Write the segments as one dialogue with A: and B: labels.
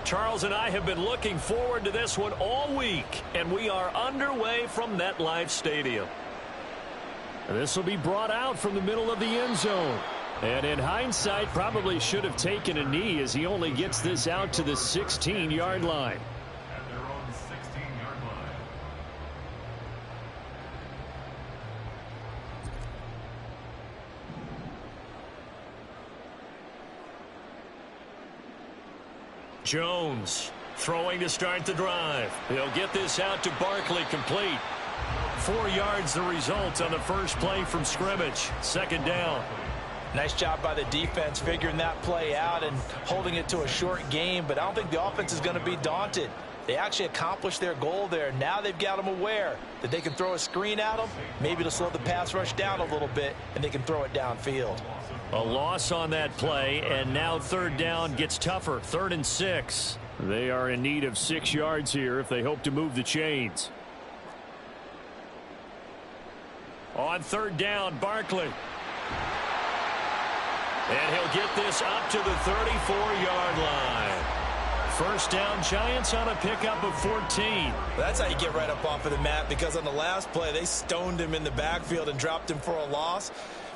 A: Charles and I have been looking forward to this one all week, and we are underway from MetLife Stadium. This will be brought out from the middle of the end zone. And in hindsight, probably should have taken a knee as he only gets this out to the 16-yard line.
B: At their own 16-yard line.
A: Jones throwing to start the drive. He'll get this out to Barkley, complete. 4 yards the result on the first play from scrimmage. Second down.
C: Nice job by the defense figuring that play out and holding it to a short game, but I don't think the offense is going to be daunted. They actually accomplished their goal there. Now they've got them aware that they can throw a screen at them, maybe to slow the pass rush down a little bit, and they can throw it downfield.
A: A loss on that play, and now third down gets tougher. 3rd and 6. They are in need of 6 yards here if they hope to move the chains. On third down, Barkley. And he'll get this up to the 34-yard line. First down, Giants on a pickup of 14.
C: That's how you get right up off of the mat, because on the last play, they stoned him in the backfield and dropped him for a loss.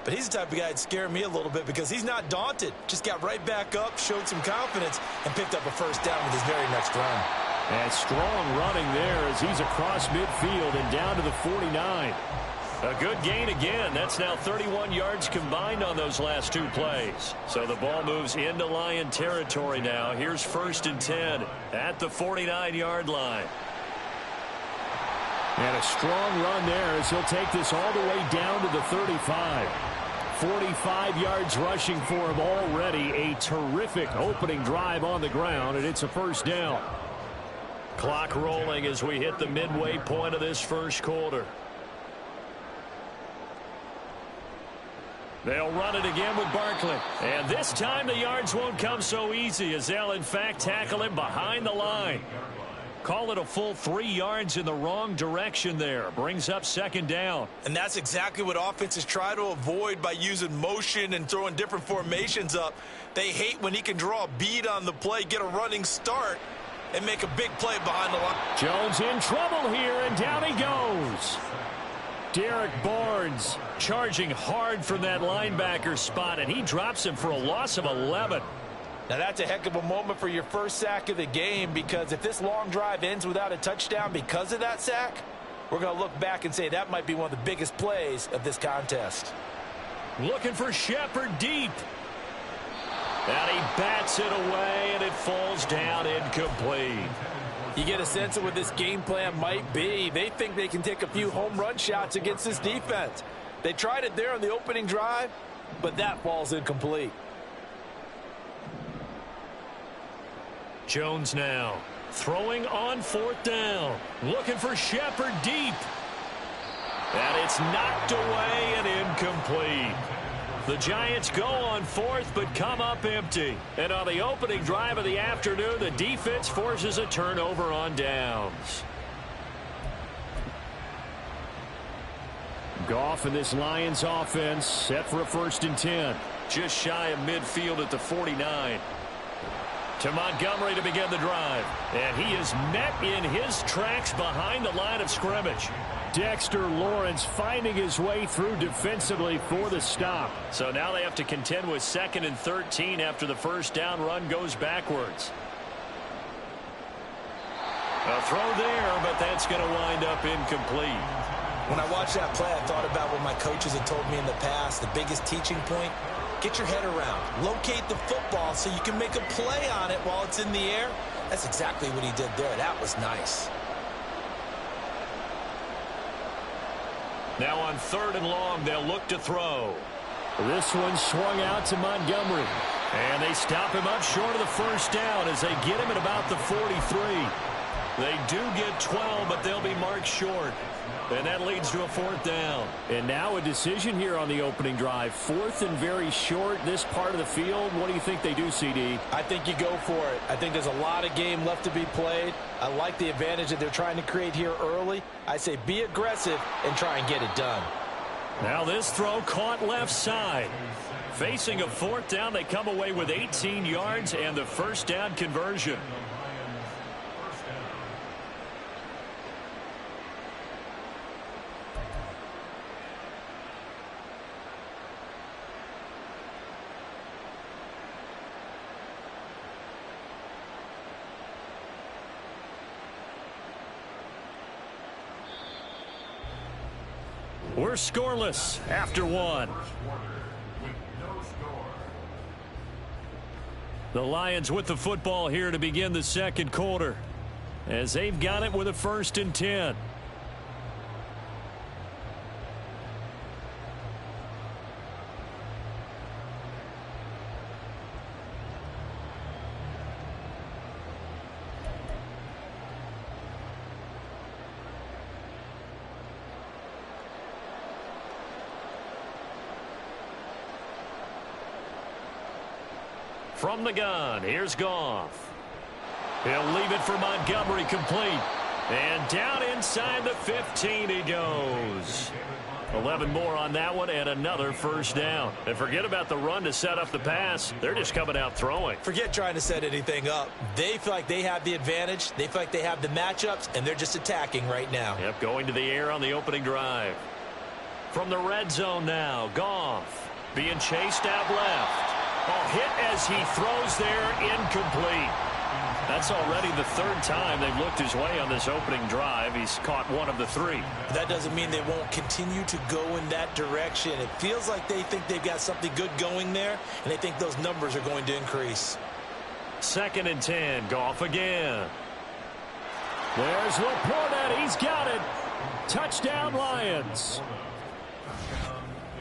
C: But he's the type of guy that scared me a little bit because he's not daunted. Just got right back up, showed some confidence, and picked up a first down with his very next run.
A: And strong running there as he's across midfield and down to the 49. A good gain again. That's now 31 yards combined on those last 2 plays. So the ball moves into Lion territory now. Here's 1st and 10 at the 49-yard line. And a strong run there as he'll take this all the way down to the 35. 45 yards rushing for him already. A terrific opening drive on the ground, and it's a first down. Clock rolling as we hit the midway point of this first quarter. They'll run it again with Barkley. And this time the yards won't come so easy as they'll, in fact, tackle him behind the line. Call it a full 3 yards in the wrong direction there. Brings up second down.
C: And that's exactly what offenses try to avoid by using motion and throwing different formations up. They hate when he can draw a bead on the play, get a running start, and make a big play behind the line.
A: Jones in trouble here, and down he goes. Derek Barnes charging hard from that linebacker spot, and he drops him for a loss of 11.
C: Now that's a heck of a moment for your first sack of the game, because if this long drive ends without a touchdown because of that sack, we're going to look back and say that might be one of the biggest plays of this contest.
A: Looking for Shepard deep. And he bats it away, and it falls down incomplete.
C: You get a sense of what this game plan might be. They think they can take a few home run shots against this defense. They tried it there on the opening drive, but that falls incomplete.
A: Jones now throwing on 4th down. Looking for Shepard deep. And it's knocked away and incomplete. The Giants go on 4th but come up empty. And on the opening drive of the afternoon, the defense forces a turnover on downs. Goff and this Lions offense set for a 1st and 10. Just shy of midfield at the 49. To Montgomery to begin the drive. And he is met in his tracks behind the line of scrimmage. Dexter Lawrence finding his way through defensively for the stop. So now they have to contend with 2nd and 13 after the first down run goes backwards. A throw there, but that's going to wind up incomplete.
C: When I watched that play, I thought about what my coaches had told me in the past. The biggest teaching point: get your head around. Locate the football so you can make a play on it while it's in the air. That's exactly what he did there. That was nice.
A: Now on 3rd and long, they'll look to throw. This one swung out to Montgomery. And they stop him up short of the first down as they get him at about the 43. They do get 12, but they'll be marked short. And that leads to a 4th down. And now a decision here on the opening drive. 4th and very short, this part of the field. What do you think they do, CD?
C: I think you go for it. I think there's a lot of game left to be played. I like the advantage that they're trying to create here early. I say be aggressive and try and get it done.
A: Now this throw caught left side. Facing a 4th down, they come away with 18 yards and the first down conversion. We're scoreless after one. The Lions with the football here to begin the second quarter, as they've got it with a 1st and 10. From the gun, here's Goff. He'll leave it for Montgomery, complete. And down inside the 15 he goes. 11 more on that one and another 1st down. And forget about the run to set up the pass. They're just coming out throwing.
C: Forget trying to set anything up. They feel like they have the advantage. They feel like they have the matchups, and they're just attacking right now.
A: Yep, going to the air on the opening drive. From the red zone now, Goff being chased out left. Oh, hit as he throws there, incomplete. That's already the 3rd time they've looked his way on this opening drive. He's caught 1 of the 3.
C: That doesn't mean they won't continue to go in that direction. It feels like they think they've got something good going there, and they think those numbers are going to increase.
A: 2nd and 10, Goff again. There's Laporta. He's got it. Touchdown, Lions.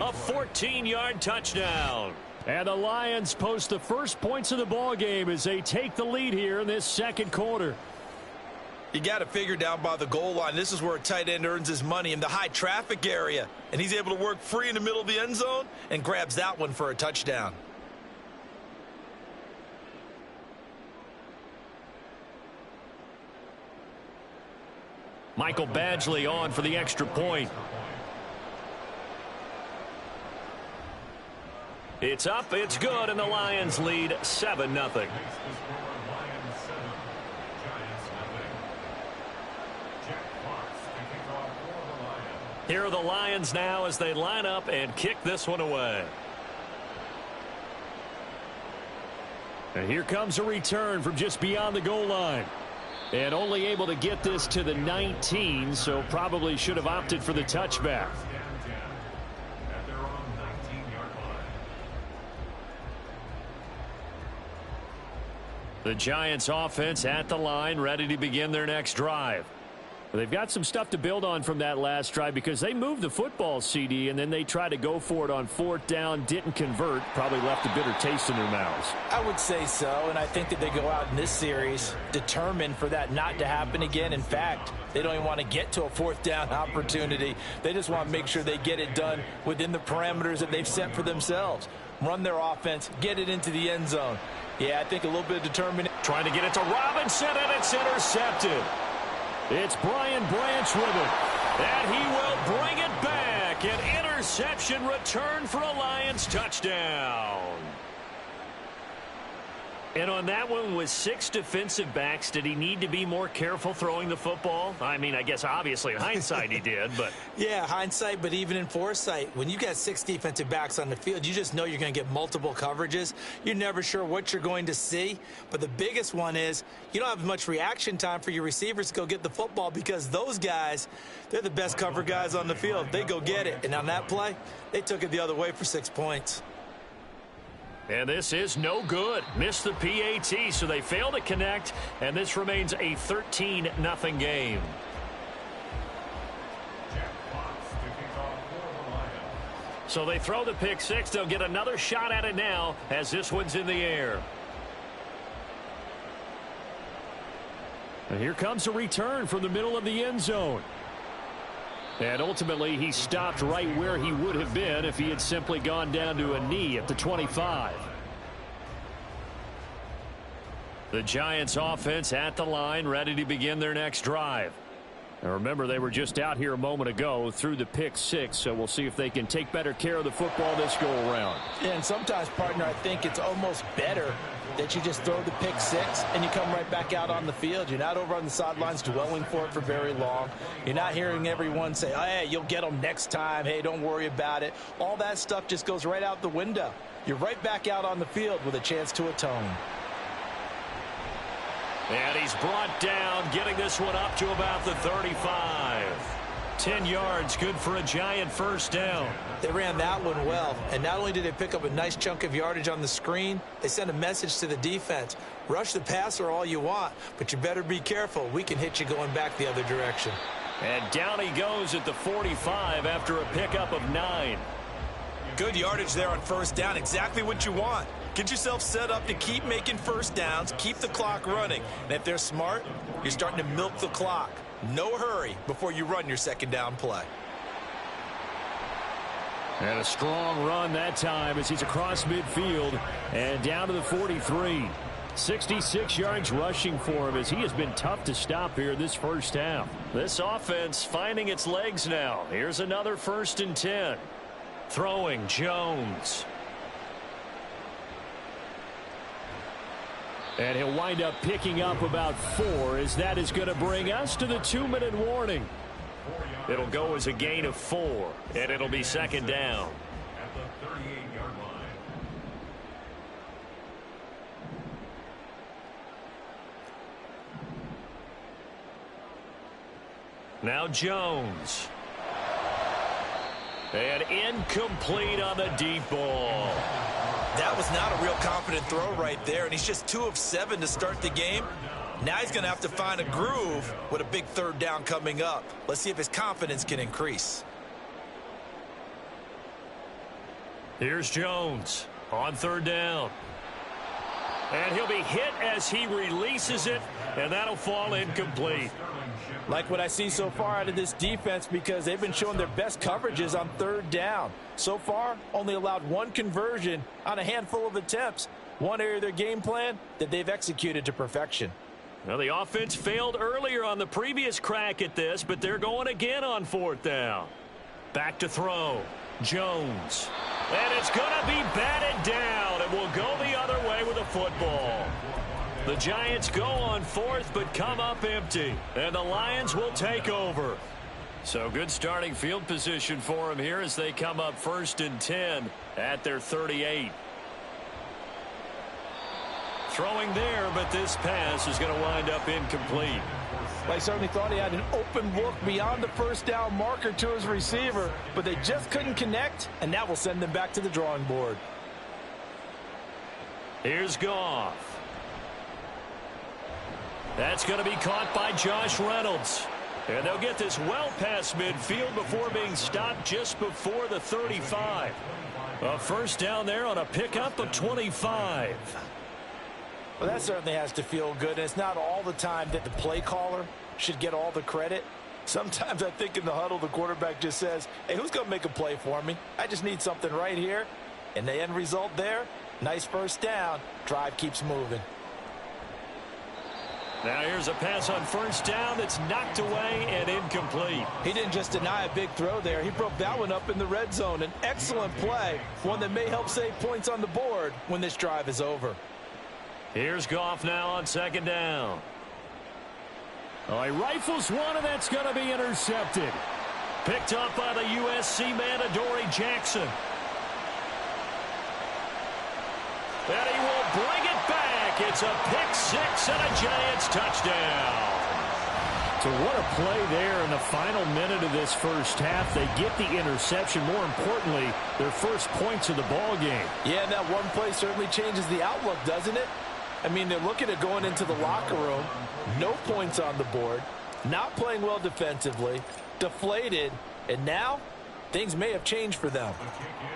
A: A 14-yard touchdown. And the Lions post the first points of the ball game as they take the lead here in this second quarter.
C: You got to figure down by the goal line. This is where a tight end earns his money, in the high traffic area. And he's able to work free in the middle of the end zone and grabs that one for a touchdown.
A: Michael Badgley on for the extra point. It's up, it's good, and the Lions lead 7-0. Here are the Lions now as they line up and kick this one away. And here comes a return from just beyond the goal line. And only able to get this to the 19, so probably should have opted for the touchback. The Giants offense at the line, ready to begin their next drive. They've got some stuff to build on from that last drive because they moved the football, CD, and then they tried to go for it on 4th down, didn't convert, probably left a bitter taste in their mouths.
C: I would say so, and I think that they go out in this series determined for that not to happen again. In fact, they don't even want to get to a 4th down opportunity. They just want to make sure they get it done within the parameters that they've set for themselves. Run their offense, get it into the end zone. Yeah, I think a little bit of determination.
A: Trying to get it to Robinson, and it's intercepted. It's Brian Branch with it, and he will bring it back. An interception return for a Lions touchdown. And on that one, with 6 defensive backs, did he need to be more careful throwing the football? I mean, I guess obviously in hindsight he did, but.
C: Yeah, hindsight, but even in foresight, when you got 6 defensive backs on the field, you just know you're going to get multiple coverages. You're never sure what you're going to see. But the biggest one is you don't have much reaction time for your receivers to go get the football because those guys, they're the best cover guys on the field. They go get it. And on that play, they took it the other way for 6 points.
A: And this is no good. Missed the PAT, so they fail to connect, and this remains a 13-0 game. So they throw the pick 6. They'll get another shot at it now as this one's in the air. And here comes a return from the middle of the end zone. And ultimately, he stopped right where he would have been if he had simply gone down to a knee at the 25. The Giants offense at the line, ready to begin their next drive. Now remember, they were just out here a moment ago through the pick 6, so we'll see if they can take better care of the football this go around.
C: Yeah, and sometimes, partner, I think it's almost better that you just throw the pick 6 and you come right back out on the field. You're not over on the sidelines dwelling for it for very long. You're not hearing everyone say, oh, hey, you'll get them next time. Hey, don't worry about it. All that stuff just goes right out the window. You're right back out on the field with a chance to atone.
A: And he's brought down, getting this one up to about the 35. 10 yards, good for a giant first down.
C: They ran that one well, and not only did they pick up a nice chunk of yardage on the screen, they sent a message to the defense. Rush the passer all you want, but you better be careful. We can hit you going back the other direction.
A: And down he goes at the 45 after a pickup of 9.
C: Good yardage there on first down, exactly what you want. Get yourself set up to keep making first downs, keep the clock running. And if they're smart, you're starting to milk the clock. No hurry before you run your second down play.
A: And a strong run that time as he's across midfield and down to the 43. 66 yards rushing for him as he has been tough to stop here this first half. This offense finding its legs now. Here's another 1st and 10. Throwing Jones. And he'll wind up picking up about 4 as that is going to bring us to the 2-minute warning. It'll go as a gain of 4, and it'll be second down.
B: At the 38-yard line.
A: Now Jones. And incomplete on the deep ball.
C: That was not a real confident throw right there, and he's just 2 of 7 to start the game. Now he's going to have to find a groove with a big 3rd down coming up. Let's see if his confidence can increase.
A: Here's Jones on 3rd down. And he'll be hit as he releases it, and that'll fall incomplete.
C: Like what I see so far out of this defense because they've been showing their best coverages on 3rd down. So far, only allowed 1 conversion on a handful of attempts. One area of their game plan that they've executed to perfection.
A: Well, the offense failed earlier on the previous crack at this, but they're going again on 4th down. Back to throw. Jones. And it's going to be batted down, and will go the other way with a football. The Giants go on 4th, but come up empty, and the Lions will take over. So good starting field position for them here as they come up 1st and 10 at their 38. Throwing there, but this pass is going to wind up incomplete.
C: Well, I certainly thought he had an open look beyond the 1st down marker to his receiver, but they just couldn't connect, and that will send them back to the drawing board.
A: Here's Goff. That's going to be caught by Josh Reynolds. And they'll get this well past midfield before being stopped just before the 35. A 1st down there on a pickup of 25.
C: Well, that certainly has to feel good. And it's not all the time that the play caller should get all the credit. Sometimes I think in the huddle, the quarterback just says, hey, who's going to make a play for me? I just need something right here. And the end result there, nice 1st down. Drive keeps moving.
A: Now here's a pass on 1st down that's knocked away and incomplete.
C: He didn't just deny a big throw there. He broke that one up in the red zone. An excellent play, one that may help save points on the board when this drive is over.
A: Here's Goff now on 2nd down. Oh, he rifles one, and that's going to be intercepted. Picked up by the USC man, Adoree Jackson. And he will bring it back. It's a pick 6 and a Giants touchdown. So what a play there in the final minute of this first half. They get the interception. More importantly, their first points of the ball game.
C: Yeah, and that one play certainly changes the outlook, doesn't it? I mean, they're looking at going into the locker room. No points on the board. Not playing well defensively. Deflated. And now, things may have changed for them.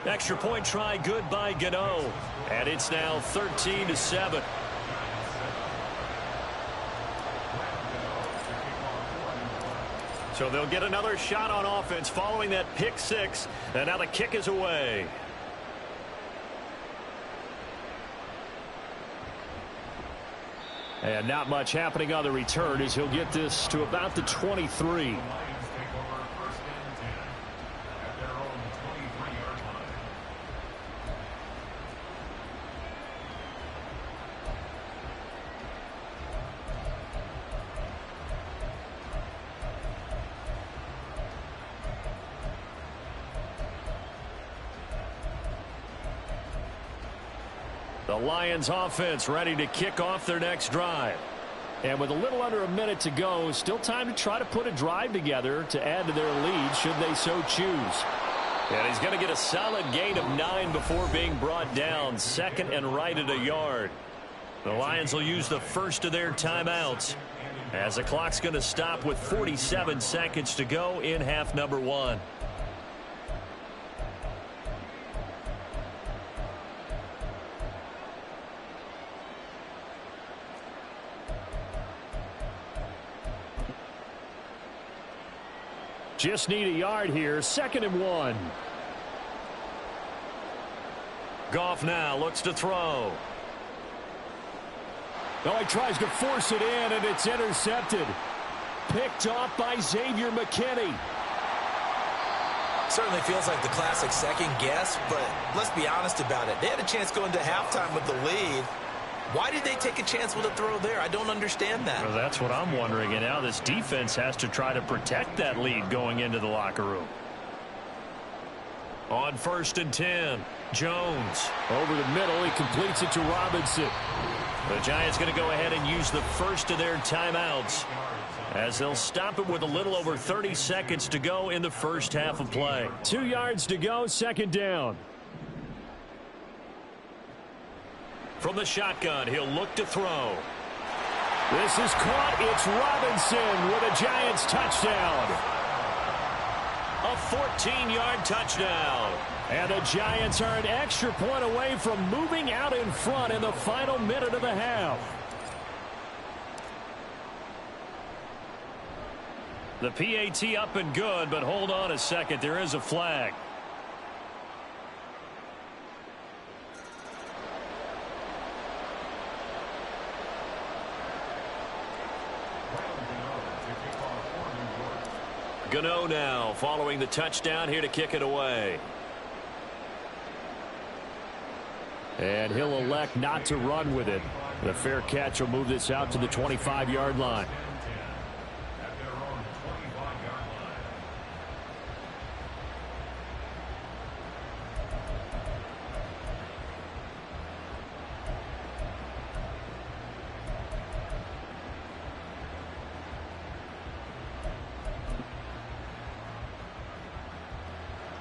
A: Extra point try good by Gano. And it's now 13-7. So they'll get another shot on offense following that pick 6. And now the kick is away. And not much happening on the return as he'll get this to about the 23. The Lions offense ready to kick off their next drive. And with a little under a minute to go, still time to try to put a drive together to add to their lead should they so choose. And he's going to get a solid gain of 9 before being brought down. Second and right at a yard. The Lions will use the first of their timeouts as the clock's going to stop with 47 seconds to go in half number 1. Just need a yard here. 2nd and 1. Goff now looks to throw. Oh, he tries to force it in, and it's intercepted. Picked off by Xavier McKinney.
C: Certainly feels like the classic second guess, but let's be honest about it. They had a chance going to halftime with the lead. Why did they take a chance with a throw there? I don't understand that.
A: Well, that's what I'm wondering, and now this defense has to try to protect that lead going into the locker room. On 1st and 10, Jones. Over the middle, he completes it to Robinson. The Giants going to go ahead and use the first of their timeouts as they'll stop it with a little over 30 seconds to go in the first half of play. 2 yards to go, 2nd down. From the shotgun, he'll look to throw. This is caught. It's Robinson with a Giants touchdown. A 14-yard touchdown. And the Giants are an extra point away from moving out in front in the final minute of the half. The PAT up and good, but hold on a second. There is a flag. Gano now following the touchdown here to kick it away. And he'll elect not to run with it. The fair catch will move this out to the 25-yard line.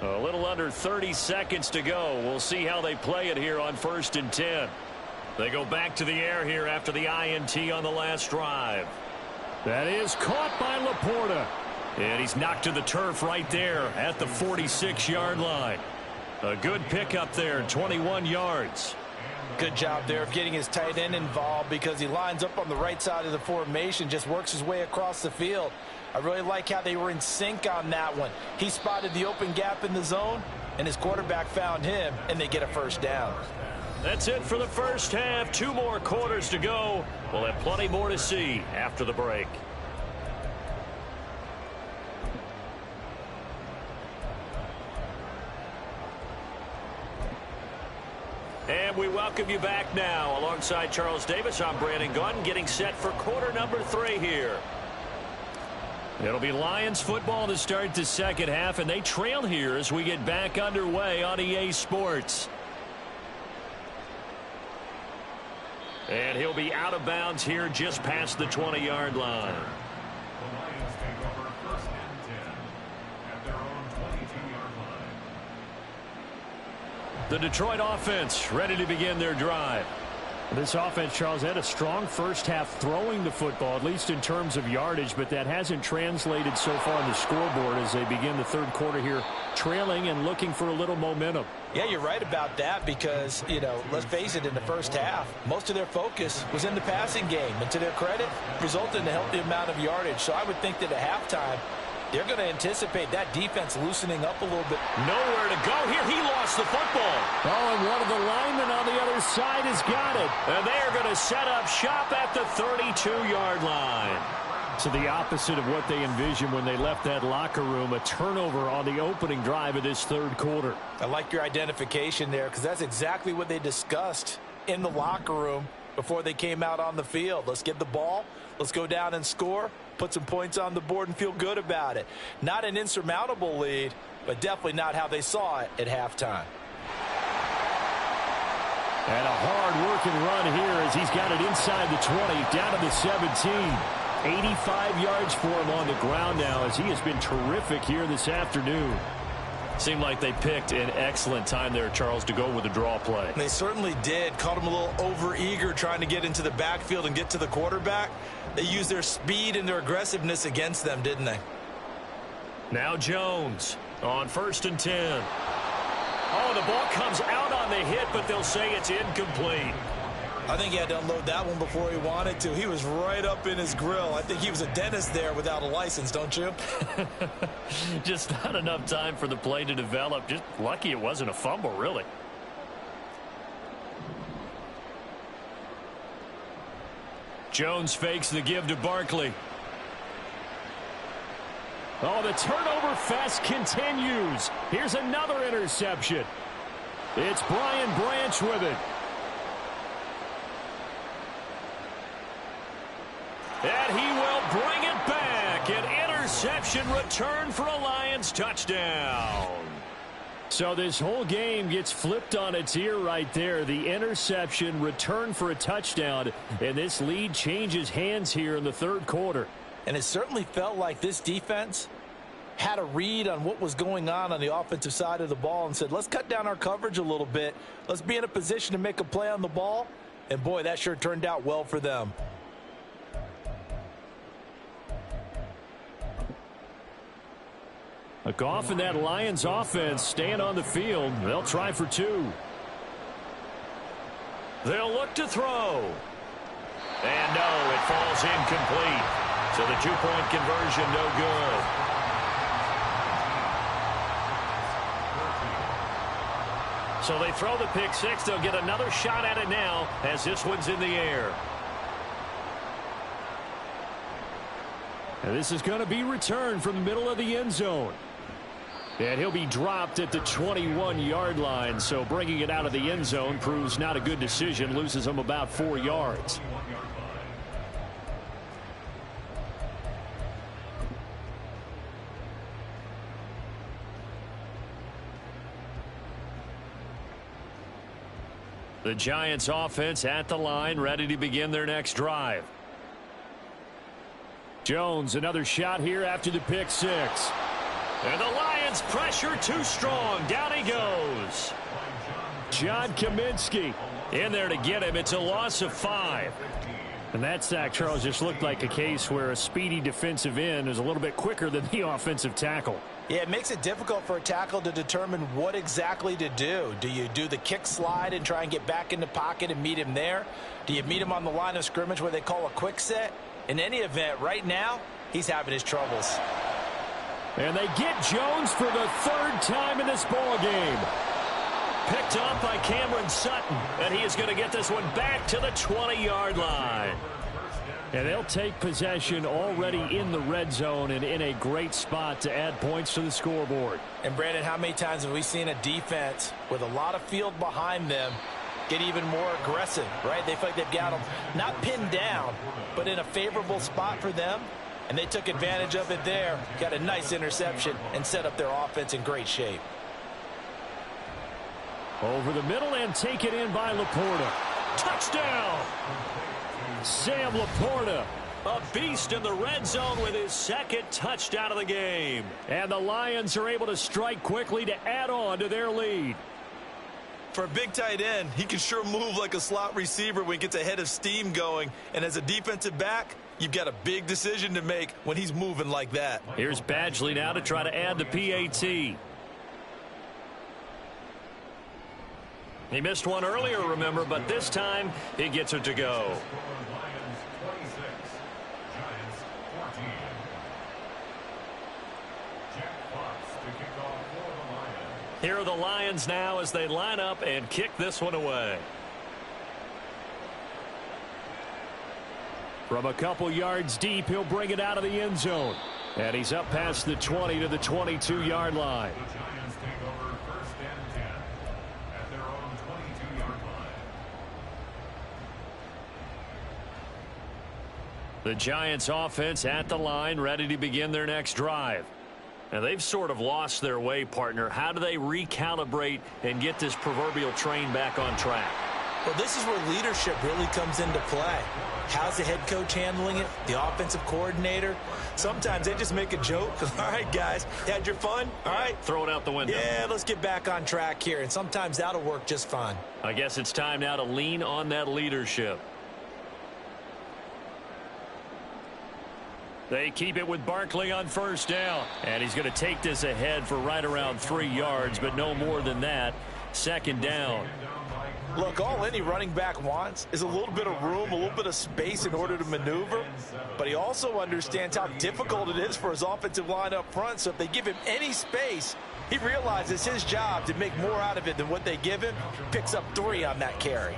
A: A little under 30 seconds to go. We'll see how they play it here on 1st and 10. They go back to the air here after the INT on the last drive. That is caught by Laporta. And he's knocked to the turf right there at the 46-yard line. A good pickup there, 21 yards.
C: Good job there of getting his tight end involved because he lines up on the right side of the formation, just works his way across the field. I really like how they were in sync on that one. He spotted the open gap in the zone, and his quarterback found him, and they get a first down.
A: That's it for the first half. 2 more quarters to go. We'll have plenty more to see after the break. And we welcome you back now. Alongside Charles Davis, I'm Brandon Gunn, getting set for quarter number 3 here. It'll be Lions football to start the second half, and they trail here as we get back underway on EA Sports. And he'll be out of bounds here just past the 20-yard line.
B: The Lions take over 1st and 10 at their own 22-yard line.
A: The Detroit offense ready to begin their drive. This offense, Charles, had a strong first half throwing the football, at least in terms of yardage, but that hasn't translated so far on the scoreboard as they begin the third quarter here, trailing and looking for a little momentum.
C: Yeah, you're right about that because, you know, let's face it, in the first half, most of their focus was in the passing game. And to their credit, resulted in a healthy amount of yardage. So I would think that at halftime, they're going to anticipate that defense loosening up a little bit.
A: Nowhere to go here. He lost the football. Oh, and one of the linemen on the other side has got it. And they are going to set up shop at the 32-yard line. So the opposite of what they envisioned when they left that locker room, a turnover on the opening drive of this third quarter.
C: I like your identification there because that's exactly what they discussed in the locker room before they came out on the field. Let's get the ball. Let's go down and score, put some points on the board, and feel good about it. Not an insurmountable lead, but definitely not how they saw it at halftime.
A: And a hard work can run here as he's got it inside the 20, down to the 17. 85 yards for him on the ground now as he has been terrific here this afternoon.
C: Seemed like they picked an excellent time there, Charles, to go with the draw play. They certainly did. Caught him a little over-eager trying to get into the backfield and get to the quarterback. They used their speed and their aggressiveness against them, didn't they?
A: Now Jones on 1st and 10. Oh, the ball comes out on the hit, but they'll say it's incomplete.
C: I think he had to unload that one before he wanted to. He was right up in his grill. I think he was a dentist there without a license, don't you?
A: Just not enough time for the play to develop. Just lucky it wasn't a fumble, really. Jones fakes the give to Barkley. Oh, the turnover fest continues. Here's another interception. It's Brian Branch with it. And he will bring it back. An interception return for a Lions touchdown. So this whole game gets flipped on its ear right there. The interception, return for a touchdown, and this lead changes hands here in the third quarter.
C: And it certainly felt like this defense had a read on what was going on the offensive side of the ball and said, let's cut down our coverage a little bit. Let's be in a position to make a play on the ball. And, boy, that sure turned out well for them.
A: A Goff and that Lions offense staying on the field. They'll try for 2. They'll look to throw. And no, it falls incomplete. So the 2-point conversion no good. So they throw the pick 6. They'll get another shot at it now as this one's in the air. And this is going to be returned from the middle of the end zone. And he'll be dropped at the 21-yard line, so bringing it out of the end zone proves not a good decision, loses him about 4 yards. The Giants offense at the line, ready to begin their next drive. Jones, another shot here after the pick 6. And the Lions pressure too strong. Down he goes. John Kaminsky in there to get him. It's a loss of 5. And that sack, Charles, just looked like a case where a speedy defensive end is a little bit quicker than the offensive tackle.
C: Yeah, it makes it difficult for a tackle to determine what exactly to do. Do you do the kick slide and try and get back in the pocket and meet him there? Do you meet him on the line of scrimmage where they call a quick set? In any event, right now, he's having his troubles.
A: And they get Jones for the 3rd time in this ball game. Picked off by Cameron Sutton, and he is going to get this one back to the 20-yard line. And they'll take possession already in the red zone and in a great spot to add points to the scoreboard.
C: And, Brandon, how many times have we seen a defense with a lot of field behind them get even more aggressive, right? They feel like they've got them not pinned down, but in a favorable spot for them. And they took advantage of it there, got a nice interception, and set up their offense in great shape.
A: Over the middle and taken in by Laporta. Touchdown! Sam Laporta, a beast in the red zone with his 2nd touchdown of the game. And the Lions are able to strike quickly to add on to their lead.
C: For a big tight end, he can sure move like a slot receiver when he gets a head of steam going. And as a defensive back, you've got a big decision to make when he's moving like that.
A: Here's Badgley now to try to add the PAT. He missed one earlier, remember, but this time he gets it to go.
B: Lions 26, Giants 14. Jack Fox to kick off for the Lions.
A: Here are the Lions now as they line up and kick this one away. From a couple yards deep, he'll bring it out of the end zone. And he's up past the 20 to the 22-yard line.
B: The Giants take over 1st and 10 at their own 22-yard line.
A: The Giants offense at the line, ready to begin their next drive. Now, they've sort of lost their way, partner. How do they recalibrate and get this proverbial train back on track?
C: Well, this is where leadership really comes into play. How's the head coach handling it? The offensive coordinator? Sometimes they just make a joke. All right, guys, had your fun? All right.
A: Throw it out the window.
C: Yeah, let's get back on track here, and sometimes that'll work just fine.
A: I guess it's time now to lean on that leadership. They keep it with Barkley on first down. And he's going to take this ahead for right around 3 yards, but no more than that. Second down.
C: Look, all any running back wants is a little bit of room, a little bit of space in order to maneuver. But he also understands how difficult it is for his offensive line up front. So if they give him any space, he realizes his job to make more out of it than what they give him. Picks up 3 on that carry.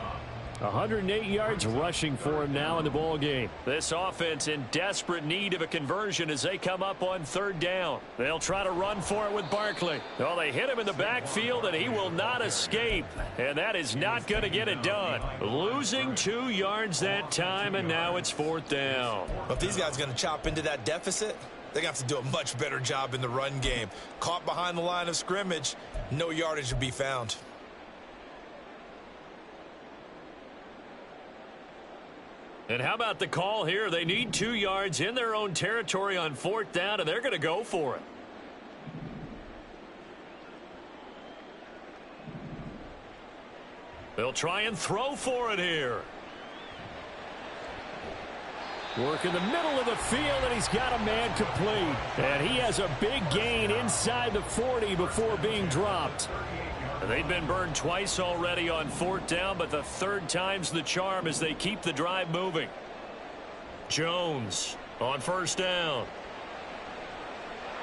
A: 108 yards rushing for him now in the ball game. This offense in desperate need of a conversion as they come up on third down. They'll try to run for it with Barkley. Well, they hit him in the backfield, and he will not escape. And that is not going to get it done. Losing 2 yards that time, and now it's fourth down.
C: But if these guys are going to chop into that deficit, they're going to have to do a much better job in the run game. Caught behind the line of scrimmage, no yardage to be found.
A: And how about the call here? They need 2 yards in their own territory on fourth down, and they're going to go for it. They'll try and throw for it here. Work in the middle of the field, and he's got a man complete. And he has a big gain inside the 40 before being dropped. They've been burned twice already on fourth down, but the third time's the charm as they keep the drive moving. Jones on first down.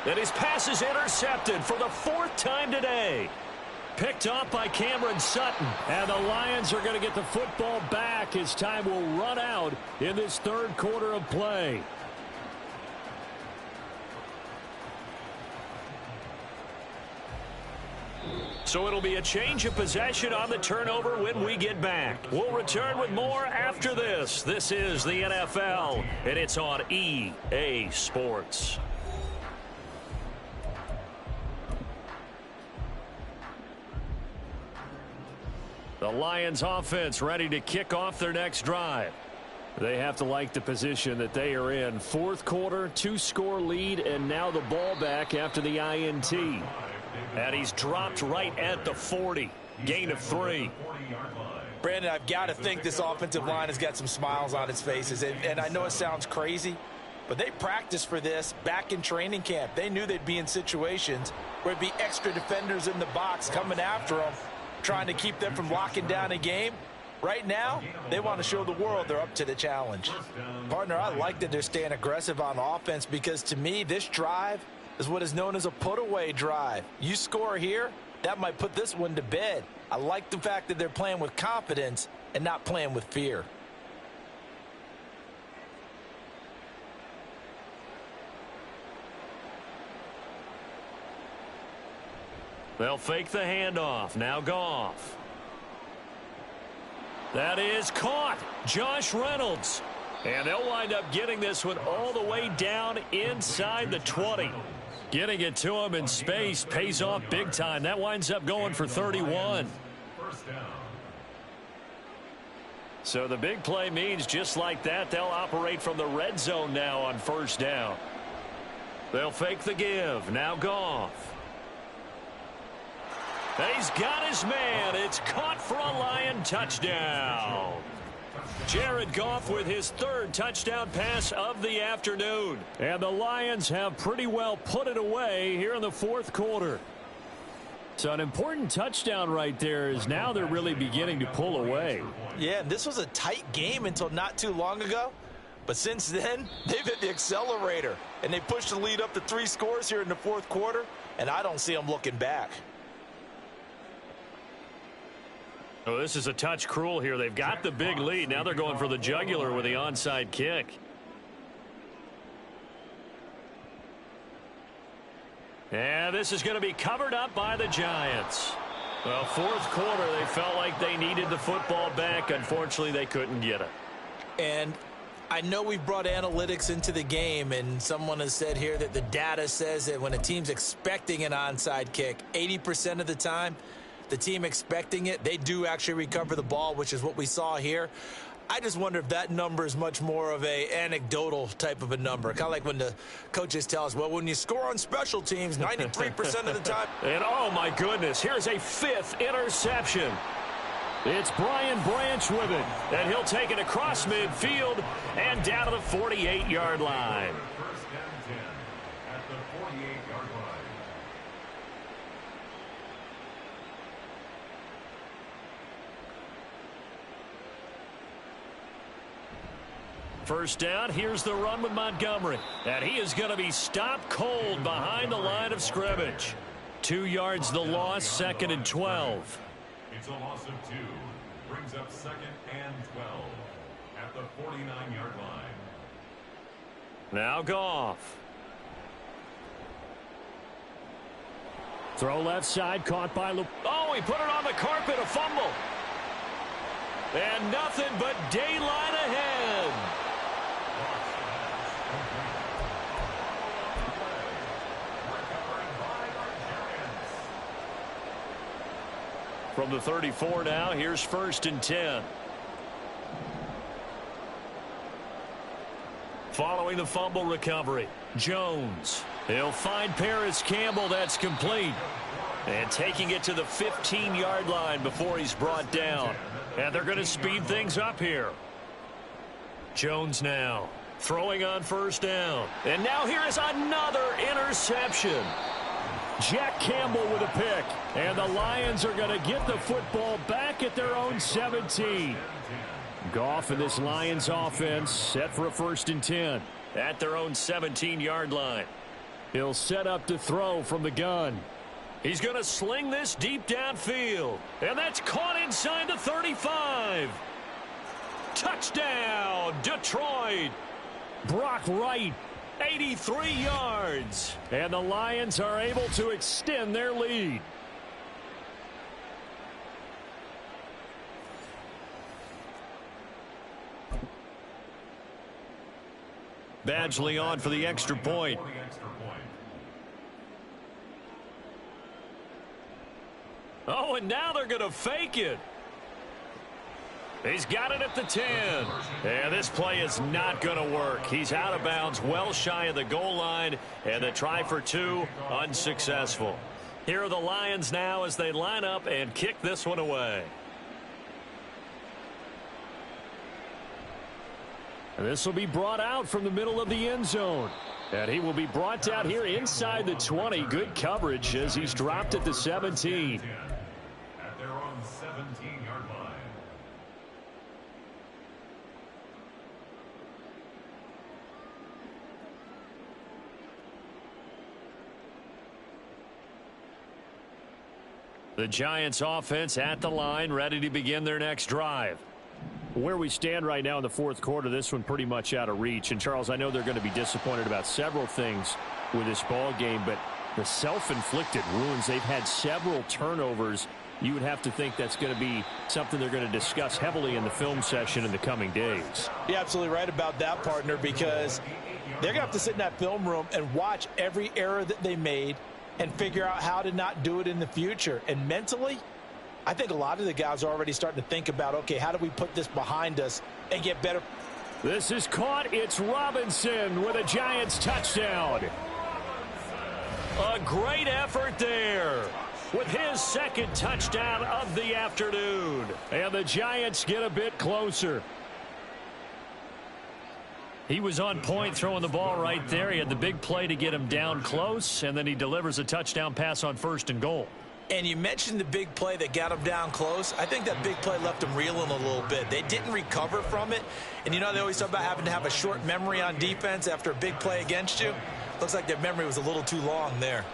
A: And his pass is intercepted for the 4th time today. Picked off by Cameron Sutton. And the Lions are going to get the football back as time will run out in this third quarter of play. So it'll be a change of possession on the turnover when we get back. We'll return with more after this. This is the NFL, and it's on EA Sports. The Lions offense ready to kick off their next drive. They have to like the position that they are in. Fourth quarter, 2-score lead, and now the ball back after the INT. And he's dropped right at the 40. Gain of 3.
C: Brandon, I've got to think this offensive line has got some smiles on its faces. And I know it sounds crazy, but they practiced for this back in training camp. They knew they'd be in situations where it'd be extra defenders in the box coming after them, trying to keep them from locking down a game. Right now, they want to show the world they're up to the challenge. Partner, I like that they're staying aggressive on offense because, to me, this drive is what is known as a put-away drive. You score here, that might put this one to bed. I like the fact that they're playing with confidence and not playing with fear.
A: They'll fake the handoff. Now Goff. That is caught. Josh Reynolds. And they'll wind up getting this one all the way down inside the 20. Getting it to him in space pays off big time. That winds up going for 31. So the big play means just like that, they'll operate from the red zone now on first down. They'll fake the give. Now Goff. And he's got his man. It's caught for a Lion touchdown. Jared Goff with his 3rd touchdown pass of the afternoon. And the Lions have pretty well put it away here in the 4th quarter. So an important touchdown right there is now they're really beginning to pull away.
C: Yeah, this was a tight game until not too long ago. But since then, they've hit the accelerator. And they pushed the lead up to 3 scores here in the 4th quarter. And I don't see them looking back.
A: Oh, this is a touch cruel here. They've got the big lead. Now they're going for the jugular with the onside kick. And this is going to be covered up by the Giants. Well, 4th quarter, they felt like they needed the football back. Unfortunately, they couldn't get it.
C: And I know we've brought analytics into the game, and someone has said here that the data says that when a team's expecting an onside kick, 80% of the time, the team expecting it, they do actually recover the ball, which is what we saw here. I just wonder if that number is much more of a anecdotal type of a number. Kind of like when the coaches tell us, well, when you score on special teams, 93% of the time.
A: And, oh, my goodness, here's a 5th interception. It's Brian Branch with it, and he'll take it across midfield and down to the 48-yard line.
B: First and 10 at the 48-yard line.
A: First down, here's the run with Montgomery. And he is going to be stopped cold behind the line of scrimmage. 2 yards the loss, 2nd and 12.
B: It's a loss of 2. Brings up 2nd and 12 at the 49-yard line.
A: Now Goff. Throw left side, caught by Luke. Oh, he put it on the carpet, a fumble. And nothing but daylight ahead. From the 34 now, here's 1st and 10. Following the fumble recovery, Jones. He'll find Paris Campbell. That's complete. And taking it to the 15-yard line before he's brought down. And they're going to speed things up here. Jones now throwing on 1st down. And now here is another interception. Jack Campbell with a pick. And the Lions are going to get the football back at their own 17. Goff and this Lions offense set for a 1st and 10 at their own 17-yard line. He'll set up to throw from the gun. He's going to sling this deep downfield. And that's caught inside the 35. Touchdown, Detroit. Brock Wright, 83 yards. And the Lions are able to extend their lead. Badgley on for the extra point. Oh, and now they're going to fake it. He's got it at the 10. And this play is not going to work. He's out of bounds, well shy of the goal line, and the try for 2 unsuccessful. Here are the Lions now as they line up and kick this one away. And this will be brought out from the middle of the end zone. And he will be brought down here inside the 20. Good coverage as he's dropped at the 17.
B: At their own 17-yard line.
A: The Giants offense at the line, ready to begin their next drive. Where we stand right now in the 4th quarter, this one pretty much out of reach. And, Charles, I know they're going to be disappointed about several things with this ball game, but the self-inflicted wounds, they've had several turnovers. You would have to think that's going to be something they're going to discuss heavily in the film session in the coming days.
C: You're absolutely right about that, partner, because they're going to have to sit in that film room and watch every error that they made and figure out how to not do it in the future. And mentally, I think a lot of the guys are already starting to think about, okay, how do we put this behind us and get better?
A: This is caught. It's Robinson with a Giants touchdown. A great effort there with his 2nd touchdown of the afternoon. And the Giants get a bit closer. He was on point throwing the ball right there. He had the big play to get him down close, and then he delivers a touchdown pass on 1st and goal.
C: And you mentioned the big play that got him down close. I think that big play left him reeling a little bit. They didn't recover from it. And you know they always talk about having to have a short memory on defense after a big play against you. Looks like their memory was a little too long there.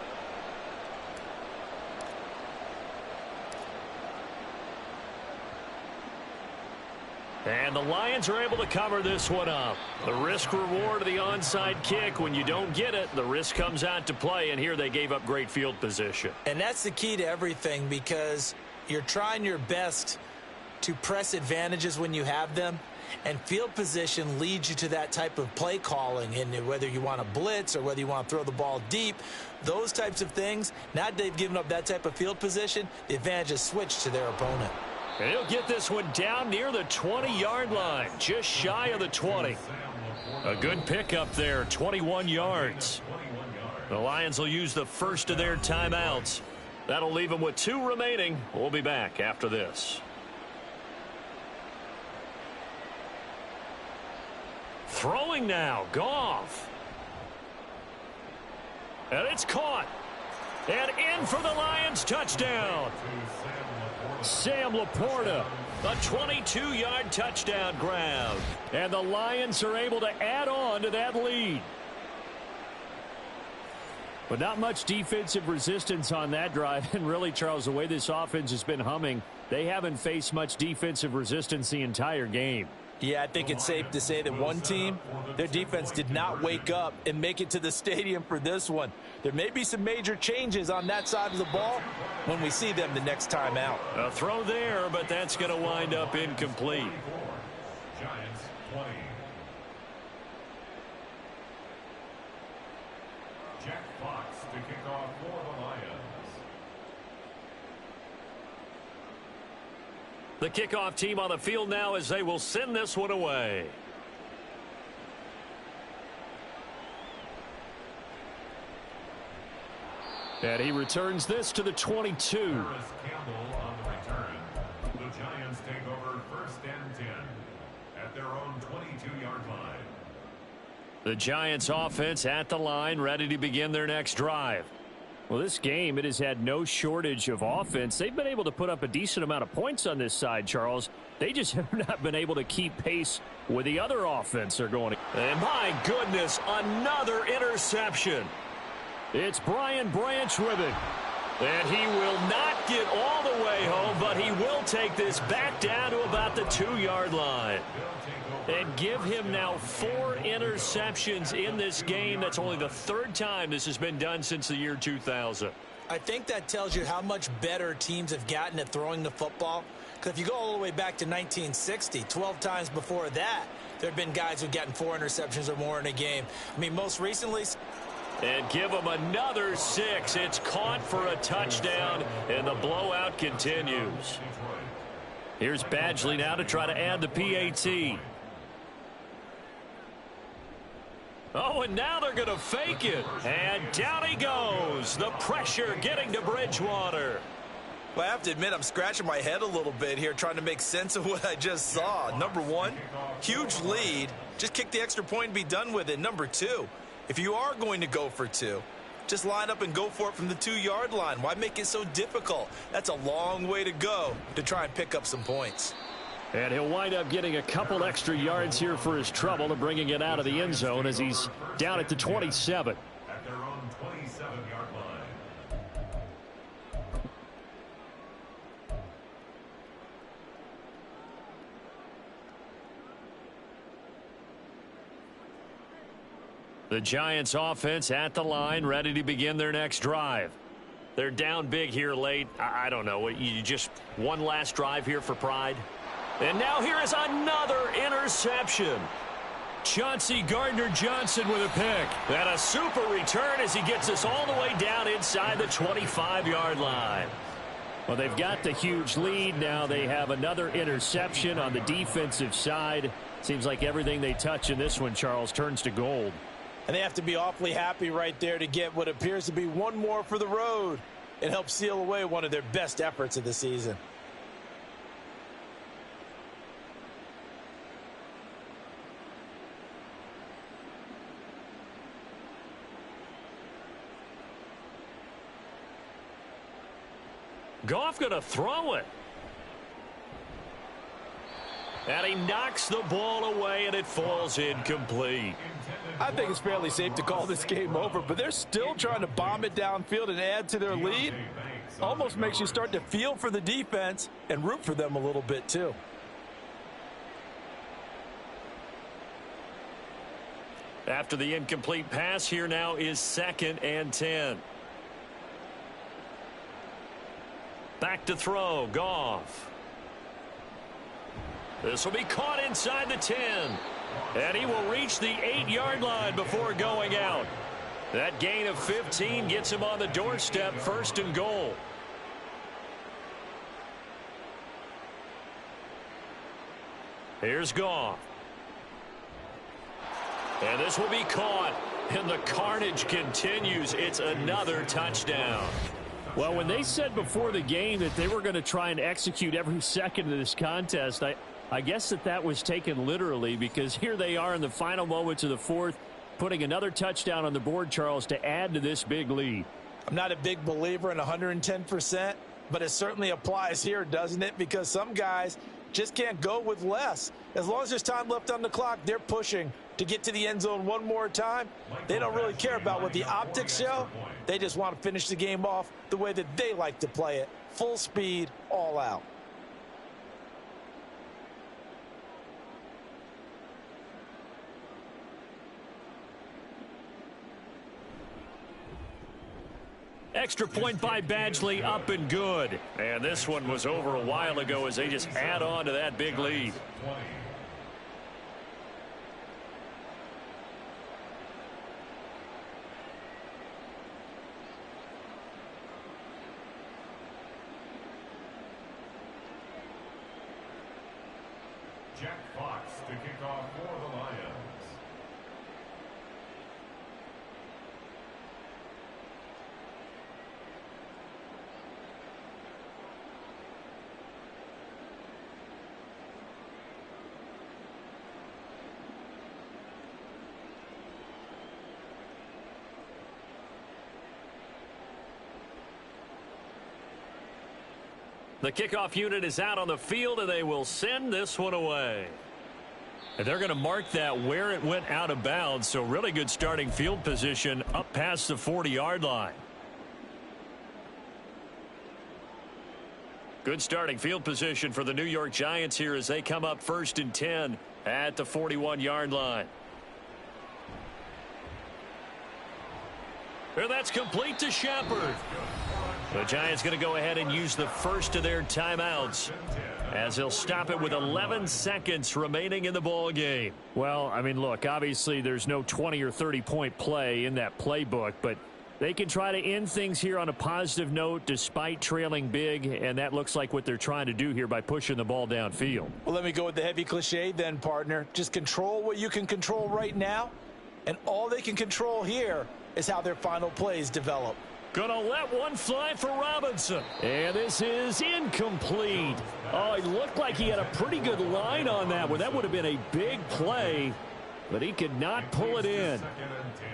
A: And the Lions are able to cover this one up. The risk-reward of the onside kick, when you don't get it, the risk comes out to play, and here they gave up great field position.
C: And that's the key to everything, because you're trying your best to press advantages when you have them, And field position leads you to that type of play calling. And whether you want to blitz or whether you want to throw the ball deep, those types of things, now that they've given up that type of field position, the advantage is switched to their opponent.
A: And he'll get this one down near the 20-yard line, just shy of the 20. A good pickup there, 21 yards. The Lions will use the first of their timeouts. That'll leave them with 2 remaining. We'll be back after this. Throwing now, Goff. And it's caught. And in for the Lions, touchdown. Sam Laporta, a 22-yard touchdown grab. And the Lions are able to add on to that lead. But not much defensive resistance on that drive. And really, Charles, the way this offense has been humming, they haven't faced much defensive resistance the entire game.
C: Yeah, I think it's safe to say that one team, their defense did not wake up and make it to the stadium for this one. There may be some major changes on that side of the ball when we see them the next time out.
A: A throw there, but that's going to wind up incomplete.
B: Giants 20. Jack Fox to kick off for the Lions.
A: The kickoff team on the field now as they will send this one away. And he returns this to the 22.
B: Campbell on the return. The Giants take over 1st and 10 at their own 22-yard line.
A: The Giants offense at the line, ready to begin their next drive. Well, this game, it has had no shortage of offense. They've been able to put up a decent amount of points on this side, Charles. They just have not been able to keep pace with the other offense they're going to. And my goodness, another interception. It's Brian Branch with it. And he will not get all the way home, but he will take this back down to about the 2-yard line. And give him now 4 interceptions in this game. That's only the 3rd time this has been done since the year 2000.
C: I think that tells you how much better teams have gotten at throwing the football. Because if you go all the way back to 1960, 12 times before that, there have been guys who've gotten 4 interceptions or more in a game. I mean, most recently...
A: And give him another 6. It's caught for a touchdown, and the blowout continues. Here's Badgley now to try to add the PAT. Oh, and now they're going to fake it. And down he goes. The pressure getting to Bridgewater.
C: Well, I have to admit, I'm scratching my head a little bit here trying to make sense of what I just saw. Number 1, huge lead. Just kick the extra point and be done with it. Number 2, if you are going to go for 2, just line up and go for it from the 2-yard line. Why make it so difficult? That's a long way to go to try and pick up some points.
A: And he'll wind up getting a couple extra yards here for his trouble and bringing it out of the end zone as he's down at the 27.
B: At their own 27-yard line.
A: The Giants offense at the line, ready to begin their next drive. They're down big here late. I don't know. You just one last drive here for pride. And now here is another interception. Chauncey Gardner-Johnson with a pick. And a super return as he gets us all the way down inside the 25-yard line. Well, they've got the huge lead. Now they have another interception on the defensive side. Seems like everything they touch in this one, Charles, turns to gold.
C: And they have to be awfully happy right there to get what appears to be one more for the road. It helps seal away one of their best efforts of the season.
A: Goff going to throw it. And he knocks the ball away, and it falls incomplete.
C: I think it's fairly safe to call this game over, but they're still trying to bomb it downfield and add to their lead. Almost makes you start to feel for the defense and root for them a little bit, too.
A: After the incomplete pass, here now is 2nd and 10. Back to throw, Goff. This will be caught inside the 10. And he will reach the 8-yard line before going out. That gain of 15 gets him on the doorstep, 1st and goal. Here's Goff. And this will be caught. And the carnage continues. It's another touchdown.
D: Well, when they said before the game that they were going to try and execute every second of this contest, I guess that was taken literally, because here they are in the final moments of the 4th, putting another touchdown on the board, Charles, to add to this big lead.
C: I'm not a big believer in 110%, but it certainly applies here, doesn't it? Because some guys just can't go with less. As long as there's time left on the clock, they're pushing to get to the end zone one more time. They don't really care about what the optics show. They just want to finish the game off the way that they like to play it. Full speed, all out.
A: Extra point by Badgley, up and good. And this one was over a while ago as they just add on to that big lead.
B: Jack Fox to kick off for the Lions.
A: The kickoff unit is out on the field, and they will send this one away. And they're going to mark that where it went out of bounds, so really good starting field position up past the 40-yard line. Good starting field position for the New York Giants here as they come up 1st and 10 at the 41-yard line. And that's complete to Shepard. The Giants going to go ahead and use the first of their timeouts as they'll stop it with 11 seconds remaining in the ball game.
D: Well, I mean, look, obviously there's no 20 or 30-point play in that playbook, but they can try to end things here on a positive note despite trailing big, and that looks like what they're trying to do here by pushing the ball downfield.
C: Well, let me go with the heavy cliche then, partner. Just control what you can control right now, and all they can control here is how their final plays develop.
A: Gonna let one fly for Robinson.
D: And this is incomplete. Oh, it looked like he had a pretty good line on that one. That would have been a big play, but he could not pull it in.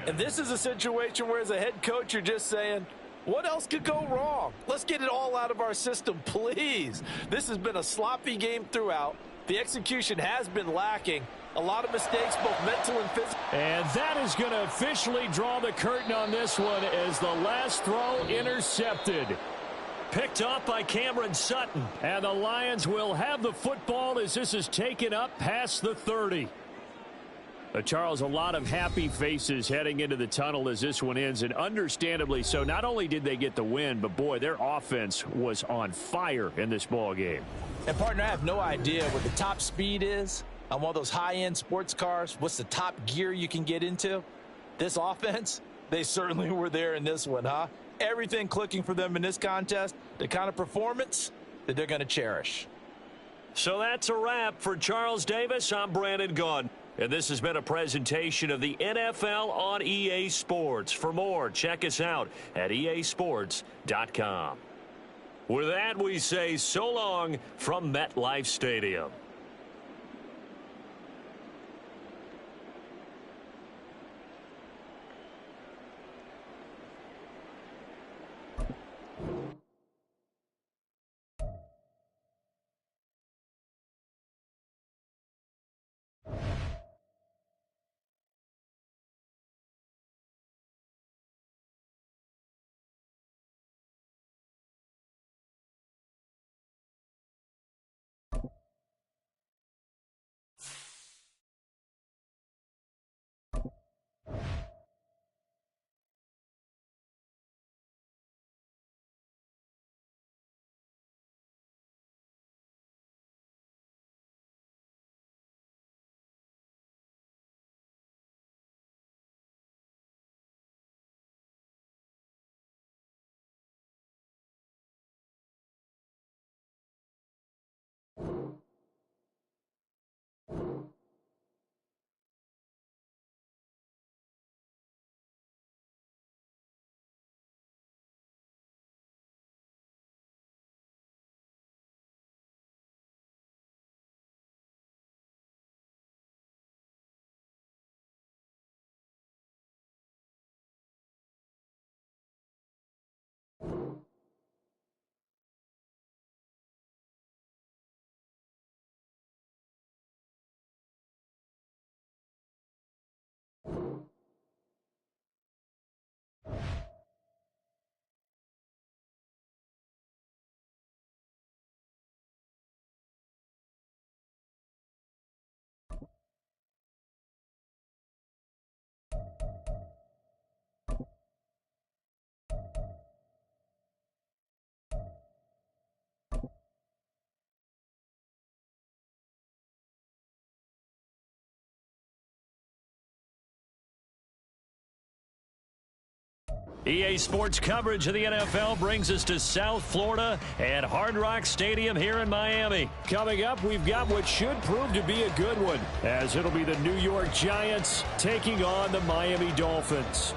C: And this is a situation where as a head coach, you're just saying, what else could go wrong? Let's get it all out of our system, please. This has been a sloppy game throughout. The execution has been lacking. A lot of mistakes, both mental and physical.
D: And that is going to officially draw the curtain on this one as the last throw intercepted.
A: Picked off by Cameron Sutton.
D: And the Lions will have the football as this is taken up past the 30. Charles, a lot of happy faces heading into the tunnel as this one ends, and understandably so. Not only did they get the win, but boy, their offense was on fire in this ball game.
C: And partner, I have no idea what the top speed is on one of those high-end sports cars. What's the top gear you can get into? This offense, they certainly were there in this one, huh? Everything clicking for them in this contest, the kind of performance that they're going to cherish.
A: So that's a wrap for Charles Davis. I'm Brandon Gunn. And this has been a presentation of the NFL on EA Sports. For more, check us out at easports.com. With that, we say so long from MetLife Stadium. EA Sports coverage of the NFL brings us to South Florida and Hard Rock Stadium here in Miami.
D: Coming up, we've got what should prove to be a good one, as it'll be the New York Giants taking on the Miami Dolphins.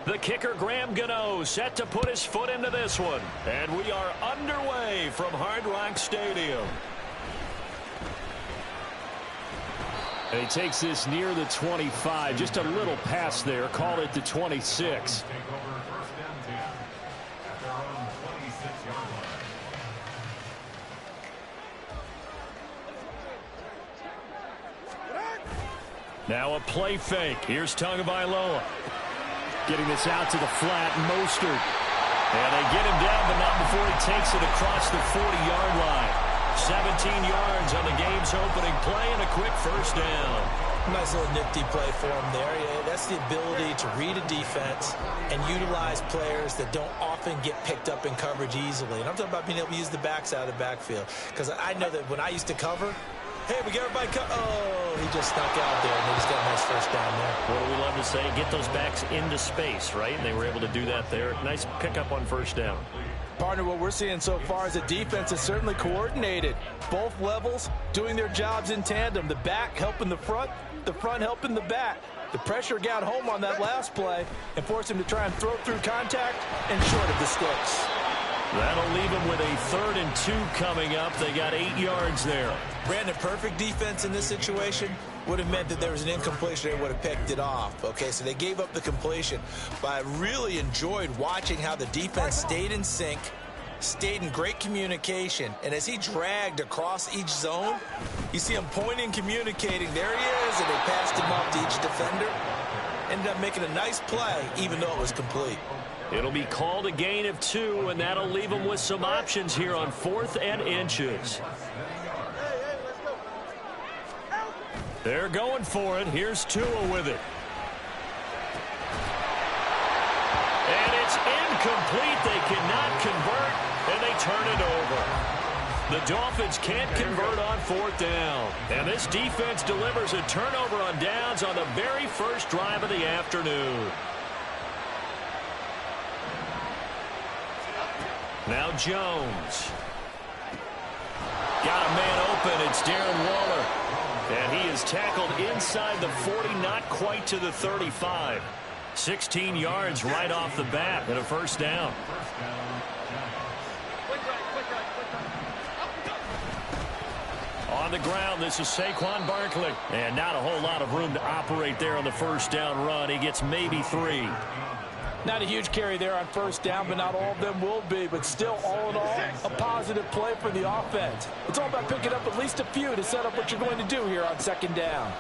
D: The kicker, Graham Gano, set to put his foot into this one. And we are underway from Hard Rock Stadium. And he takes this near the 25. Just a little pass there. Call it the 26. Now a play fake. Here's Tagovailoa. Getting this out to the flat, Mostert. And they get him down, but not before he takes it across the 40-yard line. 17 yards on the game's opening play and a quick first down.
C: Nice little nifty play for him there. Yeah, that's the ability to read a defense and utilize players that don't often get picked up in coverage easily. And I'm talking about being able to use the backs out of the backfield. Because I know that when I used to cover, hey, we got everybody oh, he just snuck out there, and they just got a nice first down there.
A: What do we love to say? Get those backs into space, right? And they were able to do that there. Nice pickup on first down.
C: Partner, what we're seeing so far is a defense is certainly coordinated. Both levels doing their jobs in tandem. The back helping the front helping the back. The pressure got home on that last play and forced him to try and throw through contact and short of the sticks.
A: That'll leave them with a 3rd and 2 coming up. They got 8 yards there.
C: Brandon, perfect defense in this situation would have meant that there was an incompletion. They would have picked it off. Okay, so they gave up the completion. But I really enjoyed watching how the defense stayed in sync, stayed in great communication. And as he dragged across each zone, you see him pointing, communicating. There he is, and they passed him off to each defender. Ended up making a nice play, even though it was complete.
A: It'll be called a gain of 2, and that'll leave them with some options here on 4th and inches. They're going for it. Here's Tua with it. And it's incomplete. They cannot convert, and they turn it over. The Dolphins can't convert on 4th down. And this defense delivers a turnover on downs on the very first drive of the afternoon. Now Jones. Got a man open. It's Darren Waller. And he is tackled inside the 40, not quite to the 35. 16 yards right off the bat and a first down. On the ground, this is Saquon Barkley. And not a whole lot of room to operate there on the first down run. He gets maybe 3.
C: Not a huge carry there on first down, but not all of them will be. But still, all in all, a positive play for the offense. It's all about picking up at least a few to set up what you're going to do here on 2nd down.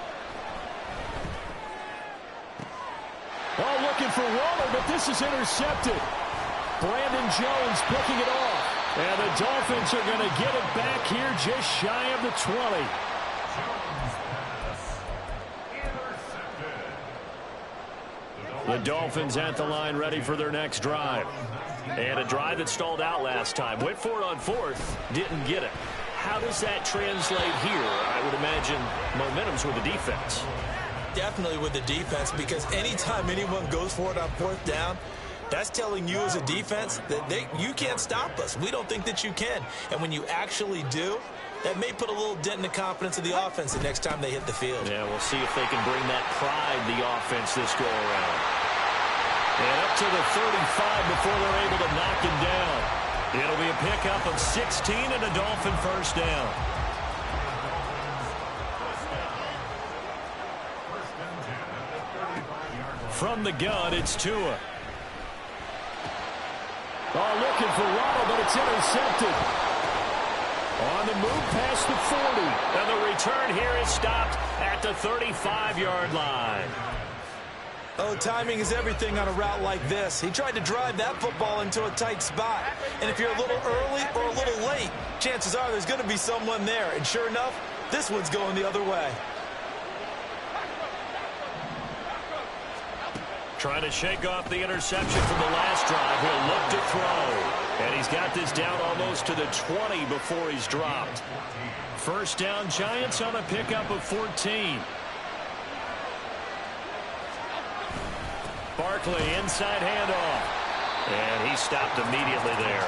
D: Oh, looking for Waller, but this is intercepted. Brandon Jones picking it off. And the Dolphins are going to get it back here just shy of the 20. The Dolphins at the line ready for their next drive. And a drive that stalled out last time. Went for it on 4th, didn't get it. How does that translate here? I would imagine momentum's with the defense.
C: Definitely with the defense, because anytime anyone goes for it on 4th down, that's telling you as a defense that you can't stop us. We don't think that you can. And when you actually do, that may put a little dent in the confidence of the offense the next time they hit the field.
A: Yeah, we'll see if they can bring that pride, the offense, this go-around. And up to the 35 before they're able to knock him down. It'll be a pickup of 16 and a Dolphin first down. From the gun, it's Tua.
D: Oh, looking for Waddle, but it's intercepted. On the move past the 40.
A: And the return here is stopped at the 35-yard line.
C: Oh, timing is everything on a route like this. He tried to drive that football into a tight spot. And if you're a little early or a little late, chances are there's going to be someone there. And sure enough, this one's going the other way.
A: Trying to shake off the interception from the last drive. He'll look to throw. And he's got this down almost to the 20 before he's dropped. First down, Giants on a pickup of 14. Barkley, inside handoff. And he stopped immediately there.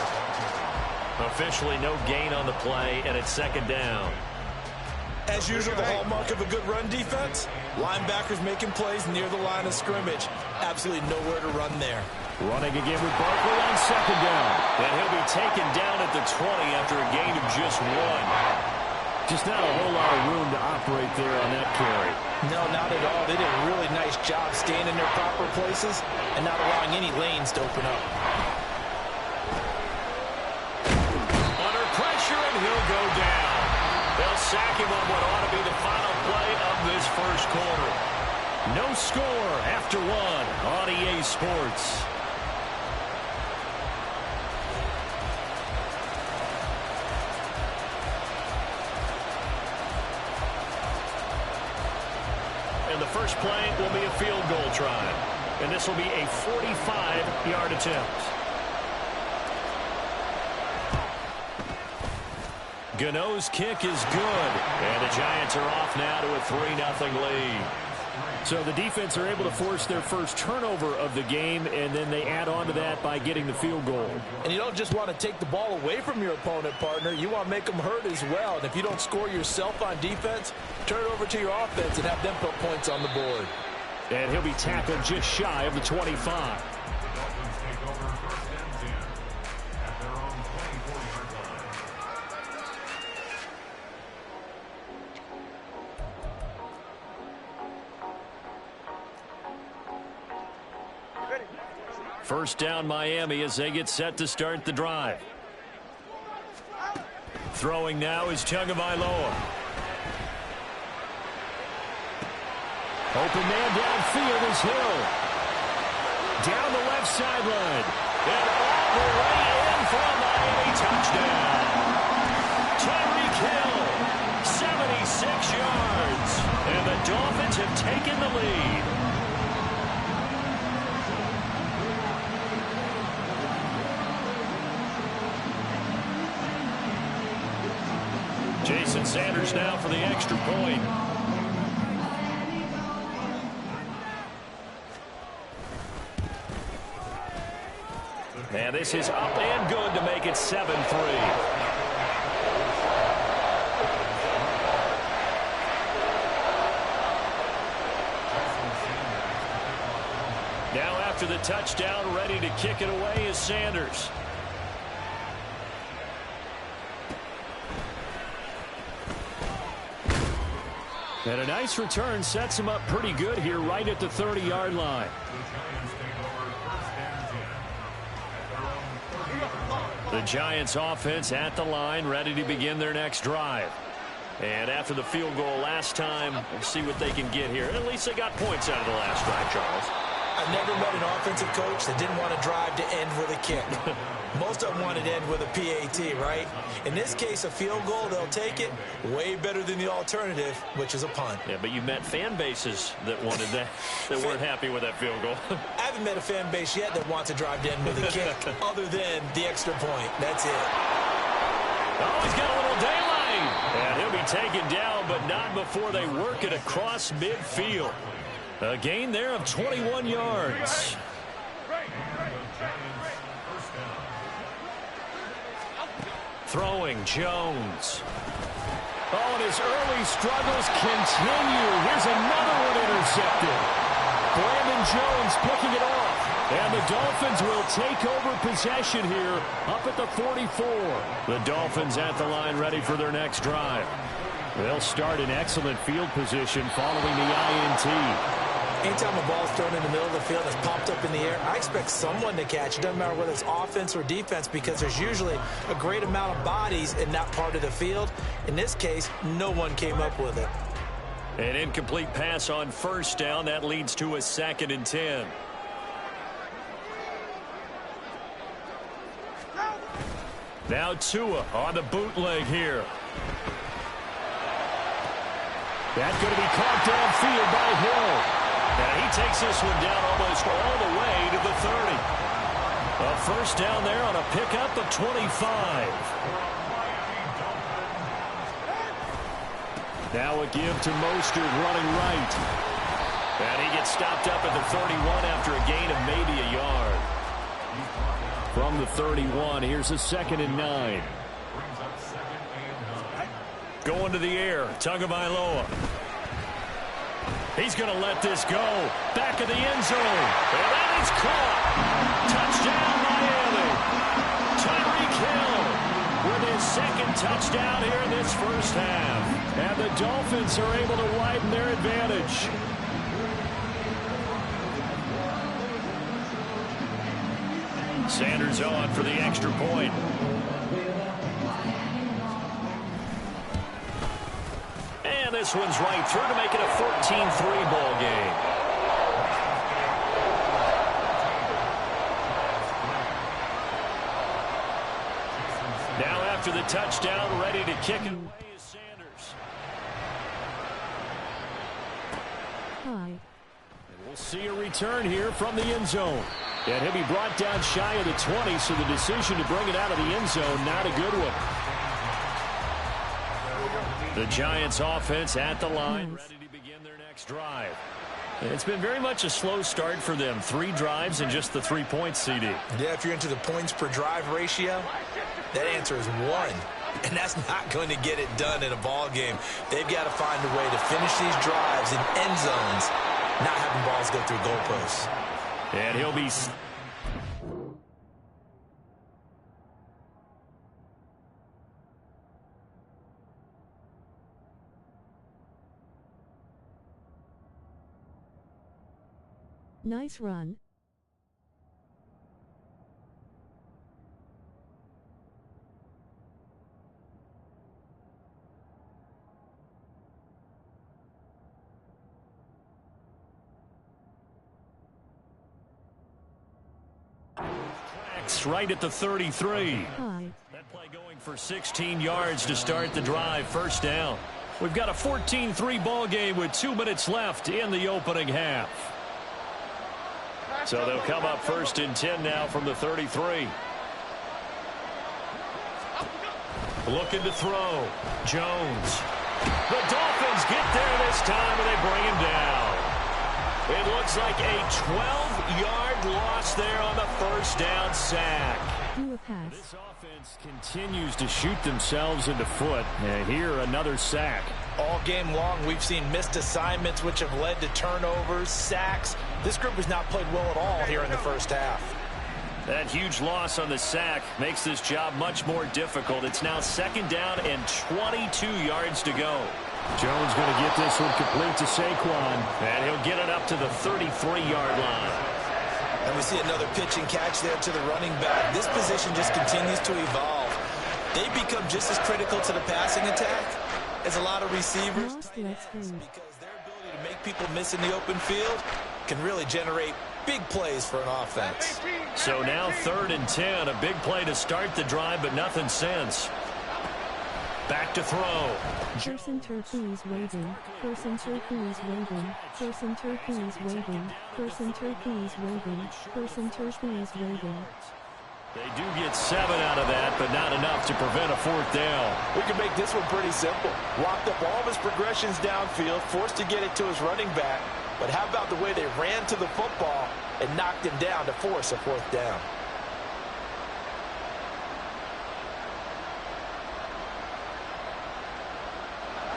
A: Officially no gain on the play, and it's second down.
C: As usual, the hallmark of a good run defense, linebackers making plays near the line of scrimmage. Absolutely nowhere to run there.
D: Running again with Barkley on second down.
A: And he'll be taken down at the 20 after a gain of just 1.
D: Just not a whole lot of room to operate there on that carry.
C: No, not at all. They did a really nice job staying in their proper places and not allowing any lanes to open up.
A: Under pressure, and he'll go down. They'll sack him on what ought to be the final play of this first quarter.
D: No score after 1 on EA Sports.
A: And the first play will be a field goal try. And this will be a 45-yard attempt. Gano's kick is good. And the Giants are off now to a 3-0 lead.
D: So the defense are able to force their first turnover of the game, and then they add on to that by getting the field goal.
C: And you don't just want to take the ball away from your opponent, partner. You want to make them hurt as well. And if you don't score yourself on defense, turn it over to your offense and have them put points on the board.
D: And he'll be tackled just shy of the 25.
A: First down, Miami, as they get set to start the drive. Throwing now is Tagovailoa.
D: Open man downfield is Hill. Down the left sideline.
A: And all the way in for a Miami touchdown. Tyreek Hill, 76 yards. And the Dolphins have taken the lead. Jason Sanders now for the extra point. And this is up and good to make it 7-3. Now after the touchdown, ready to kick it away is Sanders.
D: And a nice return sets him up pretty good here right at the 30-yard line.
A: The Giants offense at the line, ready to begin their next drive. And after the field goal last time, we'll see what they can get here. At least they got points out of the last drive, Charles.
C: I've never met an offensive coach that didn't want to drive to end with a kick. Most of them wanted to end with a PAT, right? In this case, a field goal, they'll take it. Way better than the alternative, which is a punt.
A: Yeah, but you met fan bases that wanted that, that weren't happy with that field goal.
C: I haven't met a fan base yet that wants to drive to end with a kick, other than the extra point. That's it.
A: Oh, he's got a little daylight. And he'll be taken down, but not before they work it across midfield. A gain there of 21 yards. Throwing, Jones.
D: Oh, and his early struggles continue. Here's another one intercepted. Brandon Jones picking it off. And the Dolphins will take over possession here up at the 44.
A: The Dolphins at the line ready for their next drive.
D: They'll start in excellent field position following the INT.
C: Anytime a ball's thrown in the middle of the field that's popped up in the air, I expect someone to catch it. Doesn't matter whether it's offense or defense, because there's usually a great amount of bodies in that part of the field. In this case, no one came up with it.
A: An incomplete pass on first down. That leads to a 2nd and 10. Now Tua on the bootleg here.
D: That's going to be caught downfield by Hill.
A: And he takes this one down almost all the way to the 30. A first down there on a pickup of 25. Now a give to Mostert running right. And he gets stopped up at the 31 after a gain of maybe a yard. From the 31, here's a 2nd and 9. Going to the air, Tagovailoa. He's going to let this go. Back of the end zone. And that is caught. Touchdown, Miami. Tyreek Hill with his 2nd touchdown here in this first half. And the Dolphins are able to widen their advantage. Sanders on for the extra point. And this one's right through to make it a 14-3 ball game. Now after the touchdown, ready to kick it away is Sanders. And we'll see a return here from the end zone. And he'll be brought down shy of the 20, so the decision to bring it out of the end zone, not a good one. The Giants offense at the line, ready to begin their next drive. It's been very much a slow start for them. 3 drives and just the 3 points, CD.
C: Yeah, if you're into the points per drive ratio, that answer is 1. And that's not going to get it done in a ball game. They've got to find a way to finish these drives in end zones, not having balls go through goalposts.
A: And he'll be...
E: Nice run.
A: Right at the 33.
E: High.
A: That play going for 16 yards to start the drive. First down. We've got a 14-3 ball game with 2 minutes left in the opening half. So they'll come up 1st and 10 now from the 33. Looking to throw. Jones. The Dolphins get there this time, and they bring him down. It looks like a 12-yard loss there on the first down sack. This offense continues to shoot themselves in the foot. And here, another sack.
C: All game long, we've seen missed assignments, which have led to turnovers, sacks. This group has not played well at all here in the first half.
A: That huge loss on the sack makes this job much more difficult. It's now 2nd down and 22 yards to go. Jones going to get this one complete to Saquon. And he'll get it up to the 33-yard line.
C: And we see another pitch and catch there to the running back. This position just continues to evolve. They become just as critical to the passing attack as a lot of receivers. Because their ability to make people miss in the open field can really generate big plays for an offense.
A: So now 3rd and 10. A big play to start the drive, but nothing since. Back to throw.
E: Person turquoise waving. Person turquoise waving. Person turquoise waving. Person turquoise waving. Person turquoise waving.
A: They do get 7 out of that, but not enough to prevent a 4th down.
C: We can make this one pretty simple. Locked up all of his progressions downfield, forced to get it to his running back. But how about the way they ran to the football and knocked him down to force a 4th down?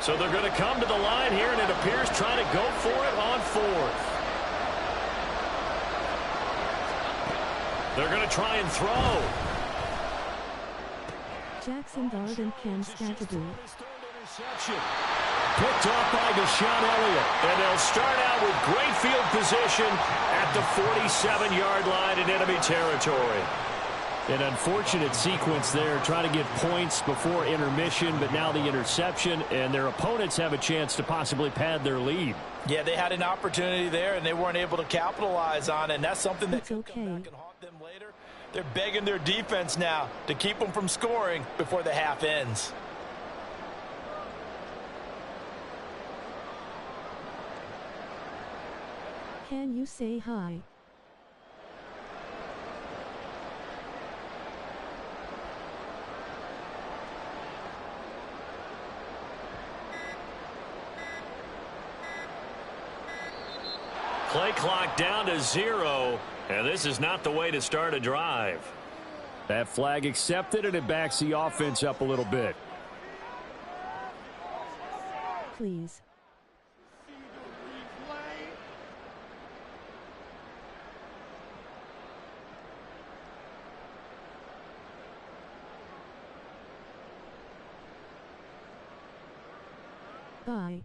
A: So they're going to come to the line here, and it appears trying to go for it on 4th. They're going to try and throw.
E: Jackson Dart and Ken Scatterby.
A: Picked off by Deshaun Elliott. And they'll start out with great field position at the 47-yard line in enemy territory. An unfortunate sequence there, trying to get points before intermission, but now the interception, and their opponents have a chance to possibly pad their lead.
C: Yeah, they had an opportunity there, and they weren't able to capitalize on it, and that's something that could come back and haunt them later. They're begging their defense now to keep them from scoring before the half ends.
E: Can you say hi?
A: play clock down to 0, and this is not the way to start a drive.
D: That flag accepted, and it backs the offense up a little bit.
E: Please. Bye.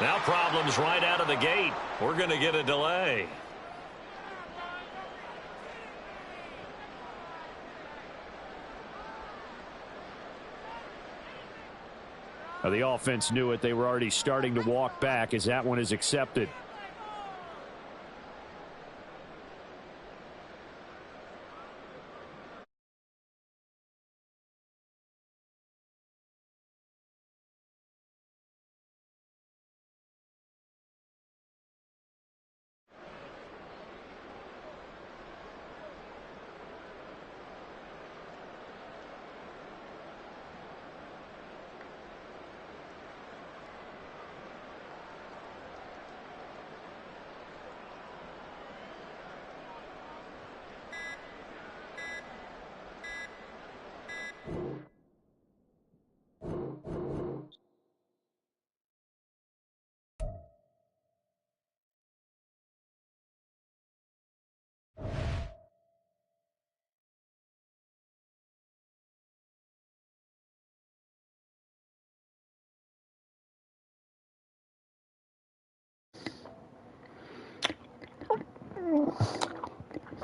A: Now problems right out of the gate. We're going to get a delay.
D: Now, the offense knew it. They were already starting to walk back as that one is accepted.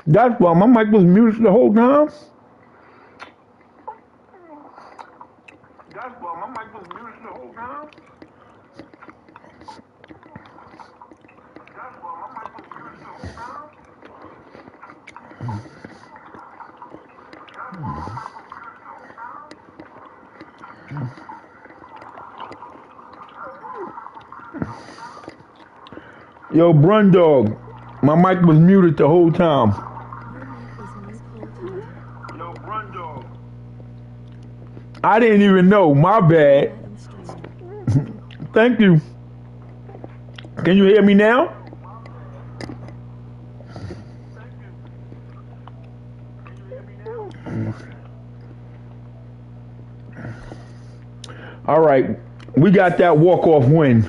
F: That's why my mic was muted the whole time. That's why my mic was muted the whole time. That's why my mic was muted the whole time. Yo, Brun Dog, my mic was muted the whole time. Yo, Brun Dog. I didn't even know. My bad. Thank you. Can you hear me now? All right. We got that walk-off win.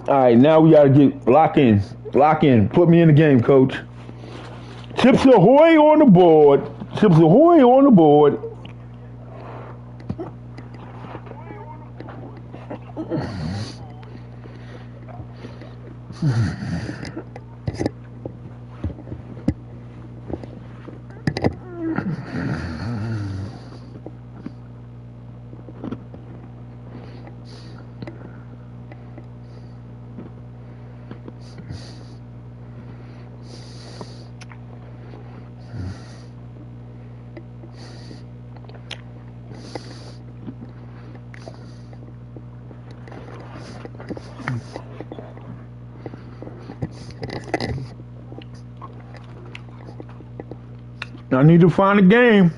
F: All right, now we got to get lock in. Lock in. Put me in the game, coach. Chips Ahoy on the board. Chips Ahoy on the board. I need to find a game.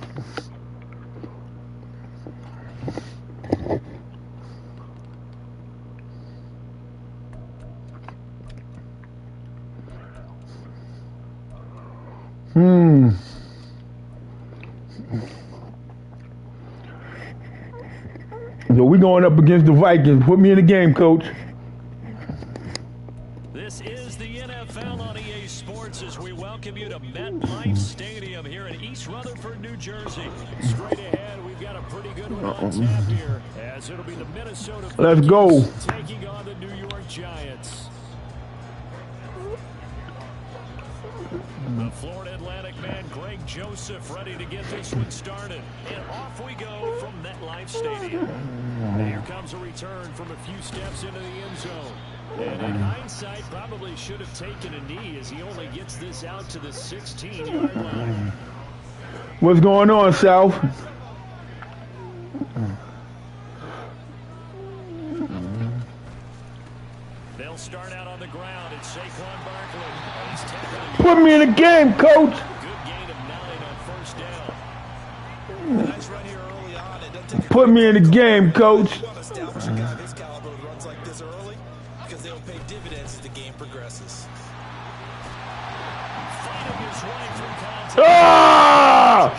F: So we going up against the Vikings. Put me in the game, coach.
A: This is the NFL on EA Sports as we welcome you to MetLife Stadium here in East Rutherford, New Jersey. Straight ahead, we've got a pretty good one on tap here, as it'll be the Minnesota
F: Let's go.
A: taking on the New York Giants. The Florida Atlantic man, Greg Joseph, ready to get this one started. And off we go from MetLife Stadium. And here comes a return from a few steps into the end zone.
D: And in hindsight, probably should have taken a knee as he only gets this out to the 16-yard line.
F: What's going on, South?
D: They'll start out on the ground. It's Saquon Barkley.
F: Put me in the game, coach.
D: Good gain of 9 on first down.
C: Nice run here early on. It doesn't take a
F: Put me in the game, coach.
C: You want to establish a guy of his caliber who runs like this early because they'll pay dividends as the game progresses.
D: Finding his way through contact.
F: Ah!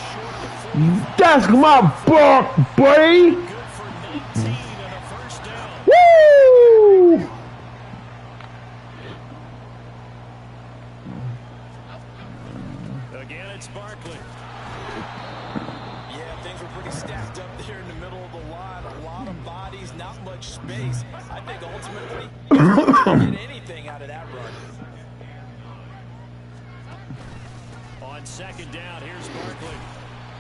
F: That's my buck, buddy.
D: Good for 19 and a first down.
F: Woo!
D: Again, it's Barkley.
C: Yeah, things were pretty stacked up there in the middle of the line. A lot of bodies, not much space. I think ultimately you can't get anything out of that run.
D: On second down, here's Barkley.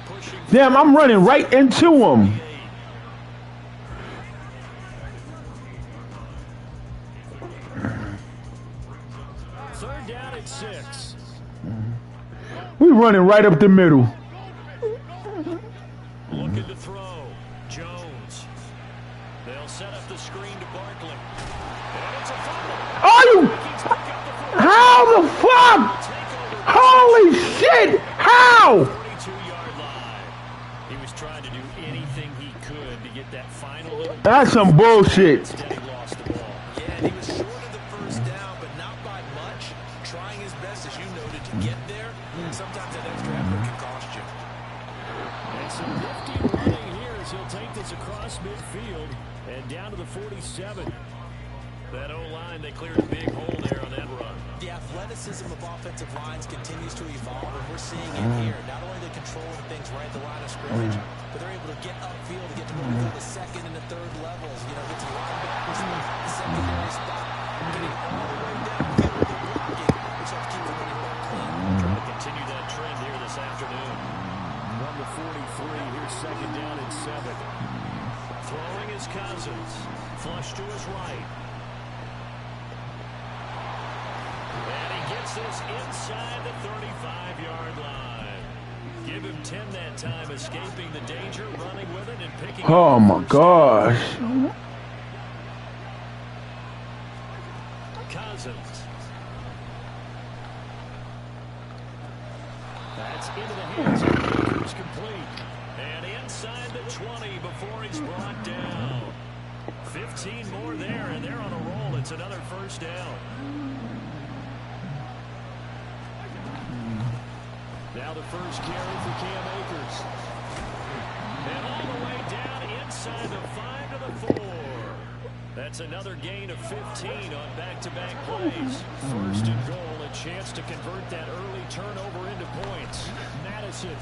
D: Pushing.
F: Damn, I'm running right into him.
D: Third down at 6.
F: We running right up the middle.
D: Looking to throw. Jones. They'll set up the screen to Barkley. And it's a fumble.
F: Are you?
D: Vikings pick up the football.
F: How the fuck? Holy shit! How?
D: 42-yard line. He was trying to do anything he could to get that final little.
F: That's some bullshit.
D: Instead, he lost the ball.
C: Yeah, and he was short of the first down, but not by much. Trying his best, as you noted, to get there. Sometimes that extra effort can cost you.
D: And some nifty running here as he'll take this across midfield and down to the 47. That O-line, they cleared a big hole there on that run.
C: The athleticism of offensive lines continues to evolve, and we're seeing it here. Not only are they controlling things right at the line of scrimmage, but they're able to get upfield to get to what we call the second and the third levels. You know, get to linebackers, the secondary spot, getting all the way down with the blocking, which helps keep the running back clean.
D: Trying to continue that trend here this afternoon. From the 43, here's second down and 7. Throwing his Cousins. Flush to his right. And he gets this inside the 35-yard line. Give him 10 that time, escaping the danger, running with it, and picking up.
F: Oh my gosh.
D: Cousins. That's into the hands of Baker's complete. And inside the 20 before he's brought down. 15 more there, and they're on a roll. It's another first down. Now the first carry for Cam Akers. And all the way down inside the 5 to the 4. That's another gain of 15 on back-to-back plays. First and goal, a chance to convert that early turnover into points. Madison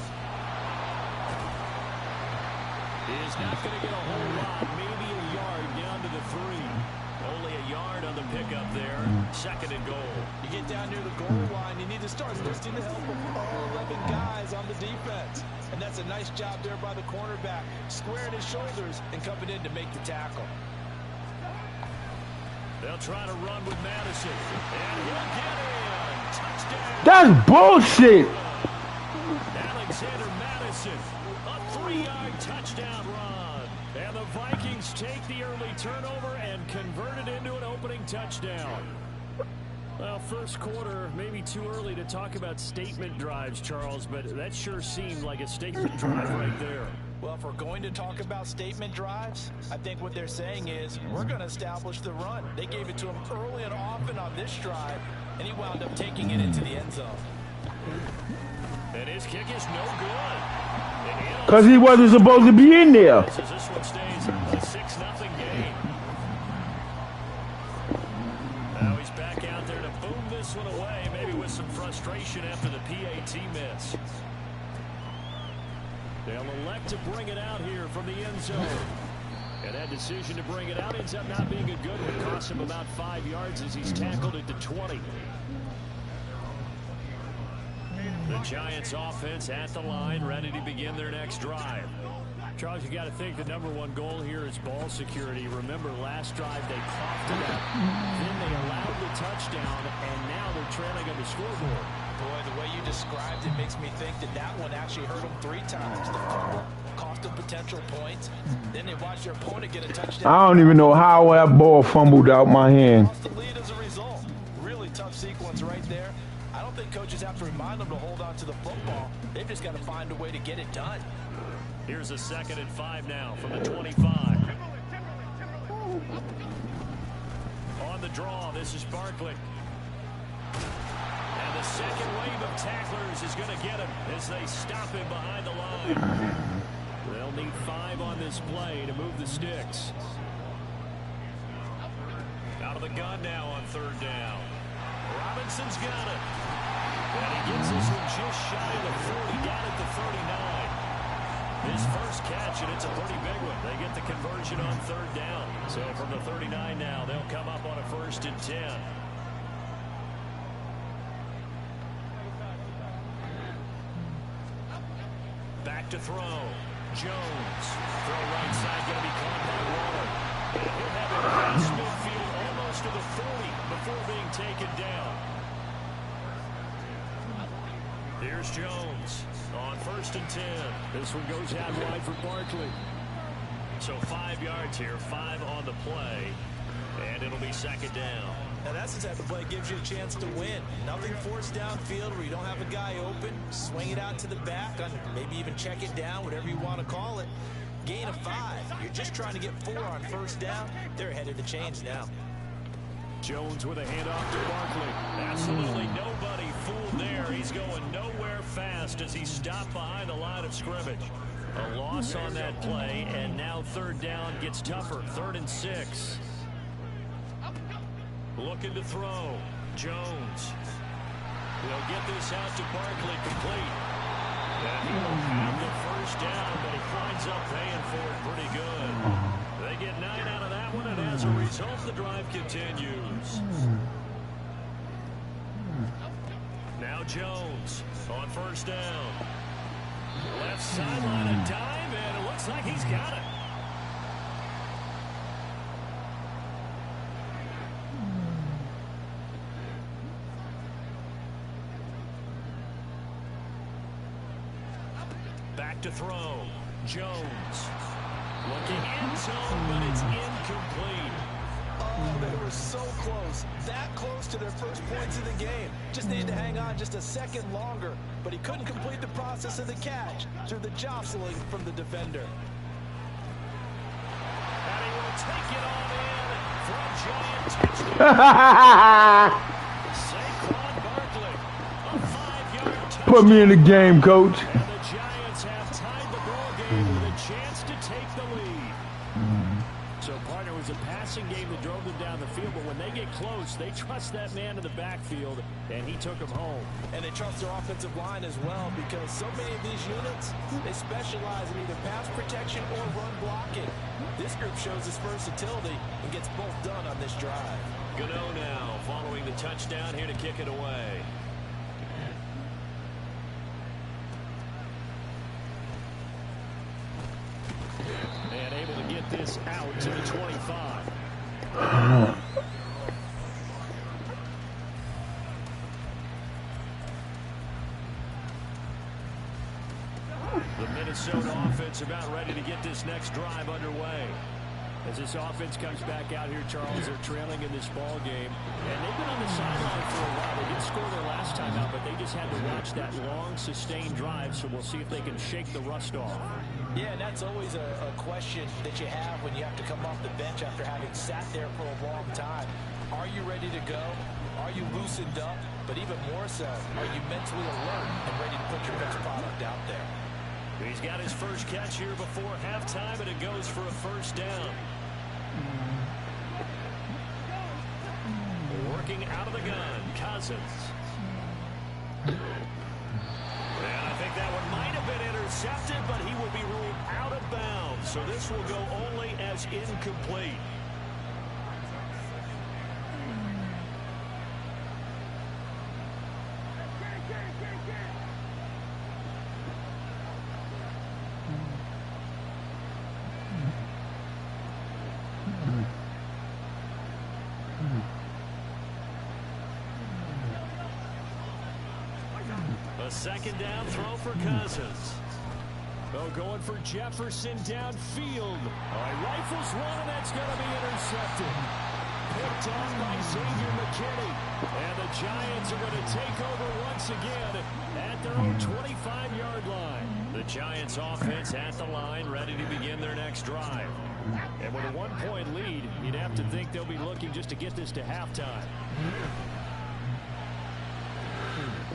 D: is not going to get a whole lot, maybe a yard down to the 3. Only a yard on the pickup there. Second and goal.
C: You get down near the goal line, you need to start listing the help of all 11 guys on the defense. And that's a nice job there by the cornerback, squaring his shoulders and coming in to make the tackle.
D: They'll try to run with Madison. And he'll get in. Touchdown.
F: That's bullshit.
D: Alexander Madison, a 3-yard touchdown run. And the Vikings take the early turnover and convert it into an opening touchdown. Well, first quarter, maybe too early to talk about statement drives, Charles, but that sure seemed like a statement drive right there.
C: Well, if we're going to talk about statement drives, I think what they're saying is we're going to establish the run. They gave it to him early and often on this drive, and he wound up taking it into the end zone.
D: And his kick is no good.
F: Because he wasn't supposed to be in there.
D: This one stays a 6-0 game. Now he's back out there to boom this one away, maybe with some frustration after the PAT miss. They'll elect to bring it out here from the end zone. And that decision to bring it out ends up not being a good one. Costs him about 5 yards as he's tackled at the 20.
A: The Giants offense at the line, ready to begin their next drive.
D: Charles, you got to think the #1 goal here is ball security. Remember, last drive they coughed it up, then they allowed the touchdown, and now they're trailing on the scoreboard.
C: Boy, the way you described it makes me think that that one actually hurt them 3 times. The fumble cost them potential points. Then they watched their opponent get a touchdown.
F: I don't even know how that ball fumbled out my hand.
C: Lost the lead as a result. Really tough sequence right there. I don't think coaches have to remind them to hold on to the football. They've just got to find a way to get it done.
A: Here's a 2nd and 5 now from the 25. On the draw, this is Barkley. And the second wave of tacklers is going to get him as they stop him behind the line.
D: They'll need 5 on this play to move the sticks.
A: Out of the gun now on 3rd down. Robinson's got it. And he gets this one just shy of the 40, down at the 39. His first catch, and it's a pretty big one. They get the conversion on 3rd down. So from the 39 now, they'll come up on a 1st and 10. Back to throw. Jones. Throw right side, going to be caught by Waller. And he'll have it past midfield almost to the 40 before being taken down. Here's Jones on 1st and 10.
D: This one goes out wide for Barkley.
A: So 5 yards here, 5 on the play, and it'll be 2nd down.
C: Now that's the type of play that gives you a chance to win. Nothing forced downfield where you don't have a guy open. Swing it out to the back, maybe even check it down, whatever you want to call it. Gain of 5. You're just trying to get 4 on 1st down. They're headed to change now.
D: Jones with a handoff to Barkley.
A: Absolutely nobody fooled there. He's going nowhere fast as he stopped behind the line of scrimmage. A loss on that play, and now 3rd down gets tougher. 3rd and 6. Looking to throw. Jones. He'll get this out to Barkley, complete. And he'll have the 1st down, but he winds up paying for it pretty good. They get 9 out of that one, and as a result, the drive continues. Now Jones on 1st down. Left sideline a dive, and it looks like he's got it. Back to throw. Jones. Looking end zone, but it's incomplete.
C: Oh, they were so close. That close to their first points of the game. Just needed to hang on just a second longer. But he couldn't complete the process of the catch through the jostling from the defender.
A: And he will take it on in for a giant touchdown. Saquon Barkley. A 5-yard touchdown.
F: Put me in the game, coach.
A: And the Giants have tied the ball game with a chance to take the lead.
D: So, partner, it was a passing game that drove them down the field, but when they get close, they trust that man in the backfield, and he took him home.
C: And they trust their offensive line as well, because so many of these units, they specialize in either pass protection or run blocking. This group shows its versatility and gets both done on this drive.
A: Gano now following the touchdown here to kick it away. And able to get this out to the 25. The Minnesota offense about ready to get this next drive underway.
D: As this offense comes back out here, Charles, they're trailing in this ball game. And they've been on the sideline for a while. They didn't score their last time out, but they just had to watch that long, sustained drive. So we'll see if they can shake the rust off.
C: Yeah, and that's always a question that you have when you have to come off the bench after having sat there for a long time. Are you ready to go? Are you loosened up? But even more so, are you mentally alert and ready to put your best product out there?
A: He's got his first catch here before halftime, and it goes for a 1st down. Working out of the gun, Cousins. And I think that one might have been intercepted, but he will be ruled out of bounds. So this will go only as incomplete. second down throw for Cousins.
D: Oh, going for Jefferson downfield. Oh, he rifles one, and that's going to be intercepted. Picked off by Xavier McKinney. And the Giants are going to take over once again at their own 25-yard line. The Giants offense at the line, ready to begin their next drive. And with a 1-point lead, you'd have to think they'll be looking just to get this to halftime.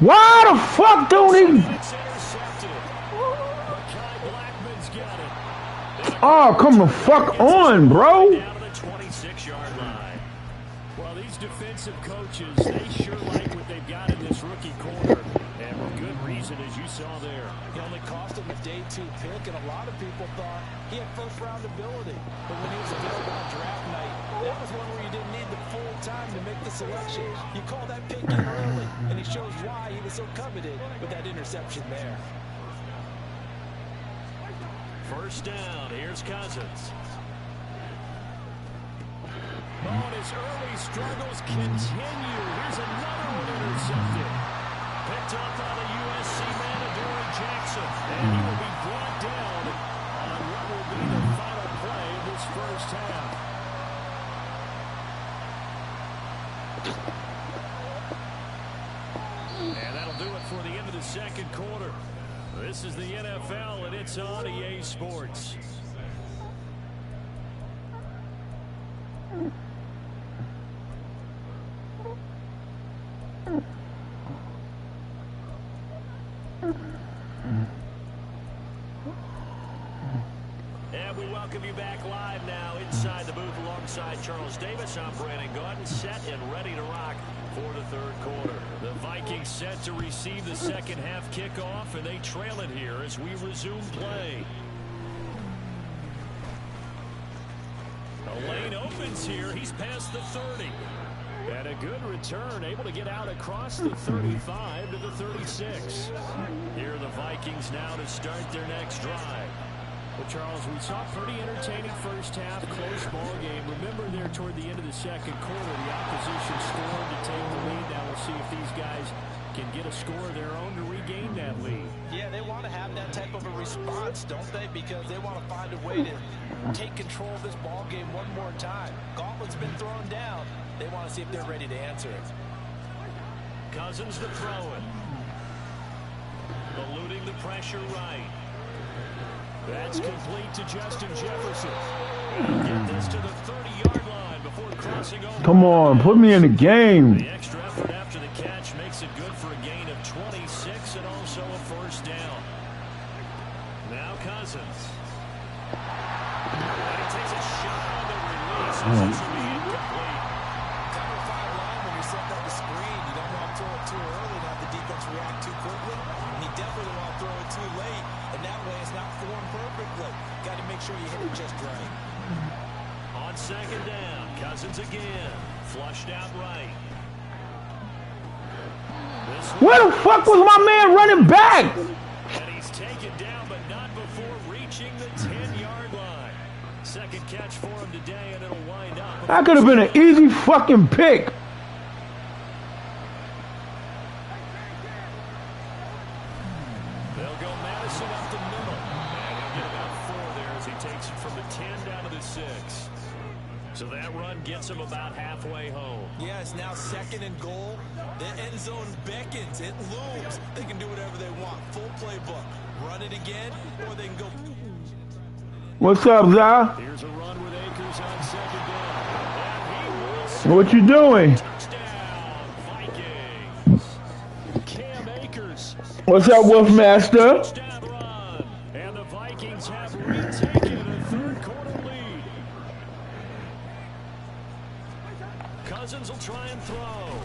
F: Why the fuck don't he?
D: It's intercepted. Mekhi Blackman's got it.
F: Oh, come the fuck on, bro.
A: Down to the 26-yard line.
D: Well, these defensive coaches, they sure like what they've got in this rookie corner. And with good reason, as you saw there.
C: He only cost him a day 2 pick, and a lot of people thought he had first-round ability. But when he was available on draft night, that was one where you didn't need the full time to make the selection. You call that pick in early, and he shows why he was so coveted with that interception there.
A: First down, here's Cousins.
D: Oh, and his early struggles continue. Here's another one intercepted. Picked up by the USC man, Adoree Jackson. And he will be brought down on what will be the final play of this first half. And that'll do it for the end of the second quarter. This is the NFL, and it's on EA Sports.
A: And we welcome you back live now inside the booth alongside Charles Davis. I'm Brandon Gaudin, set and ready to rock for the third quarter. The Vikings set to receive the second half kickoff, and they trail it here as we resume play. The lane opens here. He's past the 30. And a good return, able to get out across the 35 to the 36. Here are the Vikings now to start their next drive. Well, Charles, we saw a pretty entertaining first half, close ball game. Remember there toward the end of the second quarter, the opposition scored to take the lead. Now we'll see if these guys can get a score of their own to regain that lead.
C: Yeah, they want to have that type of a response, don't they? Because they want to find a way to take control of this ball game one more time. Gauntlet's been thrown down. They want to see if they're ready to answer it.
A: Cousins to throw it. Eluding the pressure right.
D: That's complete to Justin Jefferson. And get this to the 30-yard line before crossing over.
F: Come on, put me in the game.
A: The extra effort after the catch makes it good for a gain of 26 and also a first down. Now Cousins. And he takes a shot on the release. This will be incomplete.
C: Cover 5 line when you're setting up the screen. You don't want to throw it too early and have the defense react too quickly. And you definitely don't want to throw it too late. And that way it's not formed perfectly. Got to make sure you hit it just right.
A: On second down, Cousins again. Flushed out right.
F: Where the fuck was my man running back?
A: And he's taken down, but not before reaching the 10-yard line. Second catch for him today, and it'll wind up.
F: That could have been an easy fucking pick.
A: They'll go Madison up the middle. And he'll get about 4 there as he takes it from the 10 down to the 6. So that run gets him about halfway home.
C: Yeah, it's now second and goal. The end zone beckons. It looms. They can do whatever they want. Full playbook. Run it again, or they can go.
F: What's up, Zah?
D: Here's a run with Akers on second down.
F: What you doing?
A: Touchdown, Vikings.
D: Cam Akers.
F: What's up, Wolfmaster?
D: Touchdown run. And the Vikings have retaken a third quarter lead.
A: Cousins will try and throw.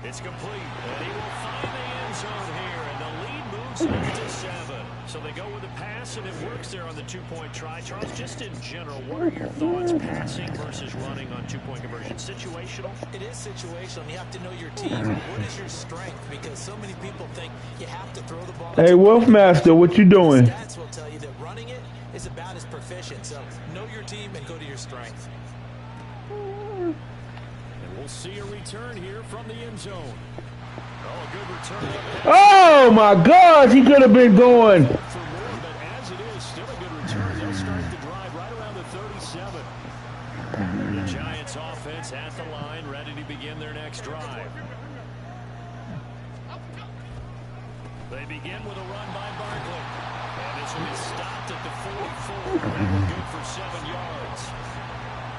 A: It's complete, and he will find the end zone here, and the lead moves up to 7. So they go with a pass, and it works there on the 2-point try. Charles, just in general, what are your thoughts passing versus running on 2-point conversion? Situational?
C: It is situational. You have to know your team. What is your strength? Because so many people think you have to throw the ball.
F: Hey, Wolfmaster, what you doing?
C: Stats will tell you that running it is about as proficient. So know your team and go to your strength.
D: And we'll see a return here from the end zone.
F: Oh my gosh, he could have been going.
D: For more, but as it is, still a good return. They'll start the drive right around the 37. The Giants offense at the line, ready to begin their next drive. They begin with a run by Barkley. And this will be stopped at the 44. And we're good for 7 yards.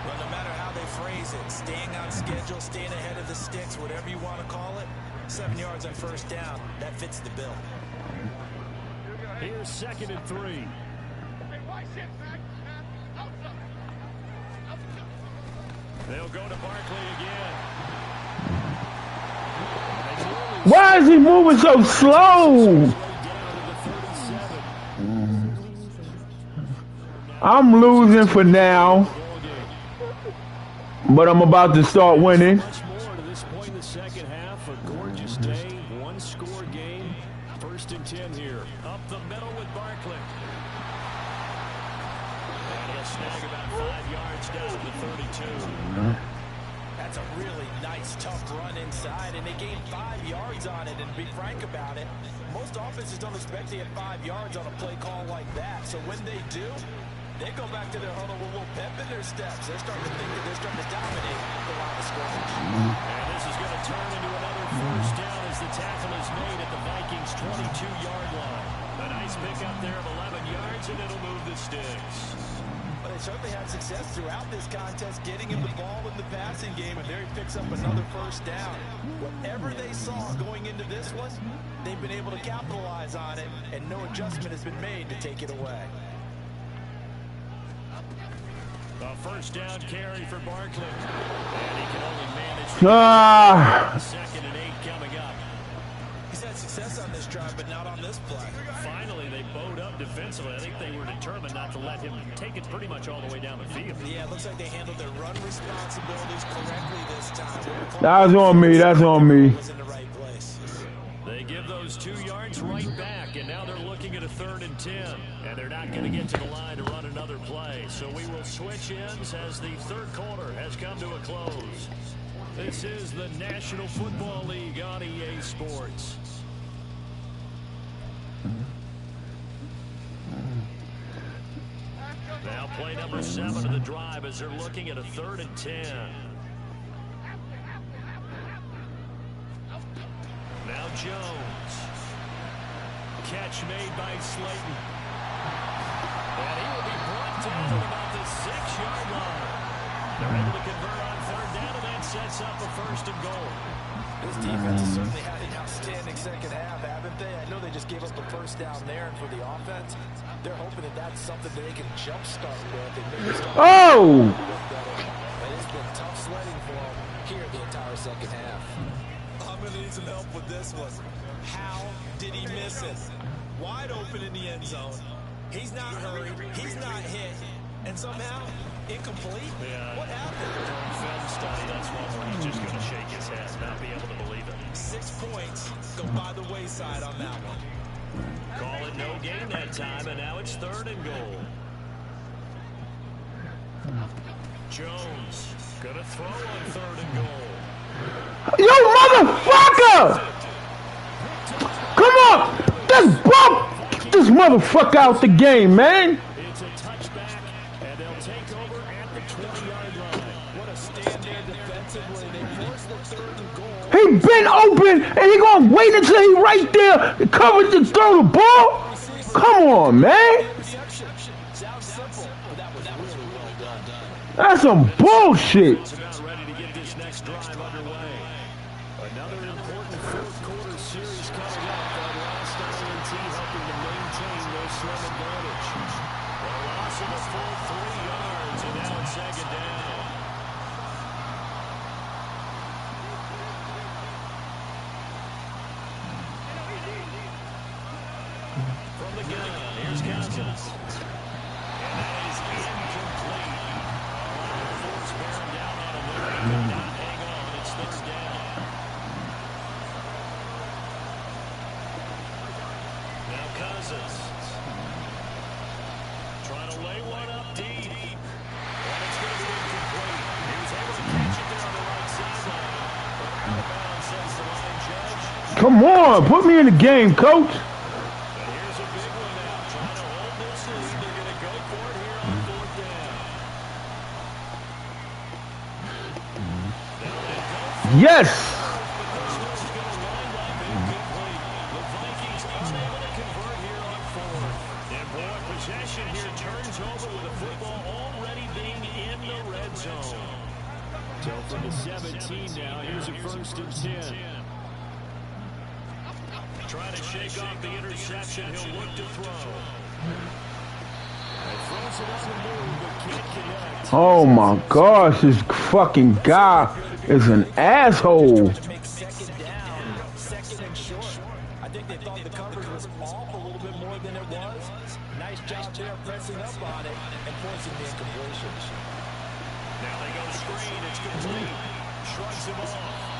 C: Well, no matter how they phrase it, staying on schedule, staying ahead of the sticks, whatever you want to call it, 7 yards on first down, that fits the bill.
D: Here's 2nd and 3. They'll go to Barkley again.
F: Why is he moving so slow? I'm losing for now, but I'm about to start winning.
D: Much more to this point in the second half. A gorgeous day, one-score game. 1st and 10 here. Up the middle with Barkley. And he'll snag about 5 yards down to the 32.
C: That's a really nice, tough run inside, and they gained 5 yards on it. And to be frank about it, most offenses don't expect to get 5 yards on a play call like that. So when they do, they go back to their huddle with a little pep in their steps. They're starting to think that they're starting to dominate the line of scrimmage.
D: And this is going to turn into another 1st down as the tackle is made at the Vikings' 22-yard line. A nice pickup there of 11 yards, and it'll move the sticks.
C: But they certainly had success throughout this contest, getting him the ball in the passing game, and there he picks up another 1st down. Whatever they saw going into this one, they've been able to capitalize on it, and no adjustment has been made to take it away.
D: A 1st down carry for Barkley. And he can only manage 2nd and 8 coming up.
C: He's had success on this drive, but not on this play.
D: Finally, they bowed up defensively. I think they were determined not to let him take it pretty much all the way down the field.
C: Yeah, it looks like they handled their run responsibilities correctly this time.
F: That's on me. That's on me.
C: Was in the right place.
D: They give those 2 yards right back, and now they're looking at a 3rd and 10. And they're not going to get to the line to run another play. So we will switch ends as the 3rd quarter has come to a close. This is the National Football League on EA Sports. Now play number 7 of the drive as they're looking at a 3rd and 10. Now Jones. Catch made by Slayton. And he will be brought down at about the 6-yard line. They're able to convert on 3rd down, and that sets up a 1st and goal.
C: This defense has certainly had an outstanding second half, haven't they? I know they just gave up the 1st down there, and for the offense, they're hoping that that's something that they can jumpstart with and maybe start.
F: Oh!
C: But it's been tough sledding for them here the entire second half. I'm going to need some help with this one. How did he miss it? Wide open in the end zone. He's not hurried. He's not hit. And somehow, incomplete?
D: Yeah.
C: What happened?
D: During film study, that's one where he's just going to shake his head, not be able to believe it.
C: 6 points go by the wayside on that one.
D: Call it no gain that time, and now it's 3rd and goal. Jones gonna throw on 3rd and goal.
F: Yo, motherfucker! Come on! Just bump this motherfucker out the game, man!
D: It's a touchback, and they'll take over at the 20-yard line.
C: What a stand there defensively. They force the 3rd and goal.
F: He been open, and he gonna wait until he right there covered to throw the ball? Come on, man!
C: Sounds simple, but that was really well done.
F: That's some bullshit.
D: It's about ready to get this next drive underway. Another important 4th quarter series coming up. That last INT helping to maintain their slim advantage. A loss of a full 3 yards, and now it's 2nd down. From the gun, here's Cousins. And that is incomplete. Force bearing down on him there. He could not hang on. It's 3rd down. Now Cousins. Trying to lay one up deep. And it's going to be incomplete. He was able to catch it there on the right sideline. But out of bounds, says the line judge.
F: Come on, put me in the game, coach.
A: And here's a big one now. Trying to hold this lead. They're going to go for it here on fourth down.
F: Yes.
A: Possession here turns over with the football already being in the red zone.
D: So from the 17 now, here's a 1st and 10.
A: Trying to shake off the interception. He'll look to throw.
D: Throws it up the move, but can't connect.
F: Oh my gosh, this fucking guy is an asshole.
C: Make second down, second and short. I think they thought the coverage was off a little bit more than it was. Nice job there pressing up on it and forcing the incompletion.
A: Now they go screen. It's complete. Shrugs him off.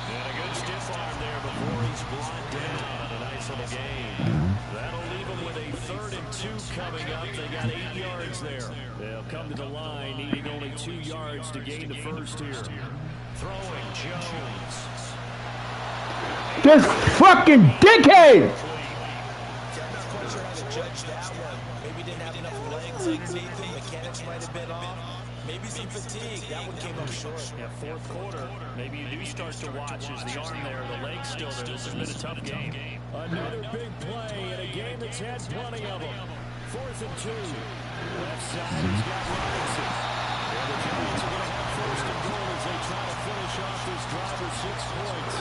A: And a good stiff arm there before he's brought down on a nice little gain. That'll leave him with a 3rd and 2 coming up. They got 8 yards there.
D: They'll come to the line, needing only 2 yards to gain the first here.
A: Throwing Jones.
F: This fucking dickhead.
C: I'm not quite sure how to judge that one. Maybe didn't have enough legs underneath him. Mechanics might have been off. Maybe some fatigue. That one came up short.
D: Yeah, 4th quarter. Maybe you do start to watch as the arm there, the leg's still there. This has been a tough game.
A: Another big play in a game that's had plenty of them. 4th and 2. Left side, he's got Robinson. And the Giants are going to have 1st and goal as they try to finish off this drive with 6 points.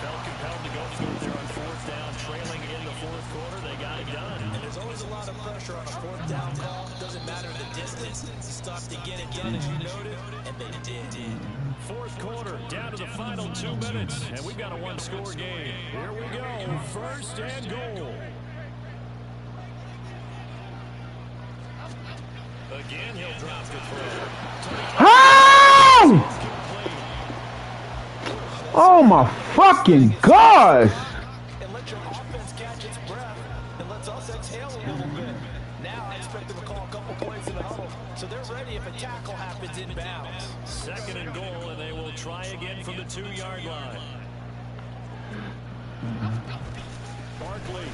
D: Felt compelled to go through there on 4th down, trailing in the 4th quarter. They got it done.
C: And there's always a lot of pressure on a 4th down call. Doesn't matter the distance. It's tough to get it done, as you noted, and they did.
A: 4th quarter, down to the final 2 minutes, and we've got a 1-score game. Here we go, 1st and goal. Again, he'll drop the throw.
F: How? Oh my fucking gosh.
C: And let your offense catch its breath, and let's us exhale a little bit. Now I expect them to call a couple points in the huddle, so they're ready if a tackle happens inbounds.
A: 2nd and goal, and they will try again from the 2-yard line. Barkley.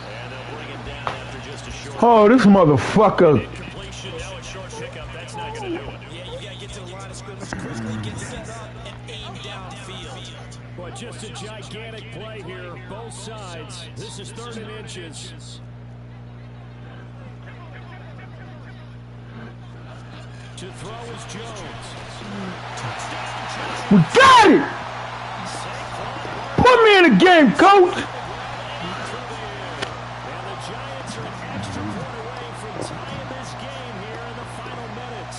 A: And they'll bring him down after just a short.
F: Oh, this motherfucker.
A: Incompletion, now a short pickup. That's not going to do it.
C: Yeah, you got to get to the line of scrimmage quickly, get set up, and aim downfield.
A: But just a gigantic play here, both sides. This is 3rd and inches. To throw is Jones.
F: We got it. Put me in the game, coach.
A: And the Giants are an extra point away from tying this game here in the final minutes.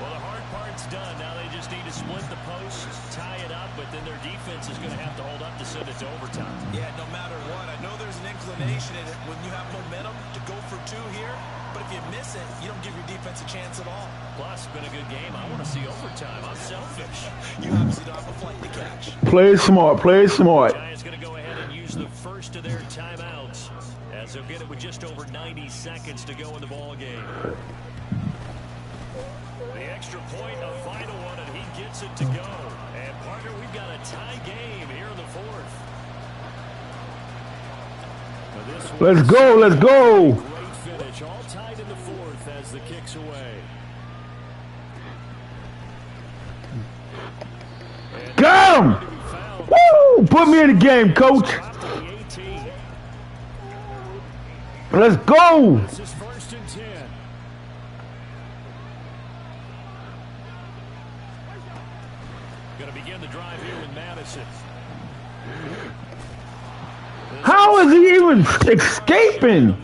A: Well, the hard part's done. Now they just need to split the post, tie it up, but then their defense is going to have to hold up to send it to overtime.
C: Yeah, no matter what. I know there's an inclination in it when you have momentum to go for 2 here, but if you miss it, you don't give your defense a chance at all.
A: Plus, it's been a good game. I want to see overtime. I'm selfish.
C: You obviously don't have a flight to catch.
F: Play it smart. Play it smart.
A: Giants going to go ahead and use the first of their timeouts as they'll get it with just over 90 seconds to go in the ball game. The extra point, a vital one, and he gets it to go. And partner, we've got a tie game here in the 4th.
F: Let's go. Let's go.
A: Great finish, all tied in the 4th as the kick's away.
F: Got him. Woo! Put me in the game, coach. Let's go.
A: This is 1st and 10. Going to begin the drive here with Madison.
F: How is he even escaping?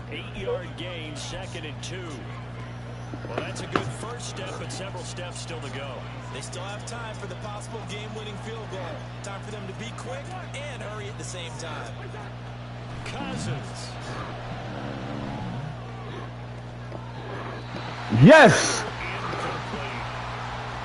A: 8-yard gain, 2nd and 2. Well, that's a good first step, but several steps still to go.
C: They still have time for the possible game-winning field goal. Time for them to be quick and hurry at the same time.
A: Cousins.
F: Yes.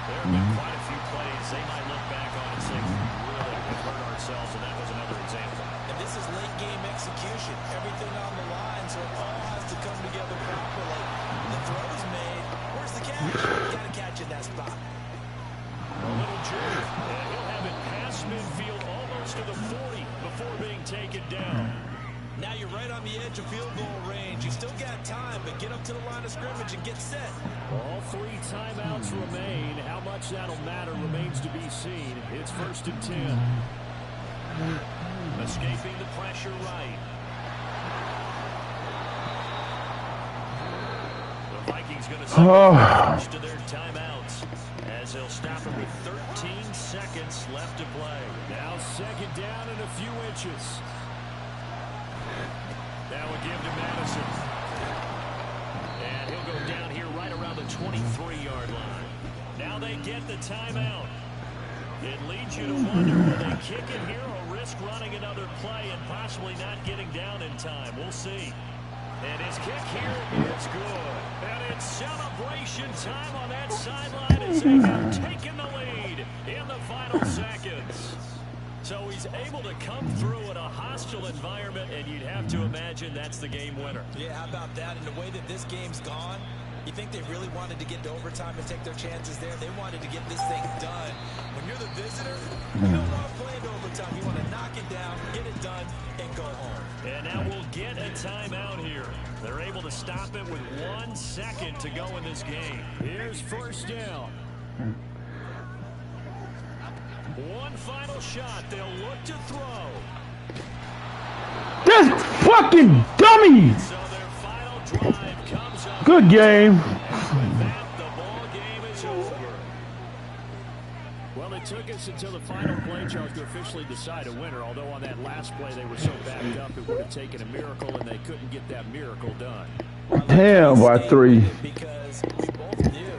A: There have been quite a few plays they might look back on and say, we really have hurt ourselves, and that was another example.
C: And this is late-game execution. Everything on the line, so it all has to come together properly. The throw's made. Where's the catch? Got to catch in that spot.
A: A little jerk, and he'll have it past midfield gets to the 40 before being taken down.
C: Now you're right on the edge of field goal range. You still got time, but get up to the line of scrimmage and get set.
D: All 3 timeouts remain. How much that'll matter remains to be seen. It's 1st and 10.
A: Escaping the pressure right. The Vikings going to switch to their timeouts as they'll stop it with 13 seconds left to play.
D: Now 2nd down and a few inches.
A: That would give to Madison. And he'll go down here right around the 23-yard line. Now they get the timeout. It leads you to wonder, will they kick it here or risk running another play and possibly not getting down in time? We'll see. And his kick here is good. And it's celebration time on that sideline as they have taken the lead in the final seconds. So he's able to come through in a hostile environment, and you'd have to imagine that's the game winner.
C: Yeah, how about that? And the way that this game's gone, you think they really wanted to get to overtime and take their chances there? They wanted to get this thing done. When you're the visitor, you don't want to play into overtime. You want to knock it down, get it done, and go home.
A: And now we'll get a timeout here. They're able to stop it with 1 second to go in this game.
D: Here's 1st down.
A: One final shot. They'll look to throw.
F: This fucking dummy!
A: So their final drive comes up.
F: Good game.
A: And with that, the ball game is over.
D: Well, it took us until the final play, Charles, to officially decide a winner. Although on that last play they were so backed up, it would have taken a miracle, and they couldn't get that miracle done.
F: Damn, by 3.
C: Because we both knew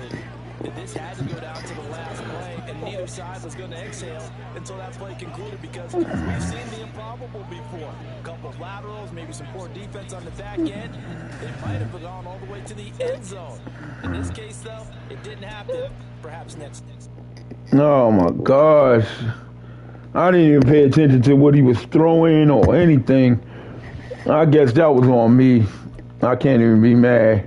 C: that this had to go down to the last play, and neither side was going to exhale until that play concluded, because we've seen the improbable before. A couple of laterals, maybe some poor defense on the back end. They might have gone all the way to the end zone. In this case, though, it didn't happen. Perhaps next.
F: Oh my gosh. I didn't even pay attention to what he was throwing or anything. I guess that was on me. I can't even be mad.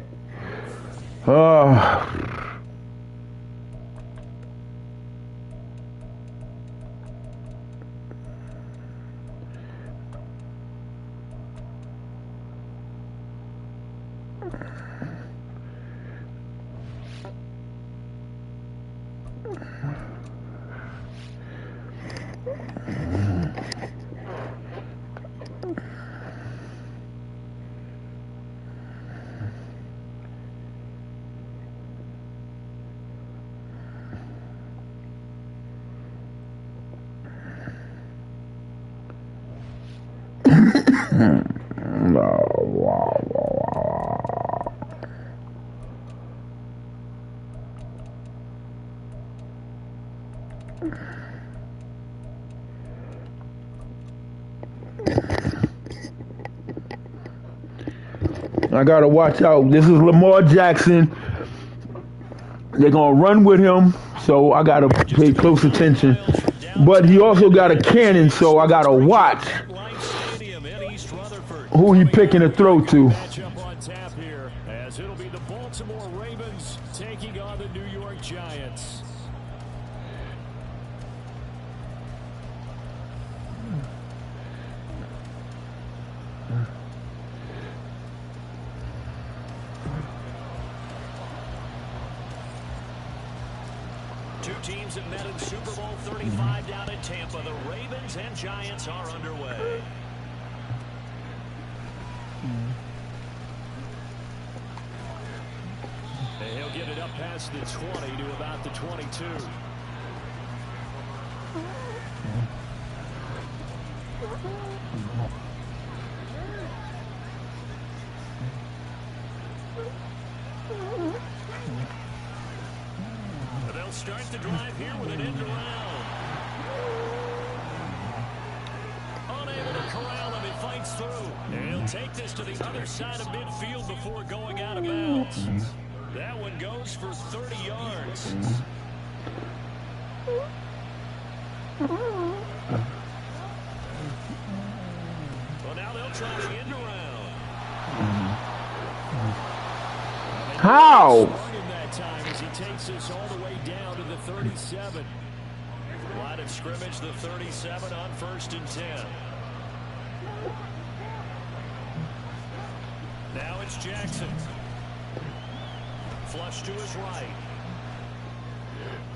F: I gotta watch out. This is Lamar Jackson. They're gonna run with him, so I gotta pay close attention. But he also got a cannon, so I gotta watch who he picking to throw to.
D: Matchup on tap here, as it'll be the Baltimore Ravens taking on the New York Giants.
A: Two teams have met in Super Bowl 35 down in Tampa. The Ravens and Giants are underway.
D: And he'll get it up past the 20 to about the 22.
A: They'll start the drive here with an end around. Unable to corral him, he fights through. And he'll take this to the other side of midfield before going out of bounds. That one goes for 30 yards. Well, now they'll try the end around.
F: How?
D: That time as he takes us all the way down to the 37.
A: Line of scrimmage, the 37 on 1st and 10. Now it's Jackson. Flush to his right.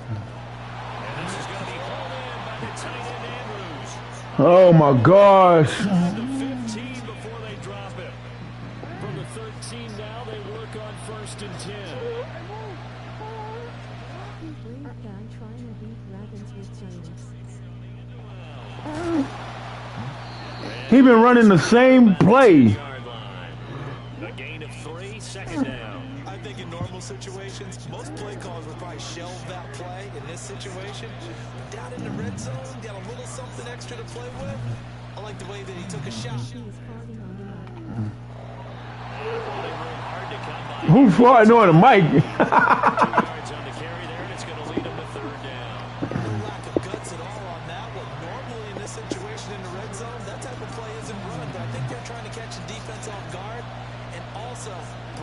A: And this is going to be hauled in by the tight end Andrews.
F: Oh my gosh.
A: From the 15 before they drop it. From the 13 now they work on 1st and 10.
E: Brave guy trying to beat Ravens with Giants.
F: He been running the same play.
A: A gain of 3, 2nd down.
C: I think in normal situations, most play calls would probably shelve that play. In this situation, down in the red zone, got a little something extra to play with. I like the way that he took a shot.
E: She is farting on the mic.
A: Hard to come by.
F: Who's farting on the mic?
A: 2 yards on the carry there, and it's going to lead them to 3rd down.
C: No lack of guts at all on that one. Normally in this situation in the red zone, that type of play isn't run, but I think they're trying to catch the defense off guard and also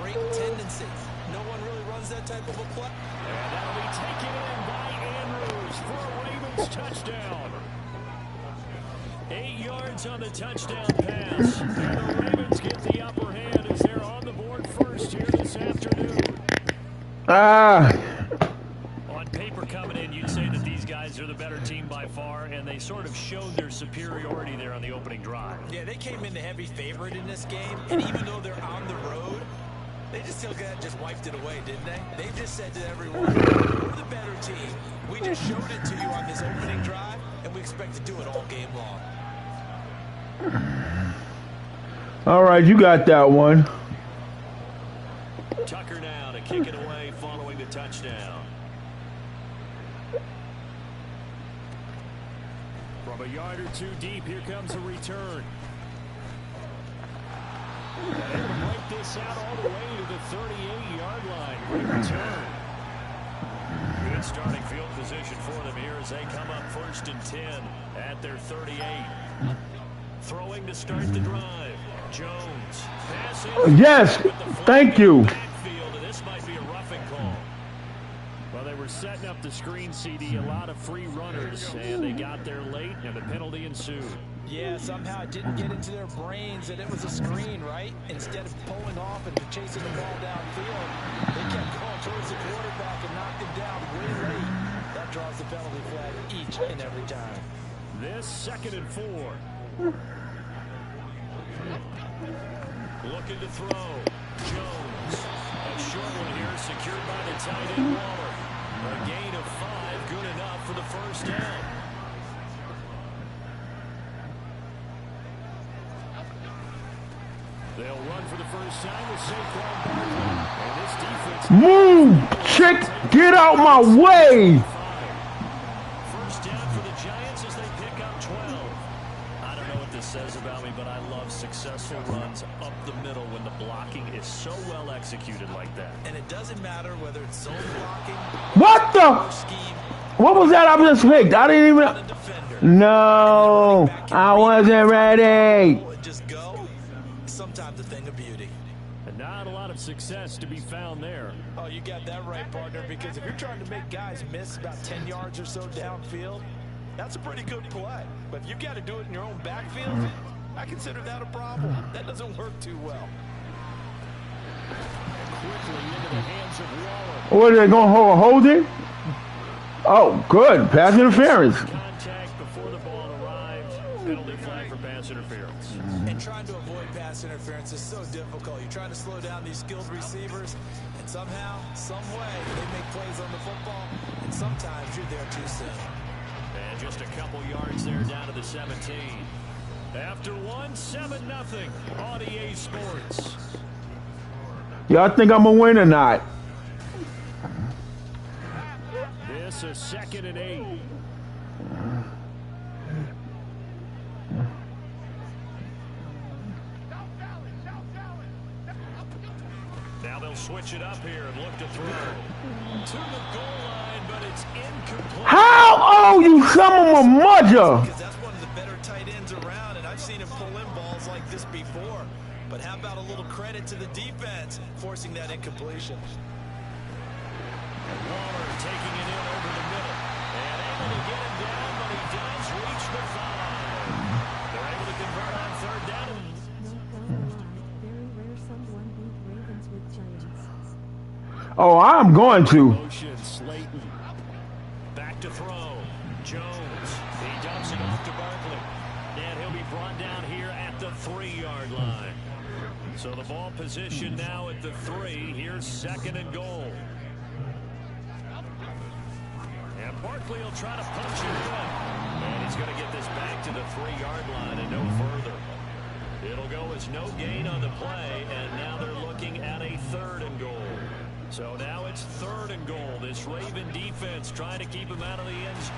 C: break tendency. No one really runs that type of a play.
A: And that'll be taken in by Andrews for a Ravens touchdown. 8 yards on the touchdown pass. And the Ravens get the upper hand as they're on the board first here this afternoon. On paper coming in, you'd say that these guys are the better team by far, and they sort of showed their superiority there on the opening drive.
C: Yeah, they came in the heavy favorite in this game, and even though they're on the road, they just still just wiped it away, didn't they? They just said to everyone, we're the better team. We just showed it to you on this opening drive, and we expect to do it all game long.
F: All right, you got that one.
A: Tucker now to kick it away following the touchdown. From a yard or two deep, here comes a return. And they will break this out all the way to the 38-yard line. Great return. Good starting field position for them here as they come up 1st and 10 at their 38. Throwing to start the drive. Jones. Passing.
F: Yes, thank you.
A: Backfield, and this might be a roughing call. Well, they were setting up the screen, CD, a lot of free runners, and they got there late, and a penalty ensued.
C: Yeah, somehow it didn't get into their brains that it was a screen, right? Instead of pulling off and chasing the ball downfield, they kept going towards the quarterback and knocked him down way late. That draws the penalty flag each and every time.
A: This 2nd and 4. Looking to throw. Jones. A short one here secured by the tight end Waller. A gain of 5, good enough for the 1st down. They'll run for the first time with Saquon Barkley. And this defense...
F: Move, chick, get out my way.
A: 1st down for the Giants as they pick up 12. I don't know what this says about me, but I love successful runs up the middle when the blocking is so well executed like that.
C: And it doesn't matter whether it's zone blocking
F: What the?
C: scheme.
F: What was that I just picked? I didn't even. No, I wasn't ready.
C: Just go. Sometimes a thing of beauty.
A: And not a lot of success to be found there.
C: Oh, you got that right, partner, because if you're trying to make guys miss about 10 yards or so downfield, that's a pretty good play. But if you've got to do it in your own backfield, I consider that a problem. That doesn't work too well.
A: Quickly into the hands of Waller.
F: What are they going to hold it? Oh, good. Pass interference.
A: Contact before the ball arrived. Penalty flag for pass interference.
C: And trying to avoid pass interference is so difficult. You're trying to slow down these skilled receivers, and somehow, some way, they make plays on the football, and sometimes you're there too soon.
A: And just a couple yards there down to the 17. After 7-0 on EA Sports.
F: Y'all think I'm going to win or not?
A: This is 2nd and 8. Now they'll switch it up here and look to throw. To the goal line, but it's incomplete.
F: How? Oh, you son of a mother.
C: Because that's one of the better tight ends around, and I've seen him pull in balls like this before. But how about a little credit to the defense forcing that incompletion?
A: Waller taking it in over the middle and able to get him down, but he does reach the 5. They're able to convert on 3rd down.
E: Very rare someone beat Ravens with Giants.
F: Oh, I'm going to.
A: Motion, Slayton. Back to throw. Jones. He dumps it off to Barkley. And he'll be brought down here at the 3-yard line. So the ball position now at the 3. Here's 2nd and goal. And Barkley will try to punch it in. And he's going to get this back to the 3-yard line and no further. It'll go as no gain on the play, and now they're looking at a 3rd and goal. So now it's 3rd and goal. This Raven defense trying to keep him out of the end zone.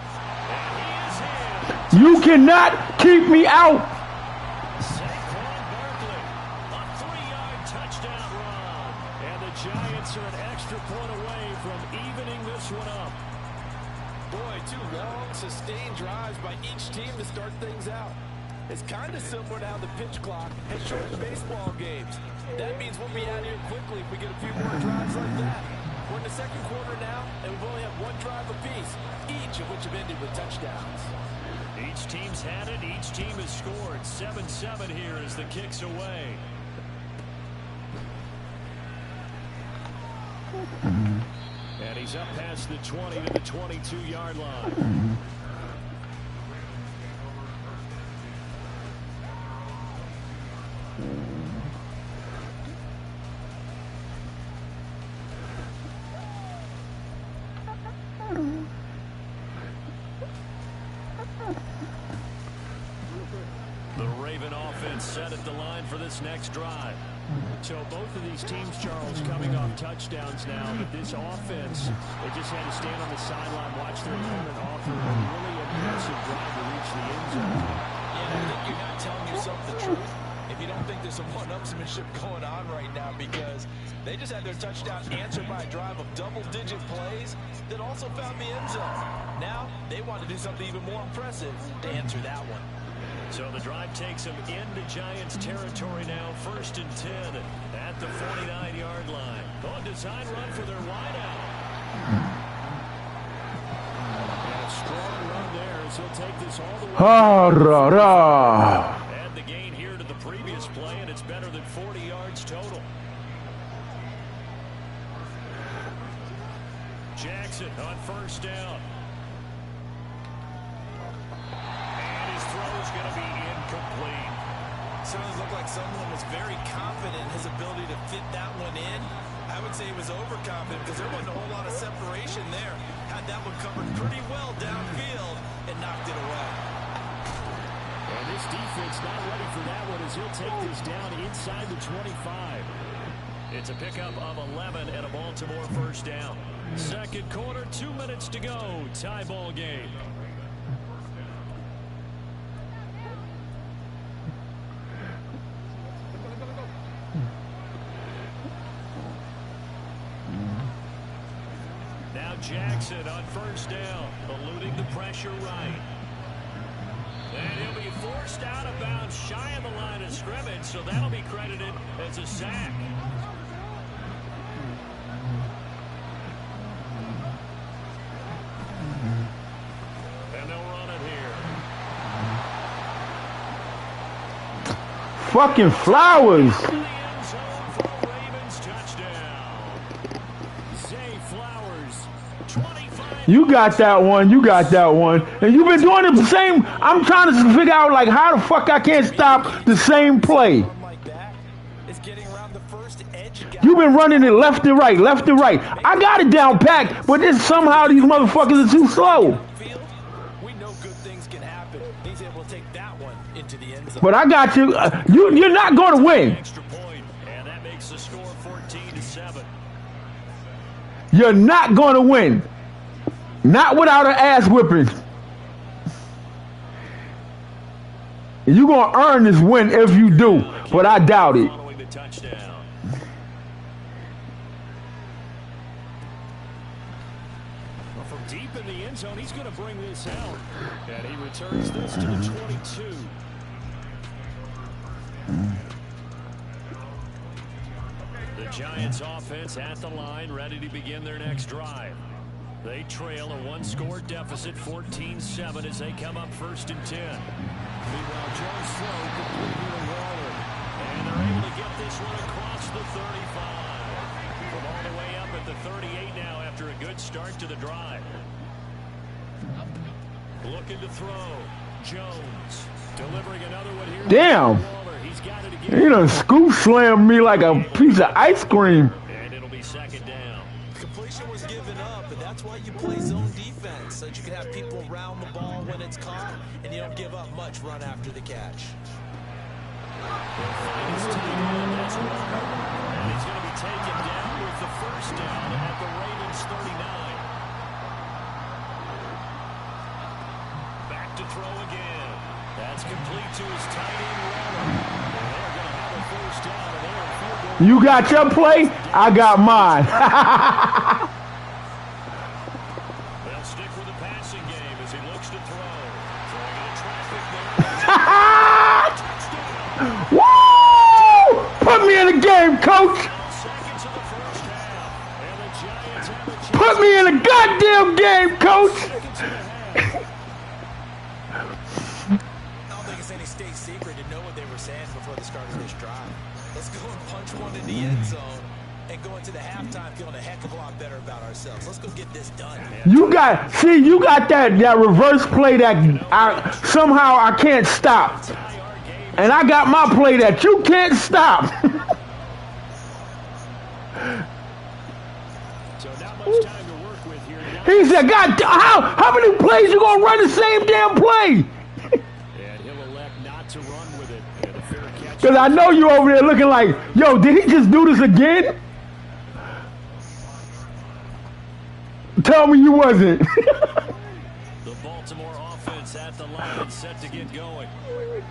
A: And he is in.
F: You cannot keep me out.
A: Saquon Barkley, a 3-yard touchdown run. And the Giants are an extra point away from evening this one up.
C: Boy, 2 long, sustained drives by each team to start things out. It's kind of similar to how the pitch clock has shortened baseball games. That means we'll be out here quickly if we get a few more drives like that. We're in the 2nd quarter now, and we've only had 1 drive apiece, each of which have ended with touchdowns.
A: Each team's had it. Each team has scored. 7-7 here as the kick's away. And he's up past the 20 to the 22-yard line. The Raven offense set at the line for this next drive. So both of these teams, Charles, coming off touchdowns now, but this offense, they just had to stand on the sideline, watch their opponent offer a really impressive drive to reach the end zone.
C: Yeah, I think you're not telling yourself the truth if you don't think there's some one-upsmanship going on right now, because they just had their touchdown answered by a drive of double-digit plays that also found the end zone. Now, they want to do something even more impressive to answer that one.
A: So the drive takes them into Giants territory now, 1st and 10 at the 49-yard line. On design run for their wideout. And a strong run there as he'll take this all the way. Add the gain here to the previous play, and it's better than 40 yards total. Jackson on 1st down. Throw is going to be incomplete.
C: Certainly looked like someone was very confident in his ability to fit that one in. I would say he was overconfident because there wasn't a whole lot of separation there. Had that one covered pretty well downfield and knocked it away.
A: And this defense not ready for that one as he'll take this down inside the 25. It's a pickup of 11 and a Baltimore 1st down. 2nd quarter, 2 minutes to go. Tie ball game. Jackson on 1st down, eluding the pressure right. And he'll be forced out of bounds shy of the line of scrimmage, so that'll be credited as a sack. And they'll run it here.
F: Fucking Flowers. You got that one. You got that one. And you've been doing it the same. I'm trying to figure out, like, how the fuck I can't stop the same play. You've been running it left and right, left and right. I got it down packed, but then somehow these motherfuckers are too slow.
C: We know good things can happen. He's able to take that one into the end zone.
F: But I got you. You're not going to win.
A: Extra point, and that makes the score 14-7.
F: You're not going to win. Not without an ass whipping. You're going to earn this win if you do, but I doubt it.
A: Following the touchdown. Well, from deep in the end zone, he's going to bring this out. And he returns this to the 22. The Giants offense at the line, ready to begin their next drive. They trail a one-score deficit, 14-7, as they come up 1st and 10. Meanwhile, Jones throw complete here to Waller. And they're able to get this one across the 35. From all the way up at the 38 now after a good start to the drive. Looking to throw. Jones delivering another one here.
F: Damn.
A: He's got it again.
F: He done scoop slammed me like a piece of ice cream.
A: And it'll be 2nd down.
C: Completion was given up, and that's why you play zone defense, so that you can have people round the ball when it's caught, and you don't give up much run after the catch.
A: And he's going to be taken down with the 1st down at the Ravens 39. Back to throw again. That's complete to his tight end, Waller. And they're going to have a 1st down, and they're in field goal.
F: You got your play, I got mine.
A: They'll stick with the passing game as he looks to throw. Throwing into traffic there.
F: Woo! Put me in the game, coach.
A: Seconds of the 1st half. And the Giants have a chance.
F: Put me in the goddamn game, coach.
A: Seconds of the half.
C: I don't think it's any state secret to know what they were saying before the start of this drive. Let's go and punch one in the end zone and go into the halftime feeling a heck of a lot better about ourselves. Let's go get this done.
F: You got that reverse play that somehow I can't stop. And I got my play that you can't stop.
A: So not much time to work with here.
F: He said, God, how many plays you gonna run the same damn play?
A: And he'll elect not to run with it. And a fair catch.
F: Because I know you over there looking like, yo, did he just do this again? Tell me you wasn't.
A: The Baltimore offense at the line set to get going.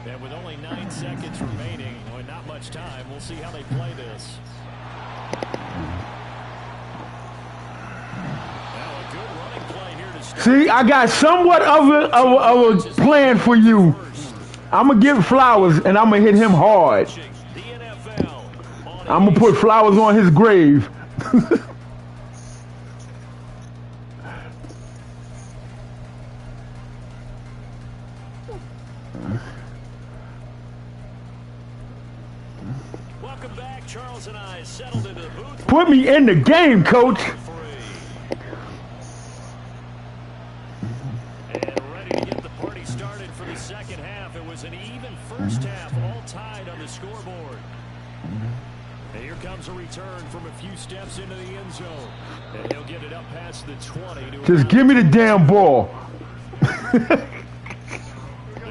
A: And with only 9 seconds remaining, not much time, we'll see how they play this. Now a good running play here to start.
F: See, I got somewhat of a plan for you. I'm going to give Flowers, and I'm going to hit him hard.
A: The NFL on
F: I'm going to put flowers on his grave.
A: Welcome back. Charles and I settled into the booth.
F: Put me in the game, coach.
A: And ready to get the party started for the 2nd half. It was an even 1st half, all tied on the scoreboard. And here comes a return from a few steps into the end zone. And he'll get it up past the 20.
F: Just give me the damn ball.
A: The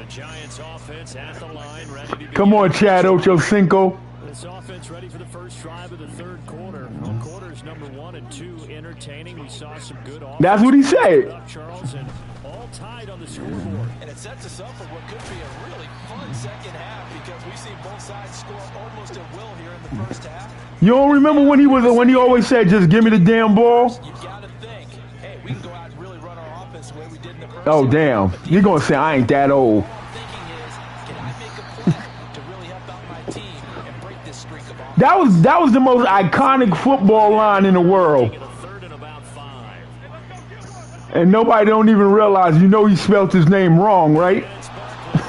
A: Giants offense at the line, ready to
F: Come on, Chad Ochocinco.
A: This offense ready for the first drive of the 3rd quarter. Well, quarters number 1 and 2 entertaining. We saw some good offense.
F: That's what he said.
A: Charles, and all tied on the scoreboard.
C: And it sets us up for what could be a really fun 2nd half because we see both sides score almost at will here in the 1st half.
F: You don't remember when he always said, just give me the damn ball?
C: You got to think, hey, we can go out and really run our offense the way we did in the 1st
F: Oh,
C: half.
F: damn. You're going to say I ain't that old.
C: All I'm thinking is, can I make a play to really help out my team and break this streak of offense?
F: That was the most iconic football line in the world.
A: Taking a 3rd and about 5.
F: And nobody don't even realize, he spelled his name wrong, right?
A: It's Barkley.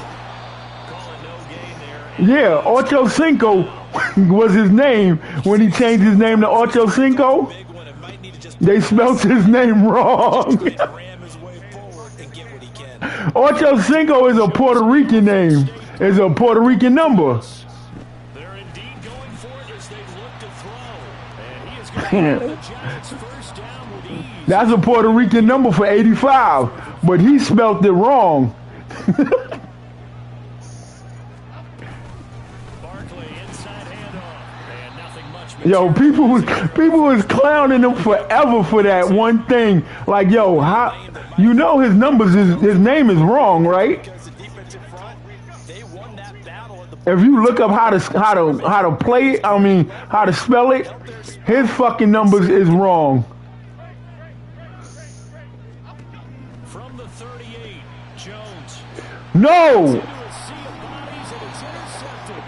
A: Calling no gain there.
F: Yeah, Ochocinco was his name. When he changed his name to Ochocinco,
C: Big one, it might need to just
F: they spelled his name wrong.
C: ram his way forward and get what he can.
F: Ochocinco is a Puerto Rican name. It's a Puerto Rican number.
A: They're indeed going for it as they look to throw. And he is going to have the Giants 1st down with ease.
F: That's a Puerto Rican number for 85, but he spelled it wrong.
A: Barkley inside handoff. And nothing much.
F: Yo, people was clowning him forever for that one thing. Like, yo, how his name is wrong, right?
C: Because the defensive front, they won that battle at the
F: If you look up how to play it, how to spell it, his fucking numbers is wrong.
A: From the 38, Jones.
F: No.
A: Into a sea of bodies and it's intercepted.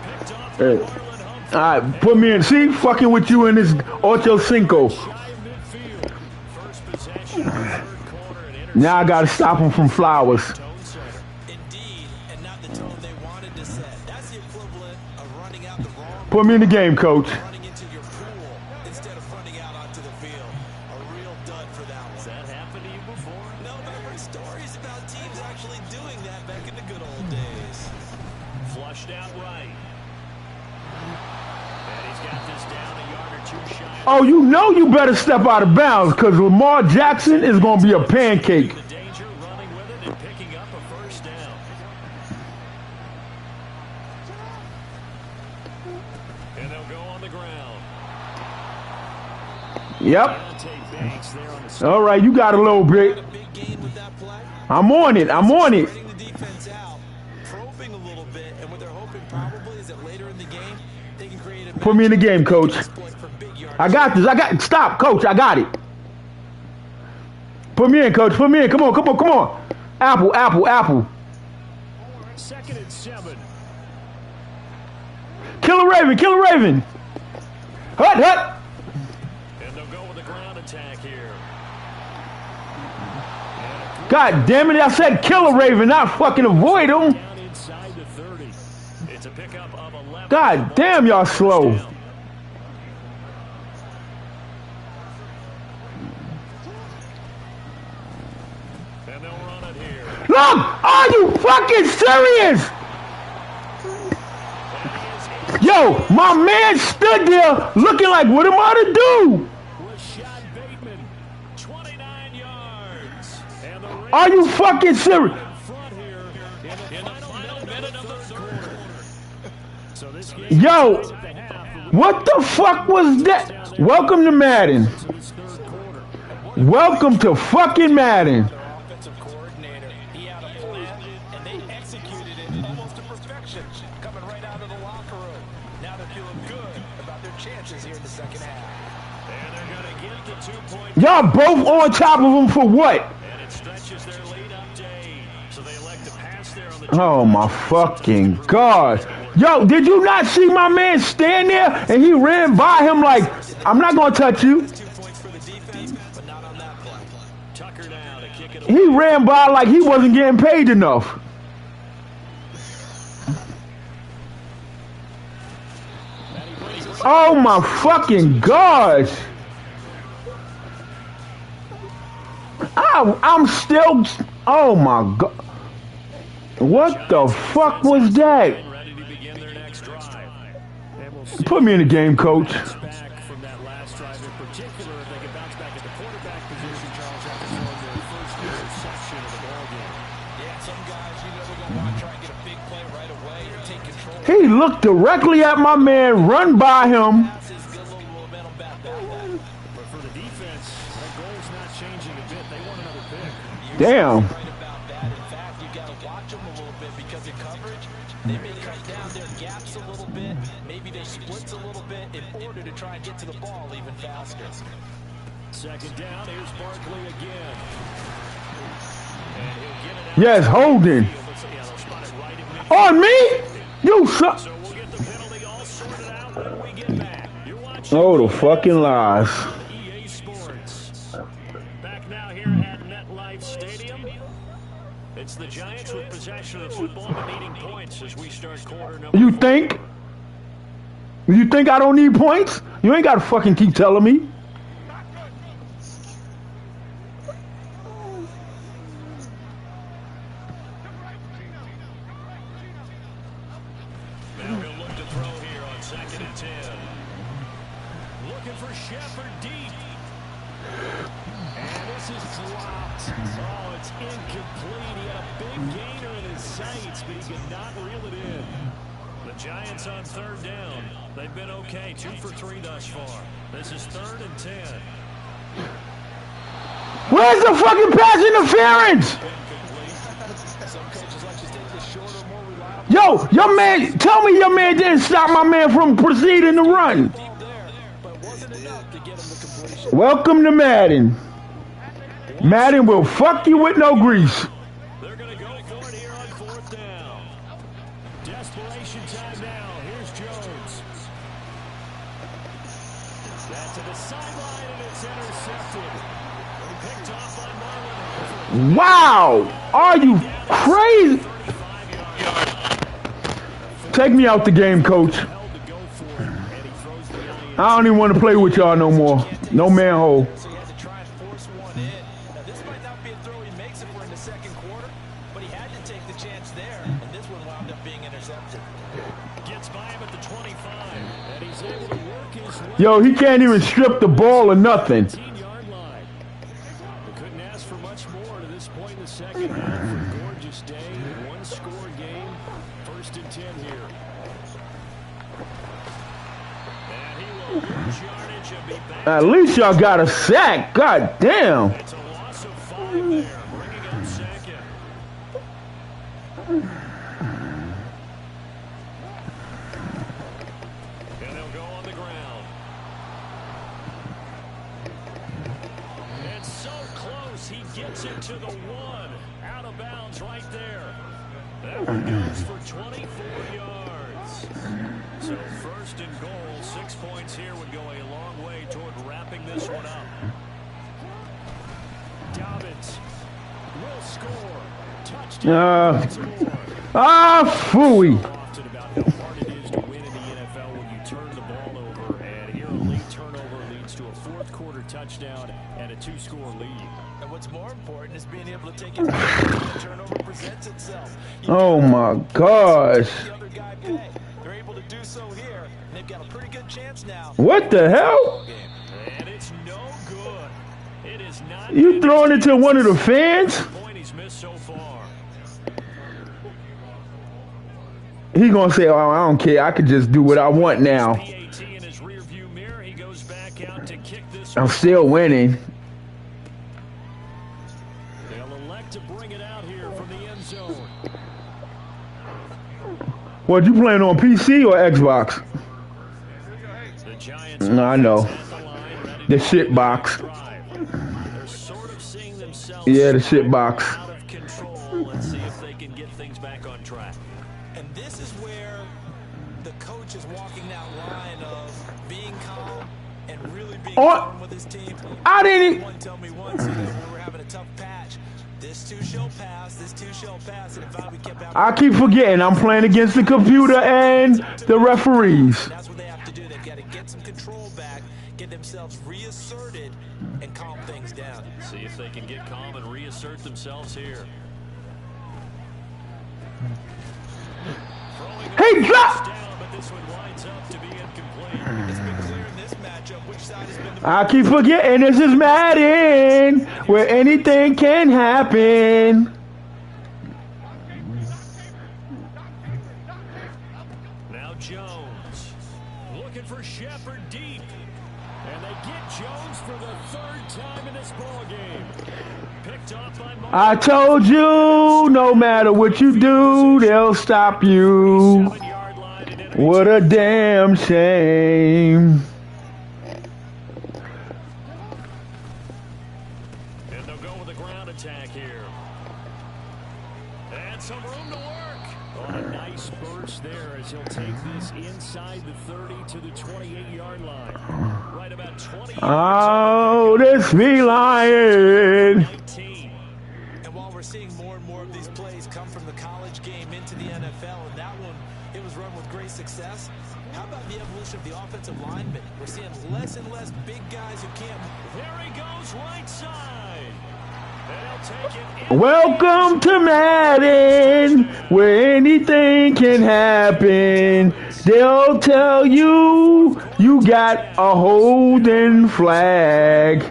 A: Picked off by
F: Hey.
A: Marlon Humphrey.
F: All right, put me in. See, fucking with you in this Ochocinco.
A: Shy of midfield. First possession
F: Now I got to stop him from Flowers.
C: Indeed, and not the tone they wanted to set. That's the equivalent of running out the wrong.
F: Put me in the game, coach.
C: Running into your pool instead of running out onto the field. A real dud for that one.
A: Has that happened to you before?
C: No, but I've heard stories about teams actually doing that back in the good old days.
A: Flushed out right. And he's got this down a yard or two shy.
F: Oh, you know you better step out of bounds because Lamar Jackson is going to be a pancake.
A: The danger, running with it and picking up a first down. And they'll go on the ground.
F: Yep.
A: Banks there on the
F: All right, you got a little bit.
C: Big gain with that play.
F: I'm on it. I'm on it.
C: Spreading the defense out, probing a little bit, and what they're hoping probably is that later in the game they can create a
F: Put me in the game, coach.
C: exploit for big yardage.
F: I got this. Stop, coach. I got it. Put me in, coach. Put me in. Come on, come on, come on. Apple, apple, apple.
D: 2nd and 7.
F: Kill a Raven. Kill a Raven. Hut, hut.
A: And they'll go with the ground attack here.
F: God damn it. I said kill a Raven, not fucking avoid him.
A: Down inside the 30. It's a pickup of 11.
F: God damn, y'all slow.
A: And they'll run it here.
F: Look, are you fucking serious? Yo, my man stood there looking like, what am I to do?
A: Rashad Bateman, 29 yards. And the
F: Are you fucking serious?
A: front here in the final minute of the third quarter. So this game
F: Yo,
A: at the half.
F: what the fuck was that? Welcome to Madden.
A: So this third quarter.
F: Welcome to fucking Madden.
C: Their offensive coordinator, he had a plan, and they executed it almost to perfection, coming right out of the locker room. Now they're feeling good about their chances here in the second half.
A: And they're going to get the 2-point.
F: Y'all both on top of him for what?
A: And it stretches their lead up to 8. So they elect to pass there on the
F: Oh my fucking God. Yo, did you not see my man stand there and he ran by him like, I'm not going to touch you.
C: 2 points for the defense, but not on that play.
A: Tucker now to kick it.
F: He ran by like he wasn't getting paid enough. Oh my fucking gosh. I'm still, oh my God. What the fuck was that?
A: Ready to begin their next drive.
D: And we'll see
F: Put me in the game, coach.
D: back from that last drive in particular. If they can bounce back at the quarterback position, Charles, after throwing their first interception of the ball game.
C: Yeah, some guys, they're going to want to try and get a big play right away and take control.
F: He looked directly at my man, run by him.
C: Passes, get a little momentum back.
D: But for the defense, that goal's not changing a bit. They want another pick.
F: Damn.
C: Right about that. In fact, you got to watch them a little bit because in coverage, they may cut down their gaps a little bit, maybe their splits a little bit in order to try and get to the ball even faster.
D: 2nd down, here's Barkley again.
A: And he'll get it out.
F: Yes, holding.
A: Yeah, they'll spot it right at midfield.
F: On me? You suck.
A: So we'll get the penalty all sorted out when we get back. You're watching
F: Oh, the fucking lies.
A: EA Sports. Back now here at MetLife Stadium. It's the Giants with possession of the football and needing points as we start quarter number.
F: You think? You think I don't need points? You ain't got to fucking keep telling me.
A: Now he'll look to throw here on 2nd and 10. Looking for Shepard deep.
D: And this is dropped. Oh, it's incomplete. He had a big gainer in his sights, but he could not reel it in.
A: The Giants on 3rd down. They've been okay, 2 for 3 thus far. This is 3rd and 10.
F: Where's the fucking pass interference? Yo, your man, tell me your man didn't stop my man from proceeding to run. Welcome to Madden. Madden will fuck you with no grease.
A: They're going to go for it here on 4th down.
D: Desperation time now. Here's Jones. That's to the sideline, and it's intercepted. Picked off by Marlon
F: Wow! Are you crazy? Take me out the game, coach. I don't even want to play with y'all no more. No manhole.
C: So he had to try and force one in. Now, this might not be a throw he makes it for in the second quarter, but he had to take the chance there, and this one wound up being intercepted.
D: Gets by him at the 25, and he's able to work his way.
F: Yo, he can't even strip the ball or nothing.
D: 15-yard line. We couldn't ask for much more to this point in the second half. A gorgeous day, one-score game, 1st and 10 here. And he will lose yardage and be back.
F: At least y'all got a sack. God damn.
D: It's a loss of 5 there, bringing up second. And they'll go on the ground. And so close, he gets it to the 1. Out of bounds right there. That one goes for 24 yards. So 1st and goal, 6 points here would go a long way toward wrapping this one up. Dobbins will score. Touchdown.
F: Phooey.
D: Often about how hard it is to win in the NFL when you turn the ball over. And here a late turnover leads to a 4th quarter touchdown and a 2-score lead.
C: And what's more important is being able to take advantage when the turnover presents itself.
F: Oh my gosh.
C: The other guy pay. They're able to do so here, and they've got a pretty good chance now.
F: What the hell?
D: And it's no good. It is not.
F: You throwing it to one of the fans?
D: Point he's missed so far.
F: He gonna say, "Oh, I don't care. I could just do what I want now.
D: PAT in his rearview mirror. He goes back out to kick this
F: I'm
D: one.
F: still winning."
D: They'll elect to bring it out here from the end zone.
F: What, you playing on PC or Xbox?
D: The Giants
F: No, I know.
D: at the line, ready
F: The
D: to
F: shit box.
D: drive. They're sort of seeing themselves
F: Yeah, the shit box.
D: out of control. Let's see if they can get things back on track.
C: And this is where the coach is walking that line of being calm and really being firm with his team.
F: I didn't.
C: One tell me once, when we were having a tough patch, this too shall pass, this too shall pass, and if we kept having
F: I keep forgetting I'm playing against the computer and the referees.
C: that's what they have to do. They've got to get some control back, get themselves reasserted, and calm things down.
D: See if they can get calm and reassert themselves here.
F: Hey, drop!
D: Down, but this one winds up to be incomplete.
C: It's been clear in this matchup which side has been the
F: I keep forgetting this is Madden, where anything can happen.
D: Now Jones looking for Shepard deep. And they get Jones for the 3rd time in this ballgame. Picked off by
F: I told you, no matter what you do, they'll stop you.
D: 7-yard line and in
F: What a damn shame.
D: And they'll go with a ground attack here. And some room to work. On a nice burst there as he'll take this inside the 30 to the 28-yard line. Right about 20 yards.
F: Oh, this feline.
D: 19.
C: And while we're seeing more and more of these plays come from the college game into the NFL, and that one, it was run with great success. How about the evolution of the offensive linemen? We're seeing less and less big guys who can't.
D: There he goes, right side. And he'll take it in.
F: Welcome to Madden, where anything can happen. They'll tell you you got a holding flag.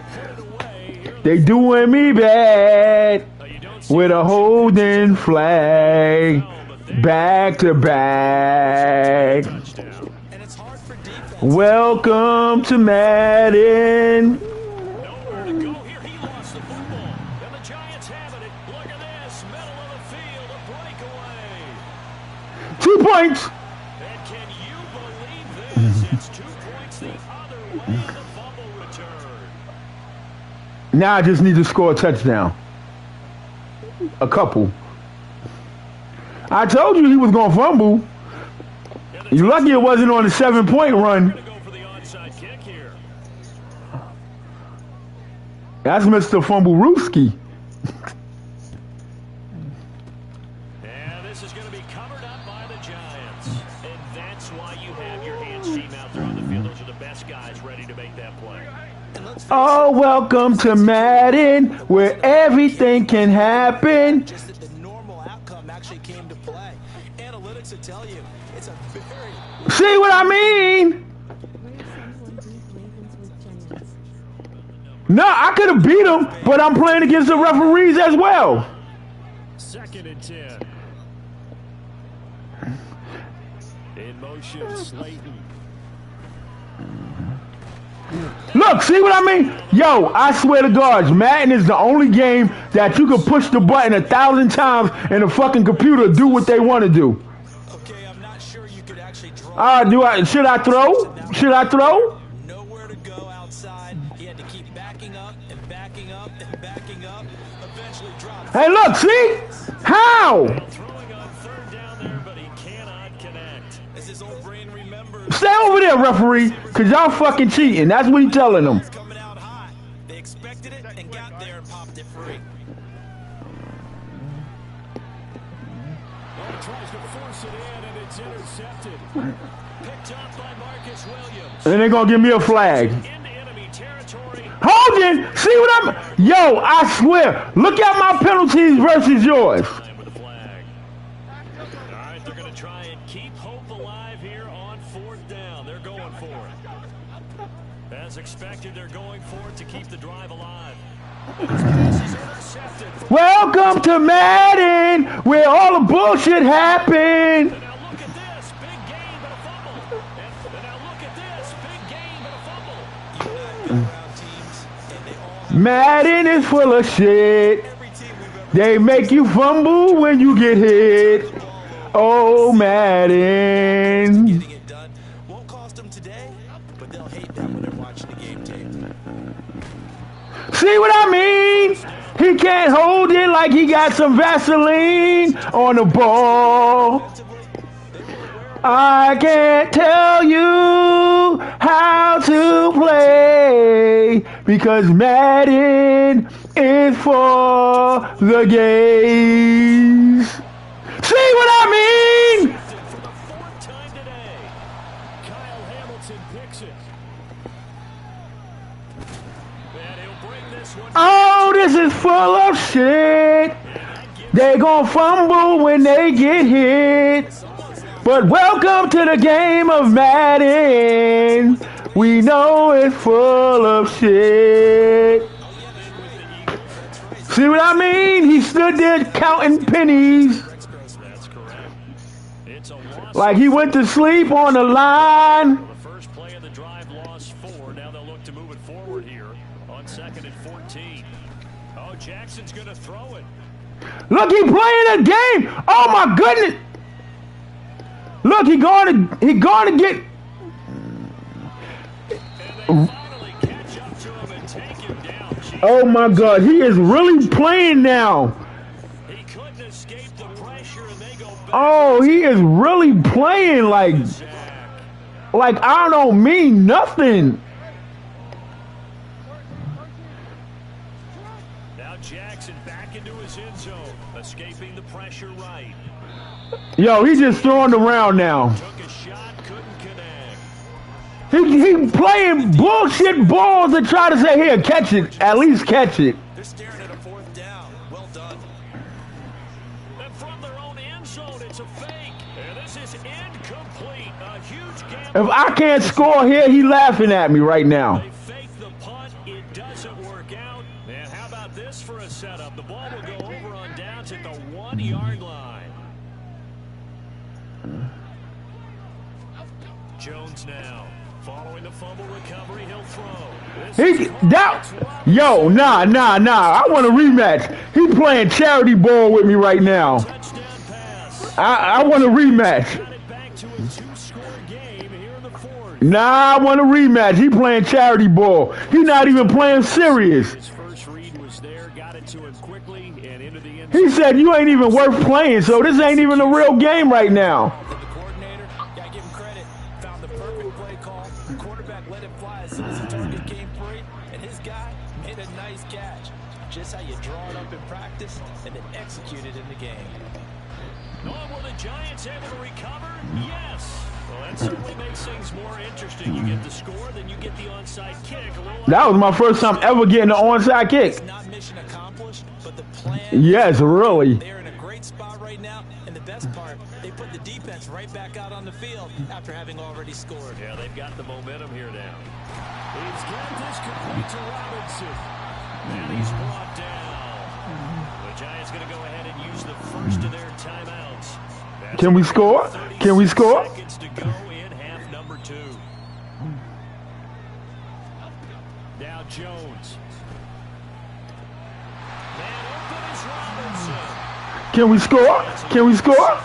F: They doing me bad with a holding flag, back to back.
C: And it's hard for defense.
F: Welcome to Madden.
D: Nowhere to go here. He lost the football. And the Giants having it. Look at this. Middle of the field. A breakaway.
F: 2 points.
D: And can you believe this? It's 2 points the other way in the fumble return.
F: Now I just need to score a touchdown. A couple. I told you he was going to fumble. You lucky it wasn't on the 7-point run.
D: Going to go for the onside kick here.
F: That's Mr. Fumblerooski.
A: best guys ready to make that play.
F: Oh, welcome to Madden, where everything can happen.
C: Just that the normal outcome actually came to play. Analytics will tell you it's a very...
F: See what I mean? No, I could have beat him, but I'm playing against the referees as well.
D: 2nd and 10. In motion, Slayton.
F: Look, see what I mean? Yo, I swear to God, Madden is the only game that you can push the button 1,000 times and the fucking computer do what they want to do.
C: Okay, I'm not sure you could actually draw...
F: Should I throw? Should I throw?
C: Nowhere to go outside. He had to keep backing up and backing up and backing up. Eventually dropped...
F: Hey, look, see? How?
A: Throwing on 3rd down there, but he cannot connect.
C: As his old brain remembers...
F: Stay over there, referee, because y'all fucking cheating. That's what he's telling them.
C: Coming out hot. They expected it and got there and popped it free.
D: Well, he tries to force it in, and it's intercepted. Picked up by Marcus Williams.
F: And they're going to give me a flag.
A: Into enemy territory.
F: Holding, see what I'm... Yo, I swear, look at my penalties versus yours.
A: With the flag. All right, they're going to try and keep hope alive here on 4th down. They're going for it. As expected, they're going for it to keep the drive alive. This pass is intercepted.
F: Welcome to Madden, where all the bullshit happened.
A: Now look at this, big game and a fumble. And now look at this, big game and a fumble.
F: Madden is full of shit. They make you fumble when you get hit. Oh, Madden.
C: Getting it done won't cost them today, but they'll hate that when they're watching the game tape.
F: See what I mean? He can't hold it like he got some Vaseline on the ball. I can't tell you how to play because Madden is for the gays. See what I mean?
A: For the 4th time today, Kyle Hamilton picks it. And he'll bring this one.
F: Oh, this is full of shit. They gon' fumble when they get hit. But welcome to the game of Madden. We know it's full of shit. See what I mean? He stood there counting pennies.
A: That's correct. It's a loss.
F: Like he went to sleep on the line.
A: The first play of the drive lost 4. Now they'll look to move it forward here on 2nd and 14. Oh, Jackson's going to throw it.
F: Look, he playing a game. Oh my goodness. Look, he going to get.
A: Finally catch up to him and take him down.
F: Oh my God, he is really playing now.
A: He couldn't escape the pressure, and they go back.
F: Oh, he is really playing like I don't mean nothing.
A: Now Jackson back into his end zone, escaping the pressure right.
F: Yo, he just throwing around now.
A: Took a shot, couldn't connect.
F: He playing bullshit balls to try to say, here, catch it. At least catch it.
C: They're staring at a 4th down. Well done.
A: And from their own end zone, it's a fake. And this is incomplete. A huge gap.
F: If I can't score here, he laughing at me right now.
A: They fake the punt. It doesn't work out. And how about this for a setup? The ball will go over on downs at the 1-yard line. Jones now. Following the fumble recovery, he'll throw.
F: Nah. I want a rematch. He playing charity ball with me right now.
A: Touchdown pass.
F: I want a rematch.
A: Got it back to a 2-score game here in the 4th.
F: Nah, I want a rematch. He playing charity ball. He not even playing serious.
D: His first read was there, got it to him quickly, and into the end.
F: He said you ain't even worth playing, so this ain't even a real game right now.
C: The coordinator, gotta give him credit, found the perfect play call. The quarterback let it fly as soon as the target came free, and his guy made a nice catch. Just how you draw it up in practice and then execute it in the game.
A: Oh, were the Giants able to recover? Yes. Well, that certainly makes things more interesting. You get the score, then you get the onside kick.
F: That was my first time ever getting an onside kick.
C: It's not mission accomplished, but the plan.
F: Yes, really.
C: They're in a great spot right now, and the best part, they put the defense right back out on the field after having already scored.
A: Yeah, they've got the momentum here now. He's got this complete to Robinson. And he's brought down. The Giants going to go ahead and use the first of their timeouts.
F: Can we score? Can we score?
A: Seconds to go in half number 2. Now Jones. Man open is Robinson.
F: Can we score? Can we score?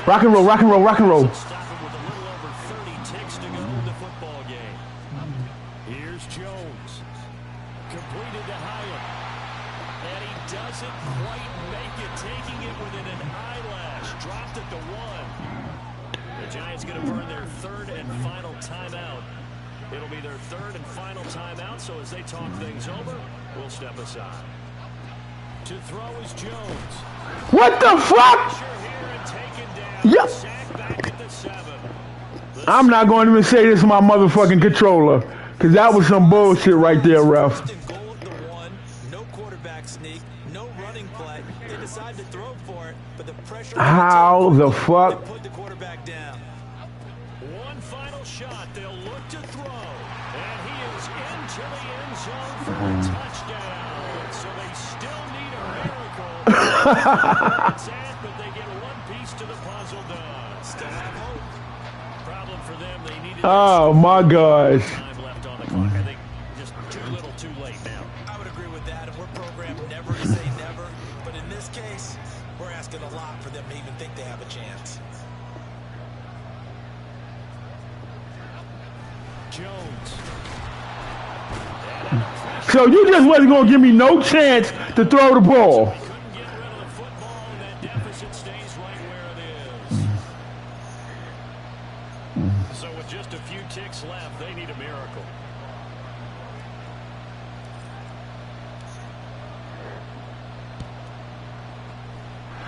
F: Rock and roll, rock and roll, rock and roll.
A: Stop him with a little over 30 ticks to go in the football game. Here's Jones. Completed to Hyatt. And he doesn't quite make it, taking it within an eyelash. Dropped it to 1. The Giants going to burn their third and final timeout. It'll be their third and final timeout, so as they talk things over, we'll step aside. To throw is Jones.
F: What the fuck? Yeah. I'm not going to even say this to my motherfucking controller, because that was some bullshit right there, ref.
C: No quarterback sneak, no running play. They decide to throw for it, but the pressure.
F: How the fuck?
C: Put the quarterback down.
A: One final shot. They'll look to throw, and he is into the end zone for a touchdown. So they still need a miracle. But they get one piece to the puzzle done. Still have hope. Problem for them, they needed.
F: Oh my gosh.
A: Time left on the clock. I think just too little, too late now.
C: I would agree with that. And we're programmed never to say never, but in this case, we're asking a lot for them to even think they have a chance.
A: Jones.
F: So you just wasn't going to give me no chance to throw the ball.
A: Couldn't get rid of the football, and that deficit stays right where it is. So with just a few ticks left, they need a miracle.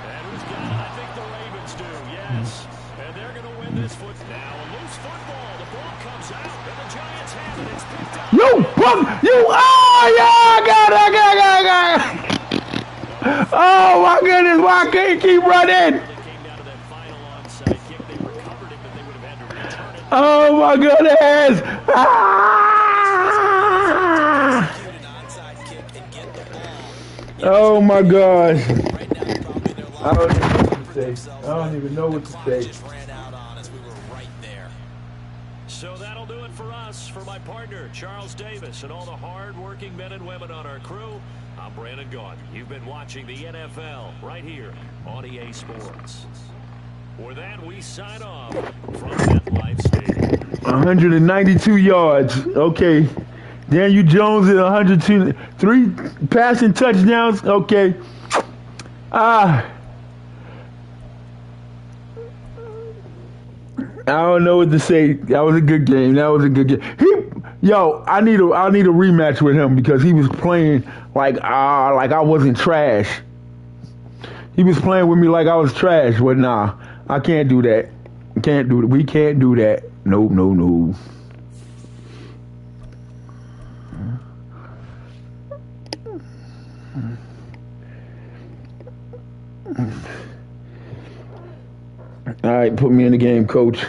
A: And who's got it? I think the Ravens do, yes. And they're going to win this foot. Now a loose football. The ball comes out, and the Giants have it. It's picked up.
F: You fuck! You! Oh yeah! I got it! Oh my goodness! Why can't you keep running? Oh my goodness! Ah! Oh my gosh! I don't even know what to say. I don't even know what to say.
A: So that'll do it for us. For my partner, Charles Davis, and all the hard-working men and women on our crew, I'm Brandon Gaudin. You've been watching the NFL right here on EA Sports. For that, we sign off from MetLife Stadium.
F: 192 yards. Okay. Daniel Jones at 102. 3 passing touchdowns. Okay. I don't know what to say. That was a good game. That was a good game. I need a rematch with him because he was playing like I wasn't trash. He was playing with me like I was trash, but nah, I can't do that. Can't do it. We can't do that. No, no, no. All right, put me in the game, coach.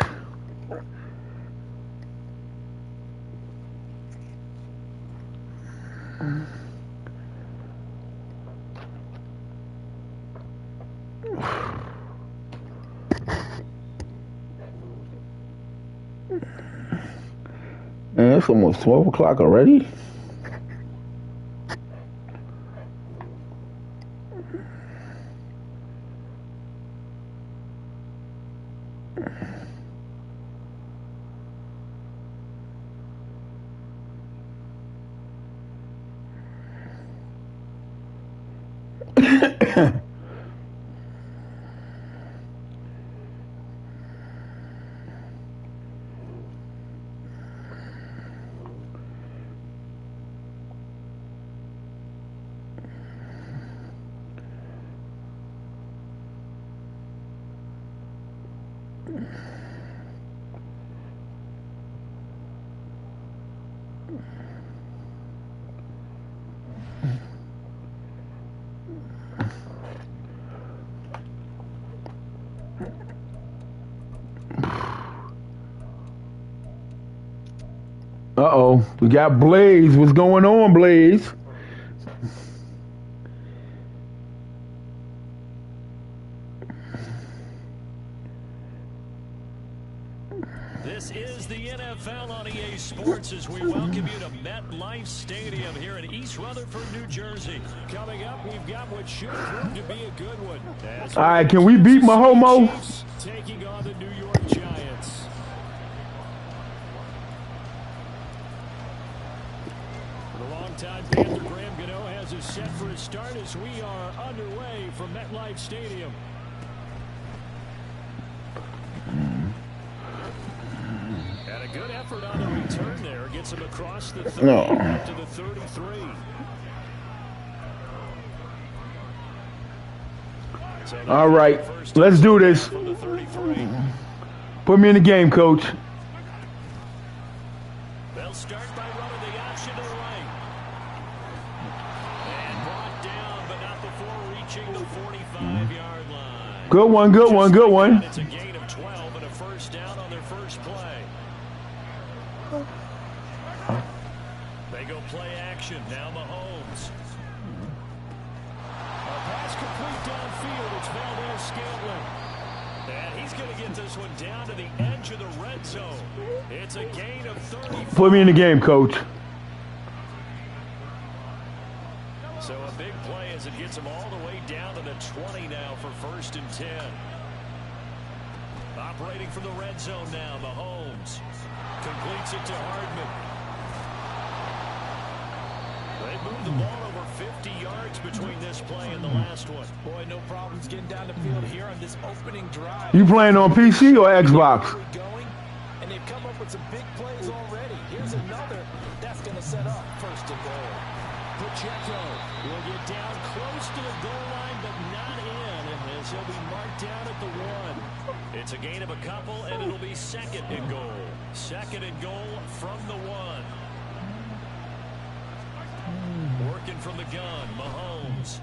F: Man, it's almost 12 o'clock already. Uh-oh. We got Blaze. What's going on, Blaze?
A: This is the NFL on EA Sports as we welcome you to MetLife Stadium here in East Rutherford, New Jersey. Coming up, we've got what should prove to be a good one.
F: All right, can we beat Mahomo?
A: Taking on the New York Giants. The longtime Panther Graham Gano has us set for a start as we are underway from MetLife Stadium. And a good effort on the return there. Gets him across the 30 up to the 33.
F: All right, let's do this. Put me in the game, coach.
A: They'll start by running the option to the right. And brought down, but not before reaching the 45-yard line.
F: Good one, good one, good one.
A: It's a gain of 12 and a first down on their first play. They go play action. Now Mahomes. A pass complete downfield. It's Valdez-Scantling. And he's going to get this one down to the edge of the red zone. It's a gain of 30.
F: Put me in the game, coach.
A: So a big play as it gets him all the way down to the 20 now for 1st and 10. Operating from the red zone now, Mahomes completes it to Hardman. They moved the ball over 50 yards between this play and the last one.
C: Boy, no problems getting down the field here on this opening drive.
F: You playing on PC or Xbox?
C: And they've come up with some big plays already. Here's another. That's going to set up 1st and goal.
A: Pacheco will get down close to the goal line, but not in, as he'll be marked down at the 1. It's a gain of a couple, and it'll be 2nd and goal. 2nd and goal from the 1. Working from the gun, Mahomes.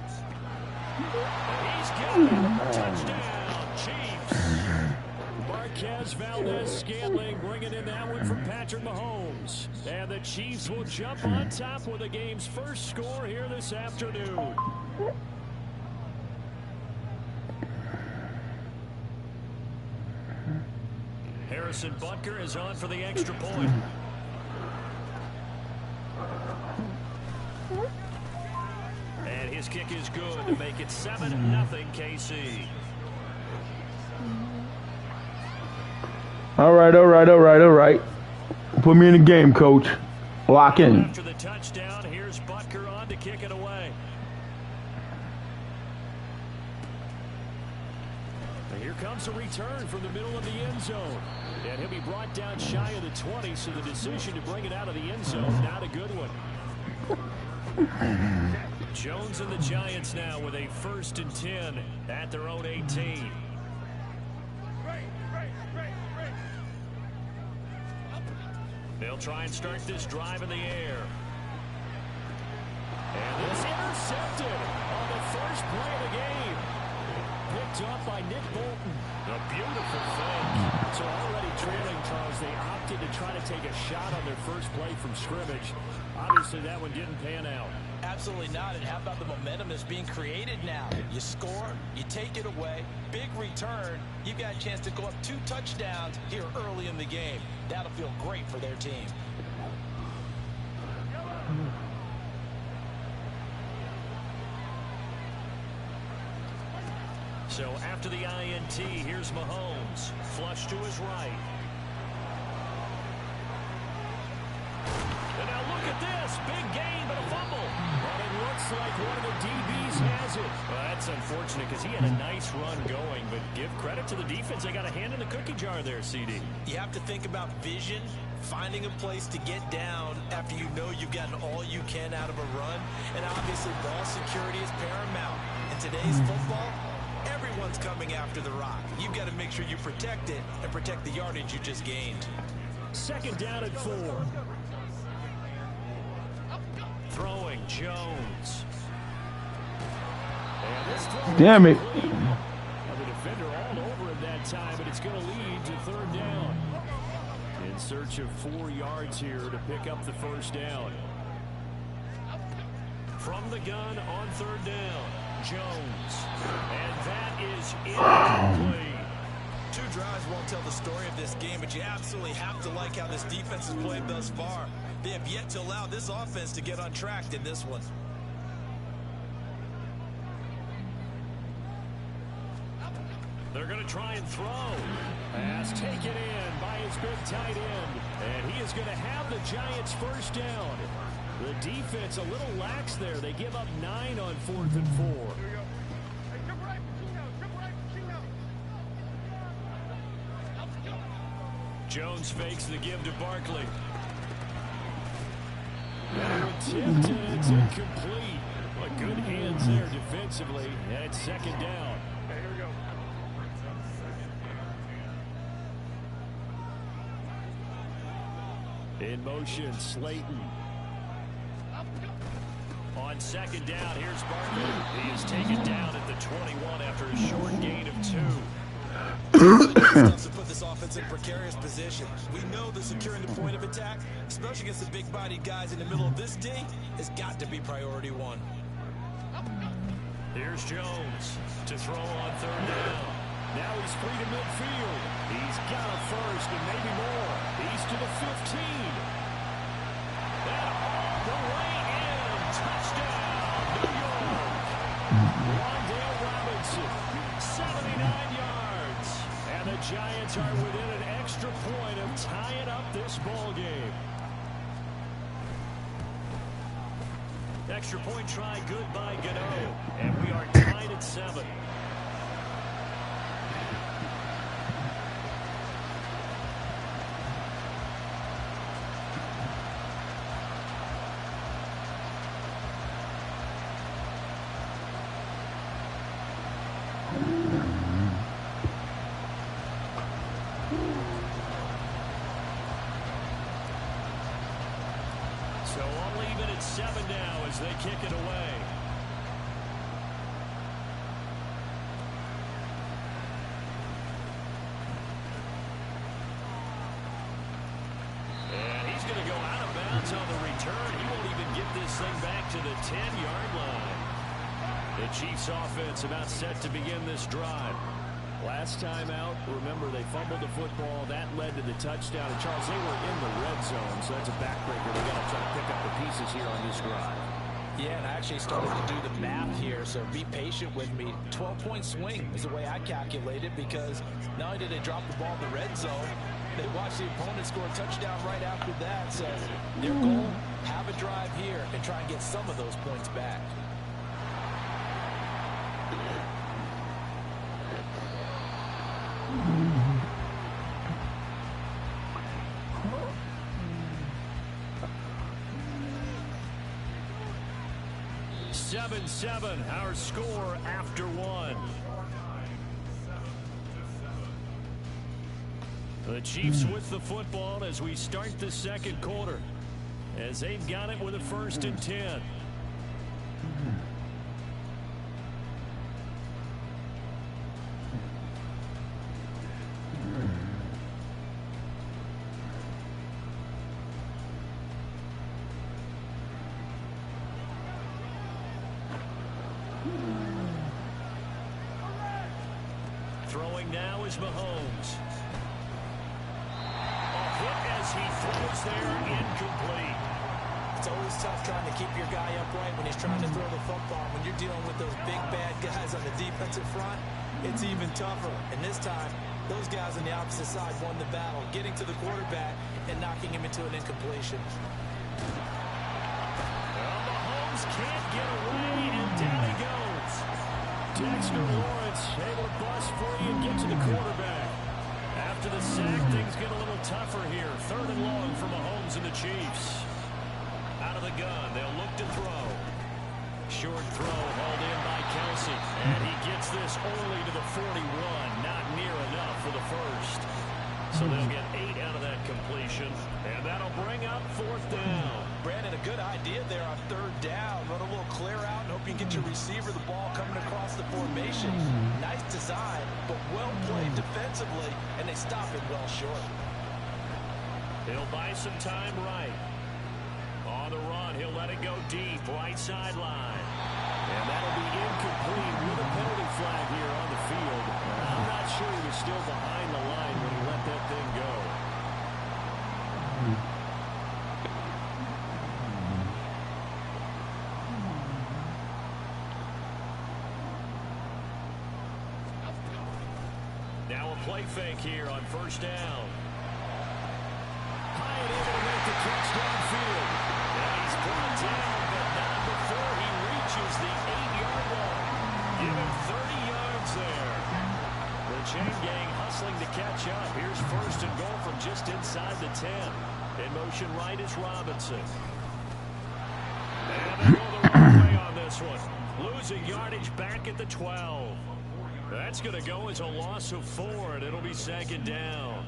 A: And he's got it. Touchdown, Chiefs. Marquez Valdez-Scantling bringing in that one from Patrick Mahomes. And the Chiefs will jump on top with the game's first score here this afternoon. Harrison Butker is on for the extra point. And his kick is good to make it 7-0 KC.
F: All right. Put me in the game, coach. Lock in.
A: After the touchdown, here's Butker on to kick it away. And here comes a return from the middle of the end zone. And he'll be brought down shy of the 20, so the decision to bring it out of the end zone, not a good one. Jones and the Giants now with a 1st and 10 at their own 18. They'll try and start this drive in the air. And it's intercepted on the first play of the game. Picked up by Nick Bolton. A beautiful fake. So already trailing, Charles, they opted to try to take a shot on their first play from scrimmage. Obviously, that one didn't pan out.
C: Absolutely not. And how about the momentum that's being created now? You score, you take it away, big return. You've got a chance to go up 2 touchdowns here early in the game. That'll feel great for their team.
A: So after the INT, here's Mahomes. Flush to his right. And now look at this. Big gain, but a fumble. And it looks like one of the DBs has it. Well, that's unfortunate because he had a nice run going, but give credit to the defense. They got a hand in the cookie jar there, CD.
C: You have to think about vision, finding a place to get down after you know you've gotten all you can out of a run. And obviously, ball security is paramount. In today's football, everyone's coming after the rock. You've got to make sure you protect it and protect the yardage you just gained.
A: 2nd down and 4. Throwing Jones.
F: Damn it.
D: The defender all over him that time, but it's going to lead to third down. In search of 4 yards here to pick up the first down.
A: From the gun on third down, Jones. And that is incomplete.
C: 2 drives won't tell the story of this game, but you absolutely have to like how this defense has played thus far. They have yet to allow this offense to get on track in this one.
A: They're going to try and throw.
D: Pass taken in by his big tight end.
A: And he is going to have the Giants first down.
D: The defense a little lax there. They give up 9 on 4th and 4.
A: Jones fakes the give to Barkley.
D: Attempt, and it's incomplete. But good hands there defensively. And it's second down. In motion, Slayton.
A: On second down, here's Barkley. He is taken down at the 21 after a short gain of 2.
C: To put this offense in precarious position. We know that securing the point of attack, especially against the big-bodied guys in the middle of this D, has got to be priority 1.
A: Here's Jones to throw on third down.
D: Now he's free to midfield. He's got a first and maybe more. He's to the 15.
A: And all the way in. Touchdown, New York.
D: Wandale Robinson, 79 yards. And the Giants are within an extra point of tying up this ball game.
A: Extra point try good by Gano. And we are tied at 7. So all even at 7 now as they kick it away. And he's going to go out of bounds on the return. He won't even get this thing back to the 10-yard line. The Chiefs offense about set to begin this drive.
D: Last time out, remember, they fumbled the football. That led to the touchdown. And Charles, they were in the red zone, so that's a backbreaker. They got to try to pick up the pieces here on this drive.
C: Yeah, and I actually started to do the math here, so be patient with me. 12-point swing is the way I calculate it, because not only did they drop the ball in the red zone, they watched the opponent score a touchdown right after that. So their goal, have a drive here and try and get some of those points back.
A: Seven, our score after 1. The Chiefs with the football as we start the second quarter, as they've got it with a 1st and 10. Throwing now is Mahomes. A hit as he throws there, incomplete.
C: It's always tough trying to keep your guy upright when he's trying to throw the football. When you're dealing with those big, bad guys on the defensive front, it's even tougher. And this time, those guys on the opposite side won the battle, getting to the quarterback and knocking him into an incompletion.
A: Well, Mahomes can't get away, and down he goes.
D: Dexter Lawrence able to bust free and get to the quarterback.
A: After the sack, things get a little tougher here. 3rd and long for Mahomes and the Chiefs. Out of the gun, they'll look to throw. Short throw hauled in by Kelsey. And he gets this only to the 41. Not near enough for the first. So they'll get 8 out of that completion. And that'll bring up 4th down.
C: Brandon, a a good idea there on third down. Run a little clear out and hope you can get your receiver the ball coming across the formation. Nice design, but well played defensively, and they stop it well short.
A: He'll buy some time right. On the run, he'll let it go deep, right sideline. And that'll be incomplete with a penalty flag here on the field. I'm not sure he was still behind the line when he let that thing go. Now a play fake here on first down. High and able to make the catch downfield. And he's brought down, but not before he reaches the 8-yard line. Give him 30 yards there. The chain gang hustling to catch up. Here's first and goal from just inside the 10. In motion right is Robinson. And they go the wrong way on this one. Losing yardage back at the 12. That's going to go as a loss of 4, and it'll be second down.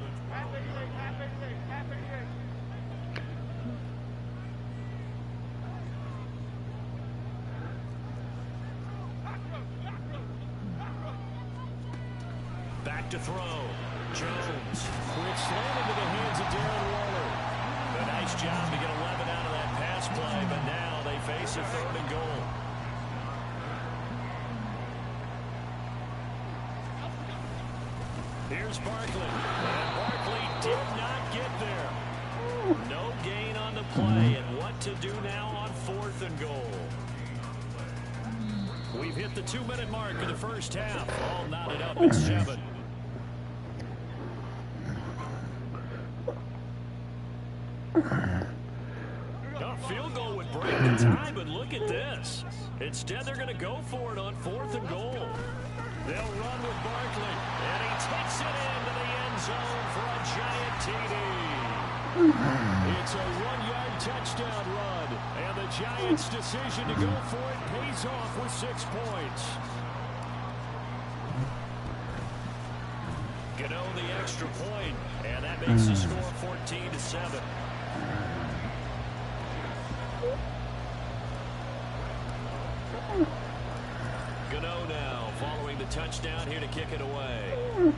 A: Back to throw. Jones. Quick slam into the hands of Darren Waller. A nice job to get 11 out of that pass play, but now they face a third and goal. Here's Barkley. And Barkley did not get there. No gain on the play, and what to do now on fourth and goal. We've hit the 2-minute mark of the first half. All knotted up at 7. A field goal would break the tie, but look at this. Instead, they're going to go for it on fourth and goal. They'll run with Barkley, and he takes it into the end zone for a giant TD. It's a 1-yard touchdown run, and the Giants' decision to go for it pays off with 6 points. Gano the extra point, and that makes the score 14-7. Gano now following the touchdown here to kick it away.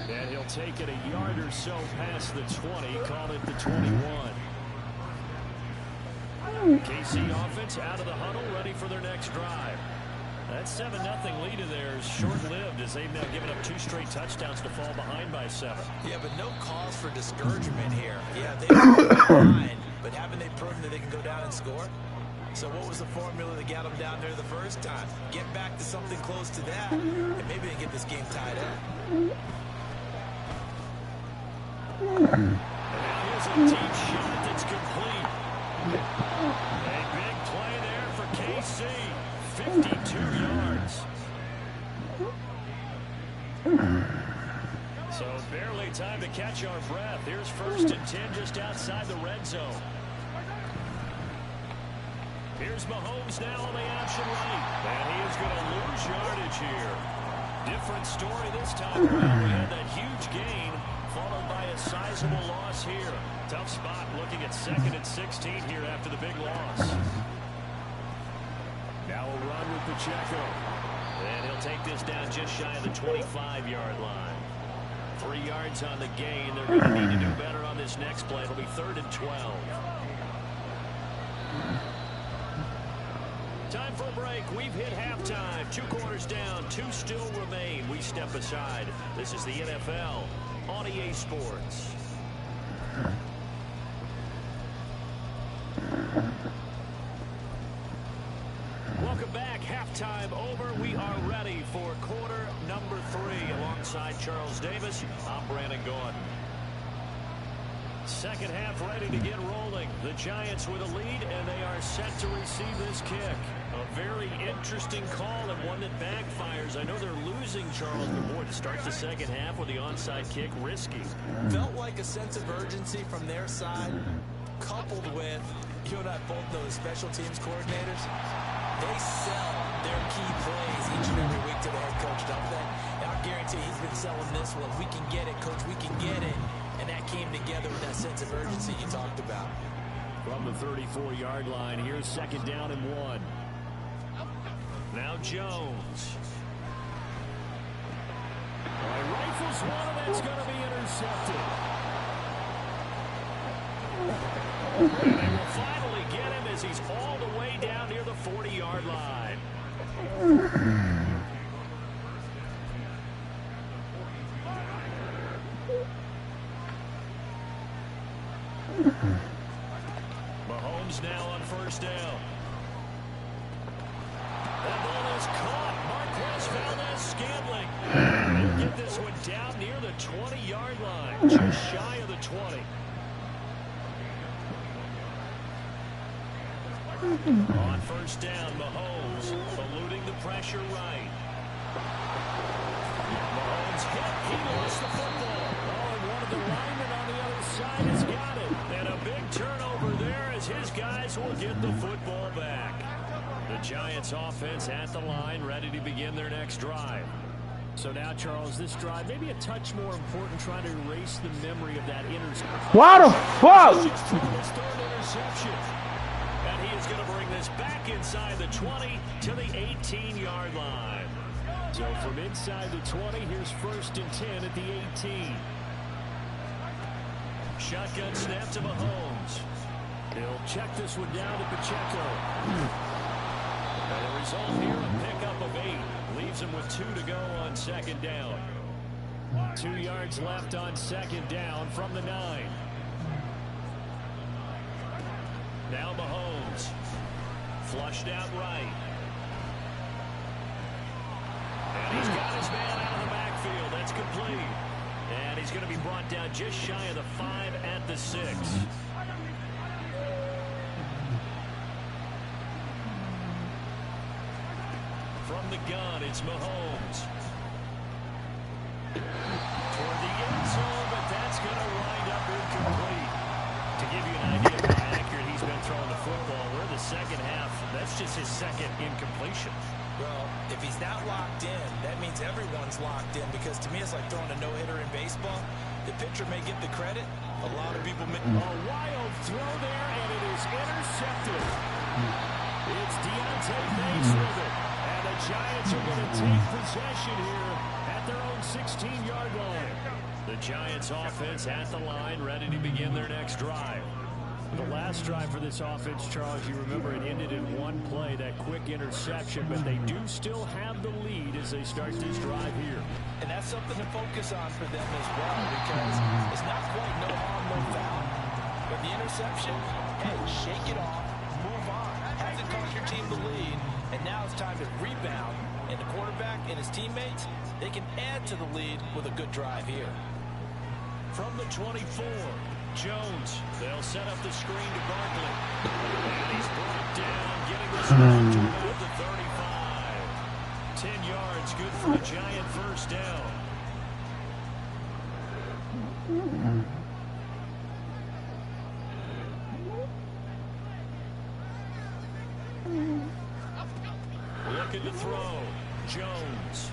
A: And he'll take it a yard or so past the 20, call it the 21. KC offense out of the huddle, ready for their next drive. That 7-0 lead of theirs short-lived as they've now given up 2 straight touchdowns to fall behind by 7.
C: Yeah, but no cause for discouragement here. Yeah, they were behind, but haven't they proven that they can go down and score? So what was the formula that got them down there the first time? Get back to something close to that, and maybe they get this game tied up.
A: And now here's a deep shot that's complete. A big play there for KC. 52 yards. So barely time to catch our breath. Here's first and 10 just outside the red zone. Here's Mahomes now on the option right. And he is going to lose yardage here. Different story this time around. We had that huge gain followed by a sizable loss here. Tough spot looking at 2nd and 16 here after the big loss. Now a run with Pacheco. And he'll take this down just shy of the 25-yard line. 3 yards on the gain. They're going to need to do better on this next play. It'll be 3rd and 12. Time for a break. We've hit halftime. 2 quarters down. 2 still remain. We step aside. This is the NFL on EA Sports. Welcome back. Halftime over. We are ready for quarter number 3. Alongside Charles Davis, I'm Brandon Gordon. Second half ready to get rolling. The Giants with a lead, and they are set to receive this kick. A very interesting call and one that backfires. I know they're losing Charles, but boy, to start the second half with the onside kick, risky.
C: Felt like a sense of urgency from their side, coupled with, you and I both know the special teams coordinators. They sell their key plays each and every week to the head coach, don't they? And I guarantee guarantee he's been selling this one. We can get it, Coach. We can get it. And that came together with that sense of urgency you talked about.
D: From the 34-yard line, here's 2nd down and 1. Now Jones. He rifles one, and that's going to be intercepted. And they will finally get him as he's all the way down near the 40-yard line. Mahomes now on 1st down. That ball is caught. Marquez Valdez-Scantling. They'll get this one down near the 20-yard line, just shy of the 20. On 1st down, Mahomes eluding the pressure right. Mahomes hit. He lost the football. Oh, and one of the linemen on the other side has got it. And a big turnover there as his guys will get the football back. The Giants offense at the line, ready to begin their next drive. So now, Charles, this drive maybe a touch more important, trying to erase the memory of that interception.
F: What the fuck?
D: His 3rd interception. And he is going to bring this back inside the 20 to the 18-yard line. So from inside the 20, here's 1st and 10 at the 18. Shotgun snap to Mahomes. He'll check this one down to Pacheco. And the result here, a pickup of 8. Leaves him with 2 to go on 2nd down. 2 yards left on 2nd down from the 9. Now Mahomes. Flushed out right. And he's got his man out of the backfield. That's complete. And he's going to be brought down just shy of the 5 at the 6. From the gun, it's Mahomes. Toward the end zone, but that's going to wind up incomplete. To give you an idea of how accurate he's been throwing the football, we're in the 2nd half. That's just his 2nd incompletion.
C: Well, if he's not locked in, that means everyone's locked in, because to me it's like throwing a no-hitter in baseball. The pitcher may get the credit. A lot of people may...
D: A wild throw there, and it is intercepted. It's Deontay Banks with it. And the Giants are going to take possession here at their own 16-yard line. The Giants offense at the line, ready to begin their next drive. The last drive for this offense, Charles, you remember it ended in one play, that quick interception, but they do still have the lead as they start this drive here.
C: And that's something to focus on for them as well, because it's not quite no harm, no foul. But the interception, hey, shake it off, move on. Hasn't cost your team the lead, and now it's time to rebound. And the quarterback and his teammates, they can add to the lead with a good drive here.
D: From the 24, Jones. They'll set up the screen to Barkley. And he's brought down, getting this one to about the 35. 10 yards, good for a Giant 1st down. Looking to throw. Jones.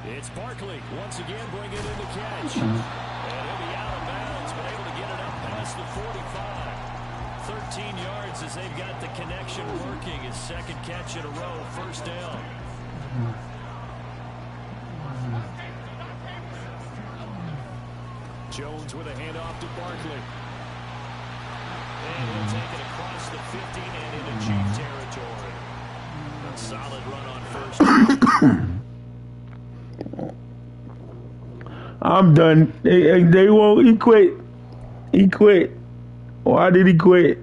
D: It's Barkley once again bringing in the catch. And he'll be out of bounds, but able to get it up past the 45. 13 yards as they've got the connection working. His 2nd catch in a row, 1st down. Jones with a handoff to Barkley. And he'll take it across the 50 and into Chief territory. A solid run on 1st down.
F: I'm done. They won't. He quit. He quit. Why did he quit?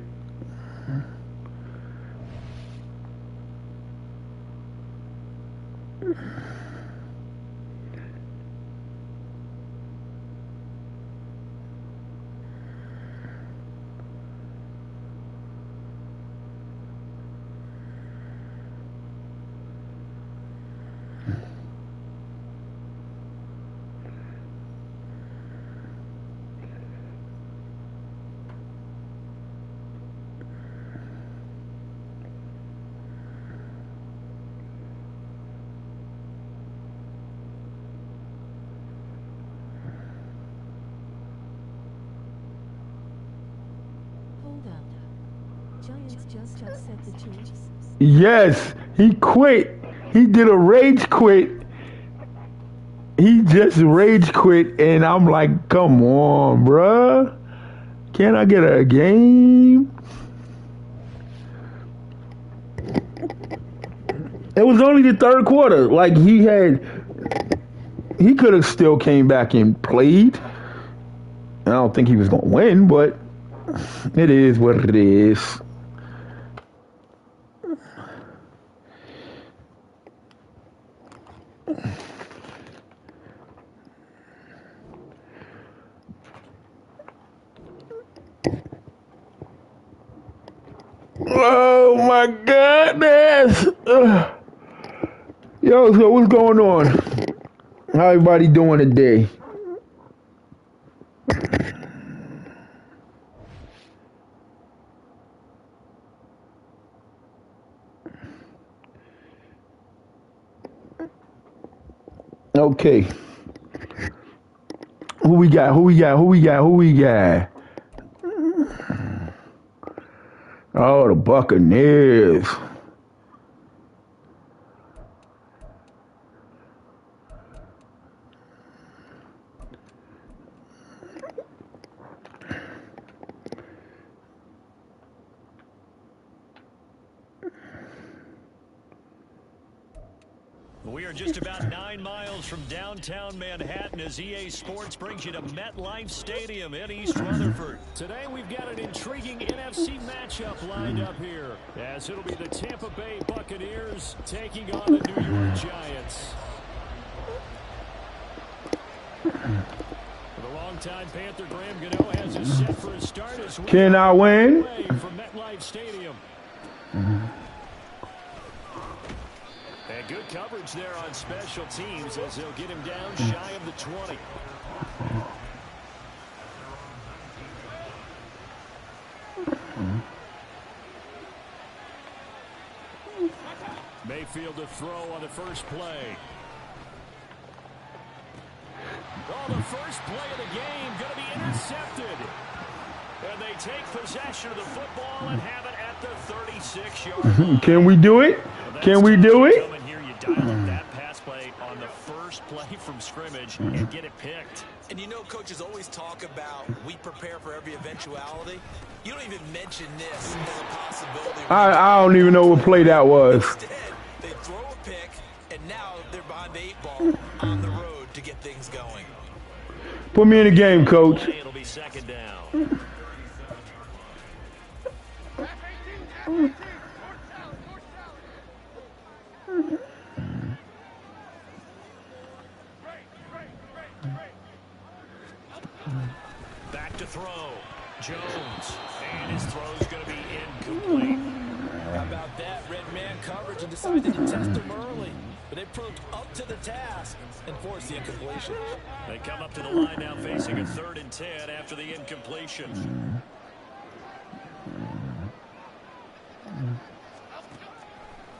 E: Giants just upset the Chiefs.
F: Yes, he quit. He did a rage quit. He just rage quit, and I'm like, come on, bruh. Can I get a game? It was only the third quarter. Like, he could have still came back and played. I don't think he was going to win, but it is what it is. Oh my goodness. Yo, so what's going on? How everybody doing today? Okay. Who we got? Oh, the Buccaneers.
A: We are just about 9 miles from downtown Manhattan as EA Sports brings you to MetLife Stadium in East Rutherford. Today we've got an intriguing NFC matchup lined up here, as it'll be the Tampa Bay Buccaneers taking on the New York Giants. The longtime Panther Graham Gano has us set for a start as we
F: Can I win?
A: From MetLife Stadium. And good coverage there on special teams as they'll get him down shy of the 20. Mayfield to throw on the first play. Oh, the first play of the game going to be intercepted. And they take possession of the football and have it at the 36-yard line.
F: Can we do it? Can we do it?
A: Here you dial up that pass play on the first play from scrimmage and get it picked.
C: And you know, coaches always talk about we prepare for every eventuality. You don't even mention this as a possibility.
F: I don't even know what play that was.
C: Instead, they throw a pick, and now they're behind the 8 ball on the road to get things going.
F: Put me in the game, coach.
A: It'll be second down. Back to throw. Jones. And his throw's going to be incomplete.
C: How about that? Red man coverage and decided to test him early. But they proved up to the task and forced the incompletion.
A: They come up to the line now facing a 3rd and 10 after the incompletion.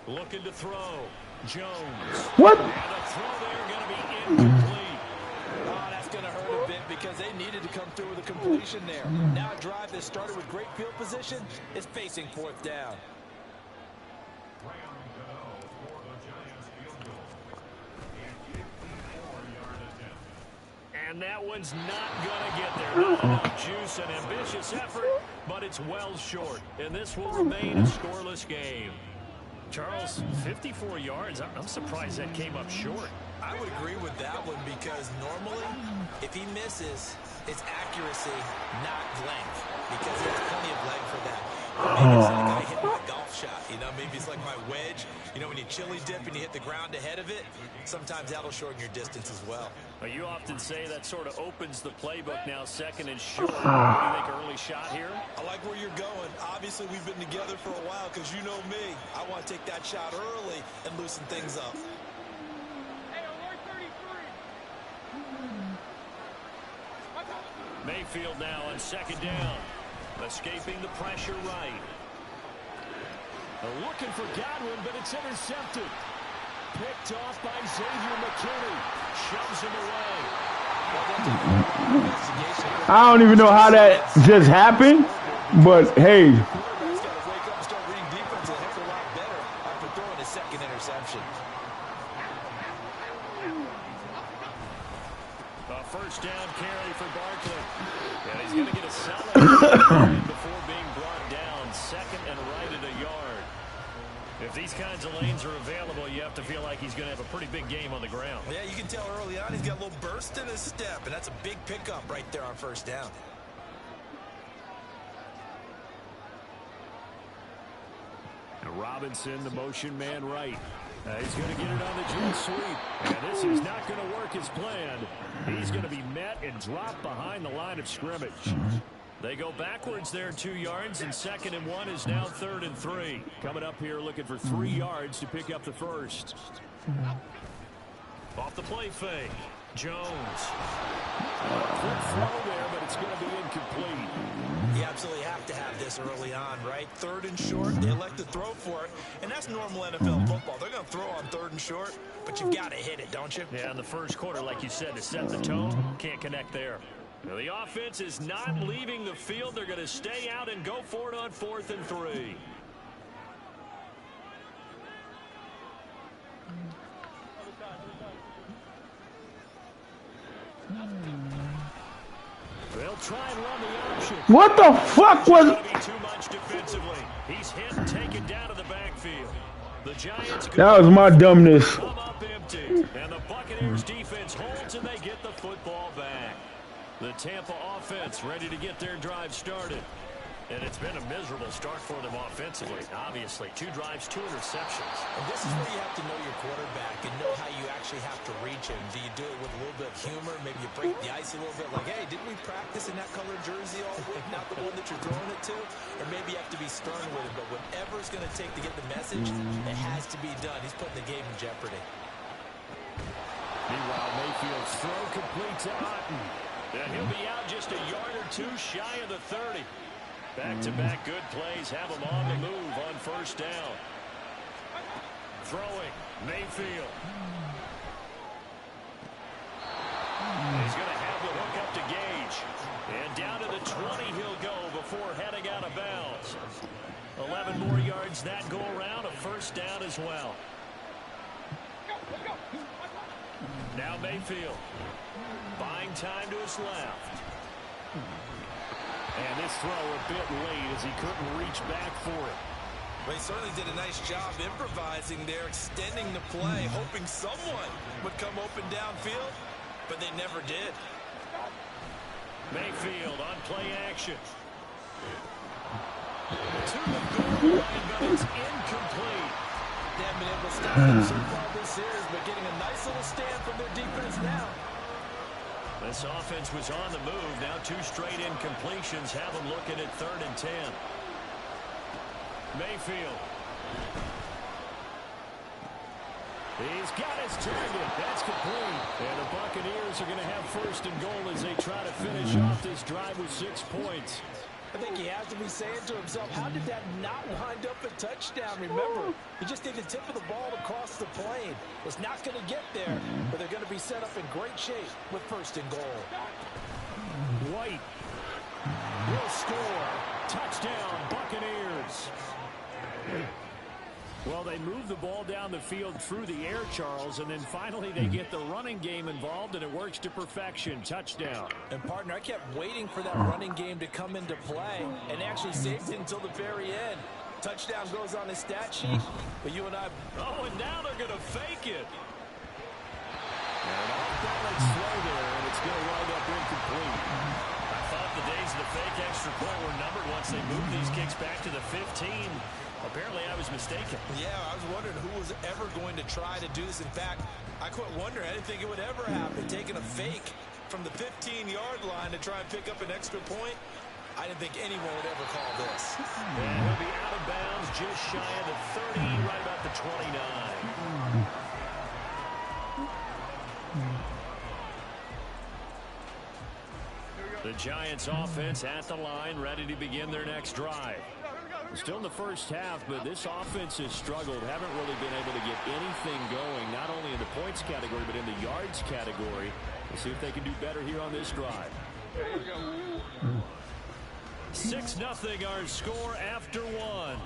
A: Looking to throw. Jones.
F: What?
A: And the throw there going to be incomplete.
C: Oh, that's going to hurt a bit because they needed to come through with a completion there. Now a drive that started with great field position is facing 4th down.
A: And that one's not going to get there. Not enough juice and ambitious effort, but it's well short. And this will remain a scoreless game. Charles, 54 yards. I'm surprised that came up short.
C: I would agree with that one because normally, if he misses, it's accuracy, not length, because he has plenty of leg for that. Maybe it's like I hit my golf shot, you know, maybe it's like my wedge. You know, when you chili dip and you hit the ground ahead of it, sometimes that'll shorten your distance as well.
A: Well, you often say that sort of opens the playbook now, 2nd and short. What do you think, early shot here?
C: I like where you're going. Obviously, we've been together for a while because you know me. I want to take that shot early and loosen things up.
A: Mayfield now on 2nd down. Escaping the pressure right. Looking for Godwin, but it's intercepted. Picked off by Xavier McKinney. Shoves him away.
F: I don't even know how that just happened, but hey,
A: first down carry for Barkley. And he's going to get a solid before being brought down. Second and right at a yard. If these kinds of lanes are available, you have to feel like he's going to have a pretty big game on the ground.
C: Yeah, you can tell early on he's got a little burst in his step, and that's a big pickup right there on first down.
D: Robinson, the motion man right. He's going to get it on the jet sweep. And this is not going to work as planned. He's going to be met and dropped behind the line of scrimmage.
A: They go backwards there 2 yards, and 2nd and 1 is now 3rd and 3.
D: Coming up here looking for 3 yards to pick up the first.
A: Off the play fake. Jones.
D: Quick throw there, but it's going to be incomplete.
C: You absolutely have to have this early on, right? 3rd and short, they elect to throw for it, and that's normal NFL football. They're going to throw on 3rd and short, but you've got to hit it, don't you?
A: Yeah, in the first quarter, like you said, to set the tone, can't connect there. Now, the offense is not leaving the field. They're going to stay out and go for it on 4th and 3.
D: They'll try and run the option.
F: What the fuck was...
A: Too much defensively. He's hit and taken down to the backfield. The Giants
F: That was my dumbness.
A: come up empty. And the Buccaneers defense holds and they get the football back. The Tampa offense ready to get their drive started. And it's been a miserable start for them offensively. Obviously, 2 drives, 2 interceptions.
C: And this is where you have to know your quarterback and know how you actually have to reach him. Do you do it with a little bit of humor? Maybe you break the ice a little bit like, hey, didn't we practice in that colored jersey all week? Not the one that you're throwing it to? Or maybe you have to be stern with it. But whatever it's going to take to get the message, it has to be done. He's putting the game in jeopardy.
D: Meanwhile, Mayfield's throw complete to Otten.
A: And he'll be out just a yard or 2 shy of the 30. Back-to-back good plays have him on the move on first down. Throwing, Mayfield. He's going to have the hook up to Gage. And down to the 20 he'll go before heading out of bounds. 11 more yards that go around, a first down as well. Now Mayfield. Buying time to his left.
D: And this throw a bit late as he couldn't reach back for it.
C: Well, he certainly did a nice job improvising there, extending the play, hoping someone would come open downfield, but they never did.
A: Mayfield on play action. To the goal line, but it's incomplete.
C: They haven't been able to stop them so far this series, but getting a nice little stand from their defense now.
A: This offense was on the move. Now 2 straight incompletions have them looking at 3rd and 10. Mayfield.
D: He's got his target. That's complete. And the Buccaneers are going to have 1st and goal as they try to finish off this drive with 6 points.
C: I think he has to be saying to himself, how did that not wind up a touchdown? Remember, he just did the tip of the ball across the plane. Was not going to get there, but they're going to be set up in great shape with 1st and goal.
D: White will score. Touchdown, Buccaneers. Well, they move the ball down the field through the air, Charles, and then finally they get the running game involved, and it works to perfection. Touchdown.
C: And, partner, I kept waiting for that running game to come into play and actually saved it until the very end. Touchdown goes on the stat sheet, but you and I...
A: Oh, and now they're going to fake it.
D: And off-balance throw there, and it's going to wind up incomplete.
A: I thought the days of the fake extra point were numbered once they moved these kicks back to the 15. Apparently, I was mistaken.
C: Yeah, I was wondering who was ever going to try to do this. In fact, I quit wondering. I didn't think it would ever happen. Taking a fake from the 15-yard line to try and pick up an extra point, I didn't think anyone would ever call this.
A: And he'll be out of bounds just shy of the 30, right about the 29. The Giants offense at the line, ready to begin their next drive.
D: Still in the first half, but this offense has struggled. Haven't really been able to get anything going, not only in the points category, but in the yards category. We'll see if they can do better here on this drive.
A: 6-0 our score after 1.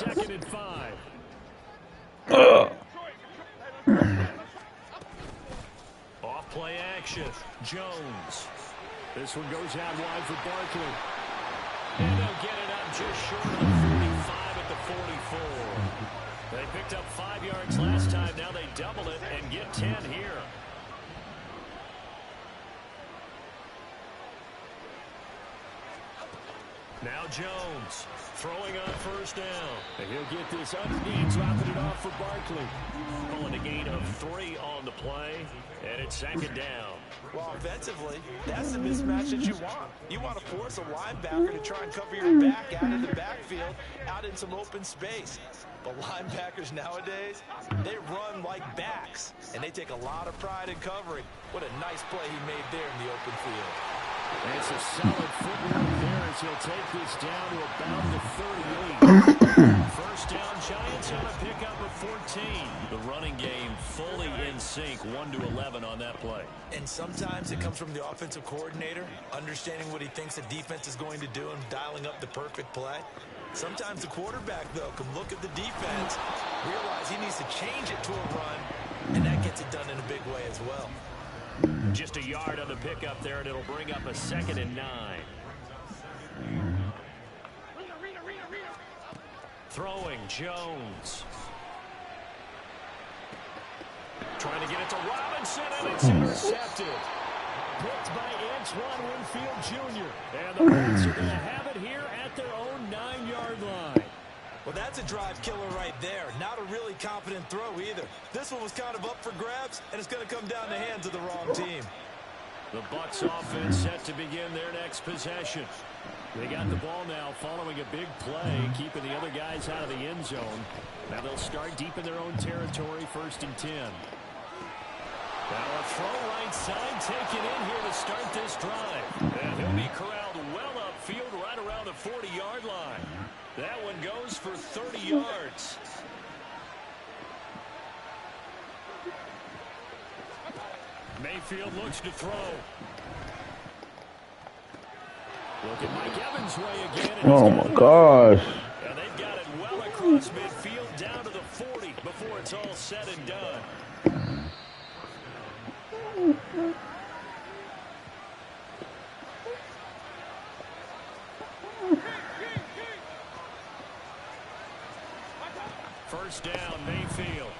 D: 2nd and 5. Off play action. Jones. This one goes out wide for Barkley. And they'll get it up just short of the 45 at the 44. They picked up 5 yards last time. Now they double it and get 10 here. Now Jones throwing on 1st down. And he'll get this underneath, dropping it off for Barkley. Pulling a gain of 3 on the play, and it's 2nd down.
C: Well, offensively, that's the mismatch that you want. You want to force a linebacker to try and cover your back out in the backfield, out in some open space. But linebackers nowadays, they run like backs, and they take a lot of pride in covering. What a nice play he made there in the open field.
D: And it's a solid footwork there as he'll take this down to about the 38. 1st down, Giants on a pickup of 14. The running game fully in sync, 1-11 on that play.
C: And sometimes it comes from the offensive coordinator, understanding what he thinks the defense is going to do and dialing up the perfect play. Sometimes the quarterback, though, can look at the defense, realize he needs to change it to a run, and that gets it done in a big way as well.
D: Just a yard on the pickup there, and it'll bring up a 2nd and 9. Throwing, Jones. Trying to get it to Robinson, and it's intercepted. Picked by Antoine Winfield Jr. And the Reds are going to have it here at their own 9-yard line.
C: Well, that's a drive killer right there. Not a really confident throw either. This one was kind of up for grabs, and it's going to come down the hands of the wrong team.
D: The Bucs offense set to begin their next possession. They got the ball now following a big play, keeping the other guys out of the end zone. Now they'll start deep in their own territory, 1st and 10. Now a throw right side taken in here to start this drive. And he'll be corralled well upfield right around the 40-yard line. That one goes for 30 yards. Mayfield looks to throw. Look at Mike Evans' way again.
F: Oh, my gosh.
D: And they've got it well across midfield down to the 40 before it's all said and done. First down, Mayfield.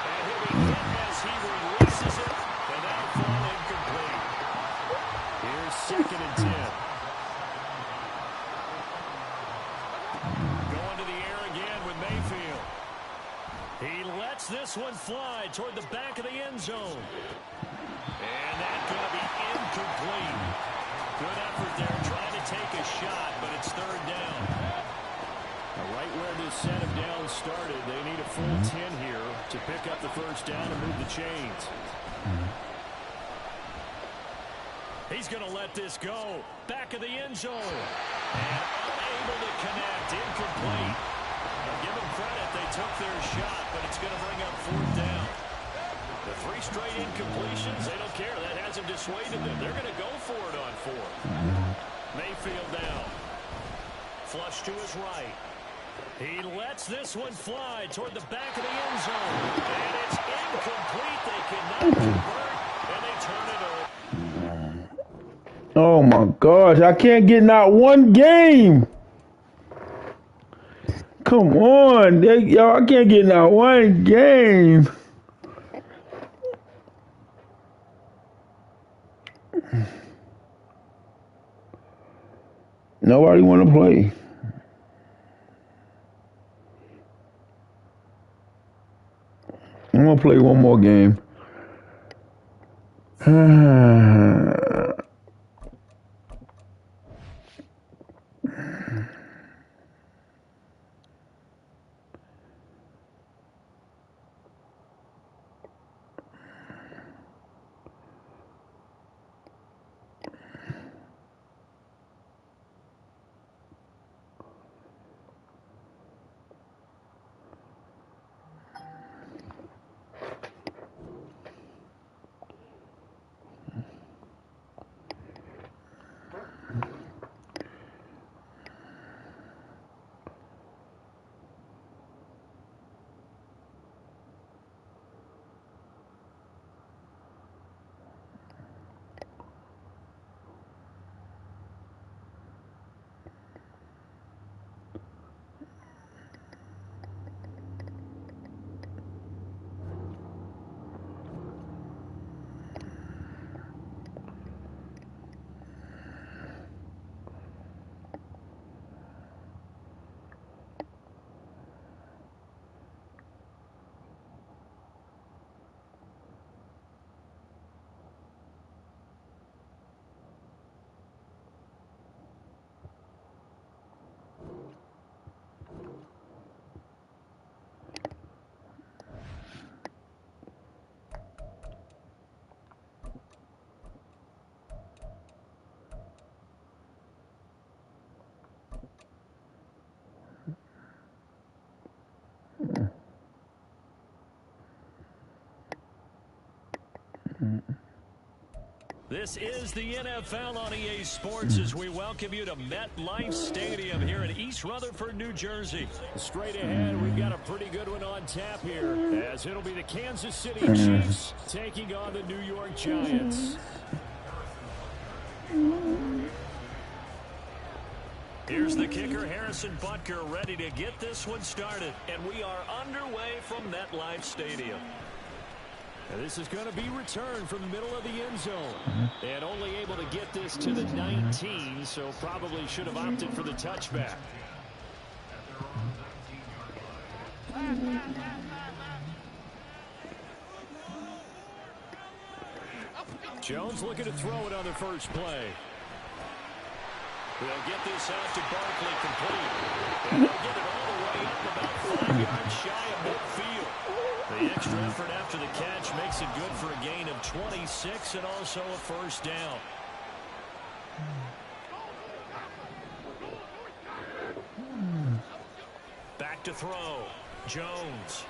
D: And he'll be hit as he releases it, and that'll fall incomplete. Here's 2nd and 10. Going to the air again with Mayfield. He lets this one fly toward the back of the end zone. And that's going to be incomplete. Good effort there, trying to take a shot, but it's 3rd down. Right where this set of downs started, they need a full 10 here to pick up the 1st down and move the chains. He's going to let this go. Back of the end zone. And unable to connect. Incomplete. Now give them credit. They took their shot, but it's going to bring up 4th down. The 3 straight incompletions, they don't care. That hasn't dissuaded them. They're going to go for it on 4th. Mayfield down. Flush to his right. He lets this one fly toward the back of the end zone. And it's incomplete. They cannot convert, and they turn it over.
F: Oh, my gosh. I can't get not one game. Come on. Yo, I can't get not one game. Nobody want to play. I'm going to play one more game.
A: This is the NFL on EA Sports as we welcome you to MetLife Stadium here in East Rutherford, New Jersey.
D: Straight ahead, we've got a pretty good one on tap here, as it'll be the Kansas City Chiefs taking on the New York Giants.
A: Here's the kicker, Harrison Butker, ready to get this one started. And we are underway from MetLife Stadium.
D: And this is going to be returned from the middle of the end zone. And only able to get this to the 19, so probably should have opted for the touchback. Jones looking to throw it on the first play.
A: They'll get this out to Barkley complete. And they'll get it all the way up about 5 yards shy of midfield. The extra effort after the catch makes it good for a gain of 26 and also a first down. Back to throw. Jones.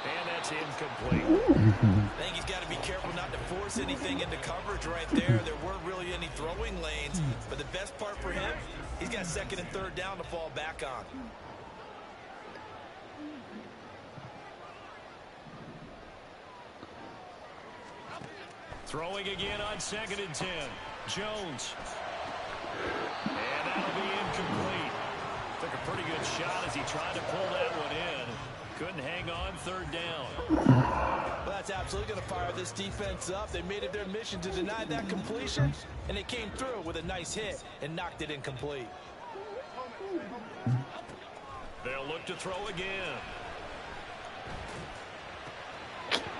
A: And that's incomplete.
C: I think he's got to be careful not to force anything into coverage right there. There weren't really any throwing lanes. But the best part for him, he's got second and third down to fall back on.
A: Throwing again on 2nd and 10. Jones. And that'll be incomplete. Took a pretty good shot as he tried to pull that one in. Couldn't hang on, third down.
C: Well, that's absolutely going to fire this defense up. They made it their mission to deny that completion, and they came through with a nice hit and knocked it incomplete.
A: They'll look to throw again.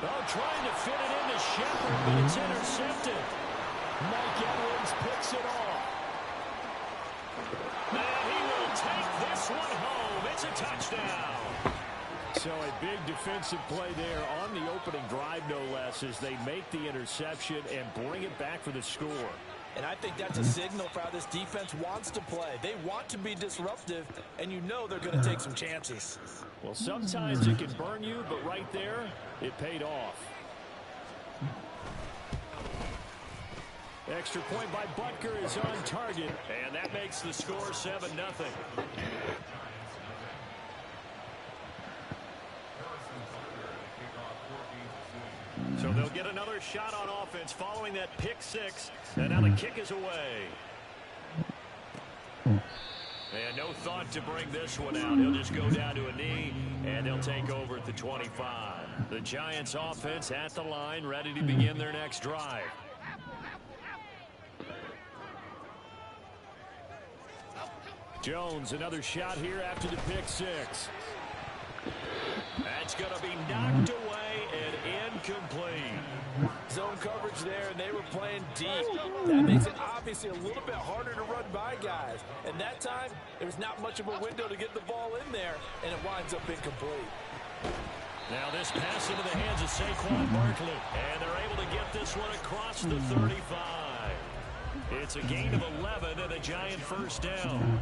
A: Oh, trying to fit it into Shepard, but it's intercepted.
D: Mike Edwards picks it off.
A: And he will take this one home. It's a touchdown.
D: So a big defensive play there on the opening drive, no less, as they make the interception and bring it back for the score.
C: And I think that's a signal for how this defense wants to play. They want to be disruptive, and you know they're going to take some chances.
D: Well, sometimes it can burn you, but right there, it paid off. Extra point by Butker is on target.
A: And that makes the score 7-0. So they'll get another shot on offense following that pick six. And now the kick is away. And no thought to bring this one out. He'll just go down to a knee, and they'll take over at the 25. The Giants offense at the line, ready to begin their next drive.
D: Jones, another shot here after the pick six.
A: That's going to be knocked away and incomplete.
C: Zone coverage there, and they were playing deep. That makes it obviously a little bit harder to run by guys. And that time, there was not much of a window to get the ball in there, and it winds up incomplete.
A: Now this pass into the hands of Saquon Barkley. And they're able to get this one across the 35. It's a gain of 11 and a Giant first down.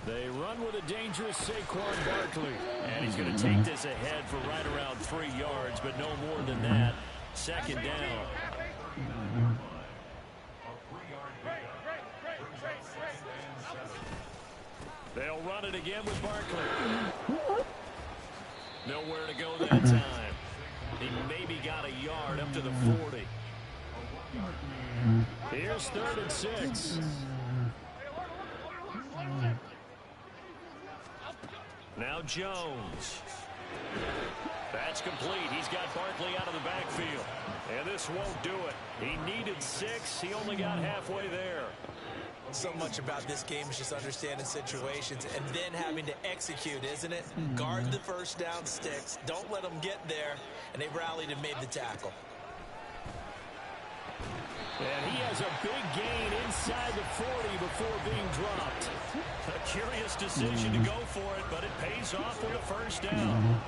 D: They run with a dangerous Saquon Barkley.
A: And he's going to take this ahead for right around 3 yards, but no more than that. Second down. They'll run it again with Barkley. Nowhere to go that time. He maybe got a yard up to the 40.
D: Here's 3rd and 6.
A: Now Jones. That's complete. He's got Barkley out of the backfield. And this won't do it. He needed 6. He only got halfway there.
C: So much about this game is just understanding situations and then having to execute, isn't it? Guard the first down sticks. Don't let them get there. And they rallied and made the tackle.
D: And he has a big gain inside the 40 before being dropped.
A: A curious decision to go for it, but it pays off with a first down.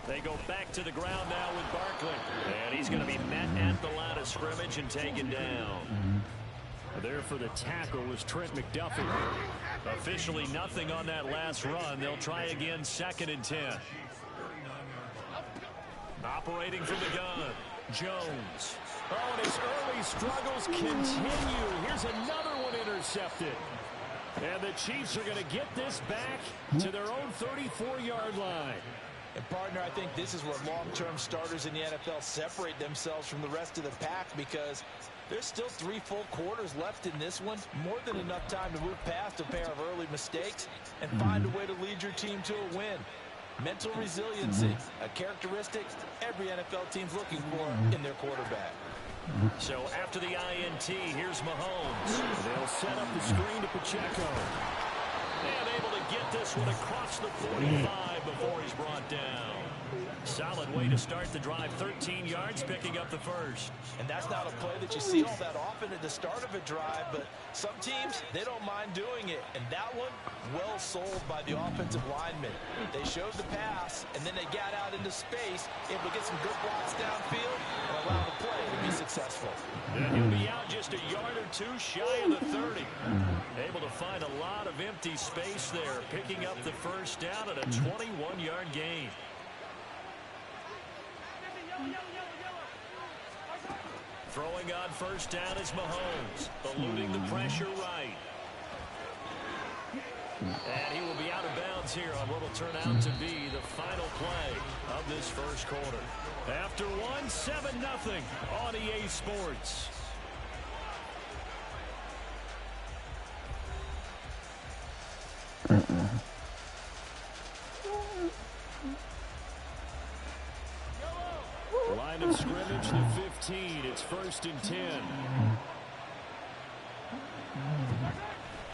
A: They go back to the ground now with Barkley. And he's going to be met at the line of scrimmage and taken down.
D: There for the tackle was Trent McDuffie.
A: Officially nothing on that last run. They'll try again, 2nd and 10. Operating from the gun, Jones.
D: Oh, and his early struggles continue. Here's another one intercepted. And the Chiefs are going to get this back to their own 34-yard line.
C: And, partner, I think this is where long-term starters in the NFL separate themselves from the rest of the pack, because there's still 3 full quarters left in this one. More than enough time to move past a pair of early mistakes and find a way to lead your team to a win. Mental resiliency, a characteristic every NFL team's looking for in their quarterback.
A: So after the INT, here's Mahomes.
D: They'll set up the screen to Pacheco.
A: And able to get this one across the 45 before he's brought down. Solid way to start the drive, 13 yards, picking up the first.
C: And that's not a play that you see all that often at the start of a drive, but some teams, they don't mind doing it. And that one, well sold by the offensive linemen. They showed the pass, and then they got out into space, able to get some good blocks downfield and allow the play to be successful.
A: And he'll be out just a yard or two shy of the 30. Able to find a lot of empty space there, picking up the first down at a 21-yard gain. Throwing on first down is Mahomes, eluding the pressure right. And he will be out of bounds here on what will turn out to be the final play of this first quarter. After 7-0 on EA Sports.
D: Line of scrimmage, the 15. It's 1st and 10.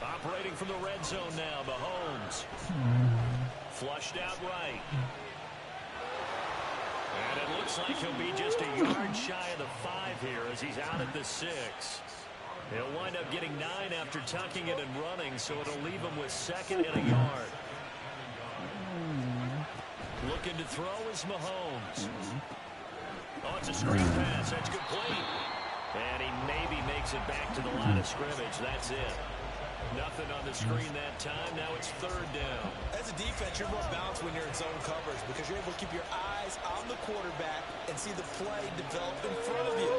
A: Operating from the red zone now, Mahomes. Flushed out right. And it looks like he'll be just a yard shy of the 5 here as he's out at the 6. He'll wind up getting 9 after tucking it and running, so it'll leave him with 2nd and a yard. Looking to throw is Mahomes. Oh, it's a screen pass. That's complete. And he maybe makes it back to the line of scrimmage. That's it. Nothing on the screen that time. Now it's 3rd down.
C: As a defense, you're more balanced when you're in zone coverage because you're able to keep your eyes on the quarterback and see the play develop in front of you.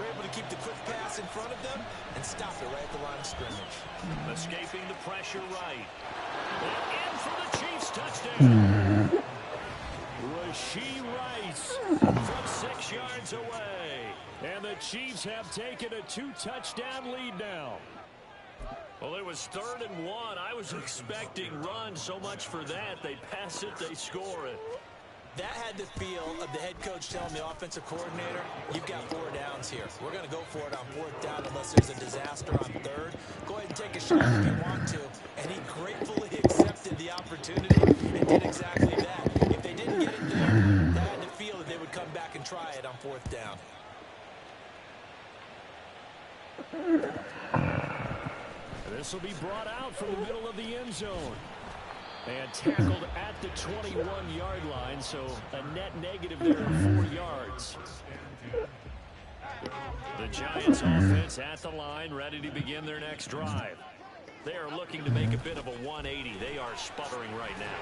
C: You're able to keep the quick pass in front of them and stop it right at the line of scrimmage.
A: Escaping the pressure right. And in for the Chiefs touchdown.
D: Rashee Rice from 6 yards away. And the Chiefs have taken a 2-touchdown lead now.
A: Well, it was 3rd and 1. I was expecting run. So much for that. They pass it, they score it.
C: That had the feel of the head coach telling the offensive coordinator, you've got 4 downs here. We're going to go for it on 4th down unless there's a disaster on 3rd. Go ahead and take a shot if you want to. And he gratefully accepted the opportunity and did exactly that. If they didn't get it there, that had the feel that they would come back and try it on 4th down.
D: This will be brought out from the middle of the end zone. And tackled at the 21-yard line, so a net negative there of 4 yards.
A: The Giants offense at the line, ready to begin their next drive. They are looking to make a bit of a 180. They are sputtering right now.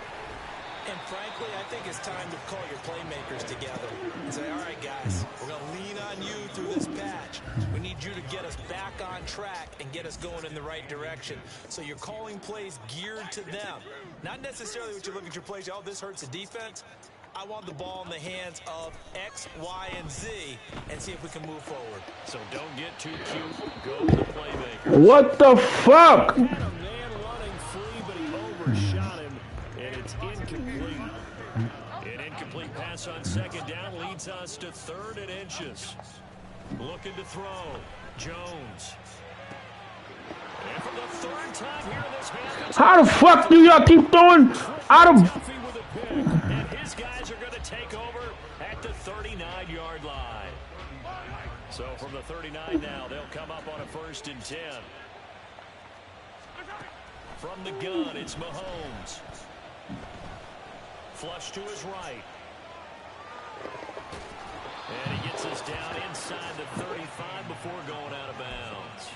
C: And frankly, I think it's time to call your playmakers together and say, all right, guys, we're going to lean on you through this patch. We need you to get us back on track and get us going in the right direction. So you're calling plays geared to them. Not necessarily what you look at your plays, oh, this hurts the defense. I want the ball in the hands of X, Y, and Z and see if we can move forward.
A: So don't get too cute. Go to the playmaker.
F: What the fuck?
D: Had a man running free, but he overshot him, and it's incomplete.
A: An incomplete pass on 2nd down leads us to 3rd and inches. Looking to throw. Jones. And for the 3rd time here in this half.
F: How the fuck do y'all keep throwing out of...
A: And his guys are going to take over at the 39-yard line. So from the 39 now, they'll come up on a 1st and 10. From the gun, it's Mahomes. Flush to his right. And he gets us down inside the 35 before going out of bounds.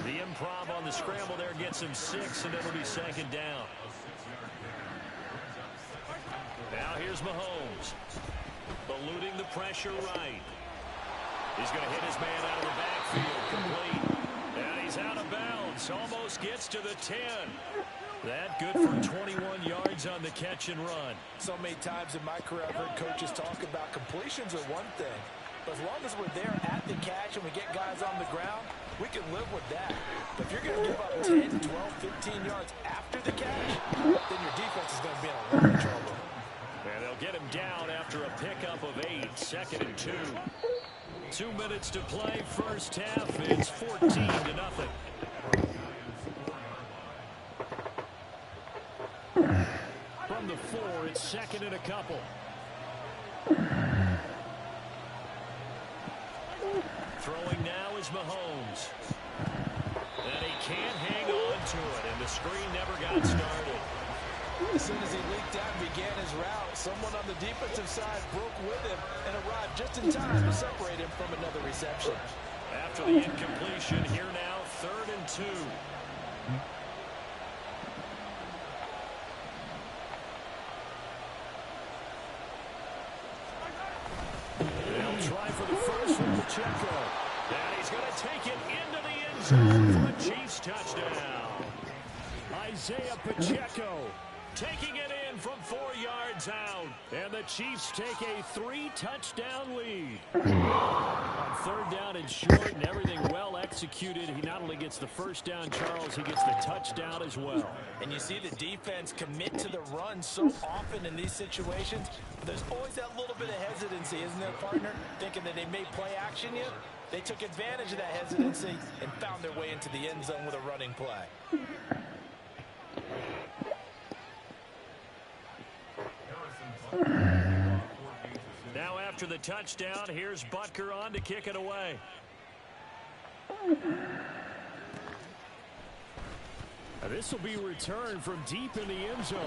A: The improv on the scramble there gets him 6, and it'll be second down. Now here's Mahomes. Eluding the pressure right. He's going to hit his man out of the backfield. Complete. And he's out of bounds. Almost gets to the 10. That good for 21 yards on the catch and run.
C: So many times in my career I've heard coaches talk about completions are one thing. But as long as we're there at the catch and we get guys on the ground, we can live with that. But if you're going to give up 10, 12, 15 yards after the catch, then your defense is going to be in a lot of trouble.
A: And they'll get him down after a pickup of 8, 2nd and 2. 2 minutes to play, first half. It's 14-0. From the 4, it's 2nd and a couple. Throwing now is Mahomes. And he can't hang on to it, and the screen never got started.
C: As soon as he leaked out and began his route, someone on the defensive side broke with him and arrived just in time to separate him from another reception.
A: After the incompletion, here now, 3rd and 2. They'll try for the first from Pacheco. And he's going to take it into the end zone for a Chiefs touchdown. Isaiah Pacheco taking it in from 4 yards out. And the Chiefs take a 3-touchdown lead. On 3rd down and short, and everything well executed. He not only gets the first down, Charles, he gets the touchdown as well.
C: And you see the defense commit to the run so often in these situations. There's always that little bit of hesitancy, isn't there, partner? Thinking that they may play action you. They took advantage of that hesitancy and found their way into the end zone with a running play.
A: Now after the touchdown, here's Butker on to kick it away. This will be returned from deep in the end zone.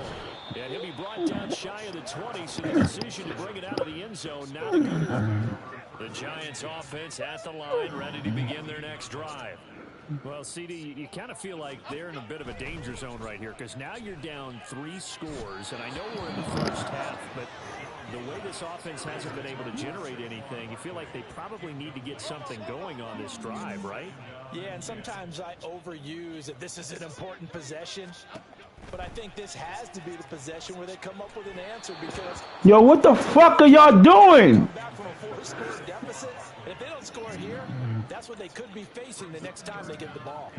A: And he'll be brought down shy of the 20, so the decision to bring it out of the end zone, not a good one. The Giants offense at the line, ready to begin their next drive. Well, CD, you kind of feel like they're in a bit of a danger zone right here, because now you're down 3 scores, and I know we're in the first half, but the way this offense hasn't been able to generate anything, you feel like they probably need to get something going on this drive, right?
C: Yeah, and sometimes I overuse that this is an important possession, but I think this has to be the possession where they come up with an answer, because
F: Yo, what the fuck are y'all doing?
C: back from a 4-score deficit, and if they don't score here, that's what they could be facing the next time they get the ball.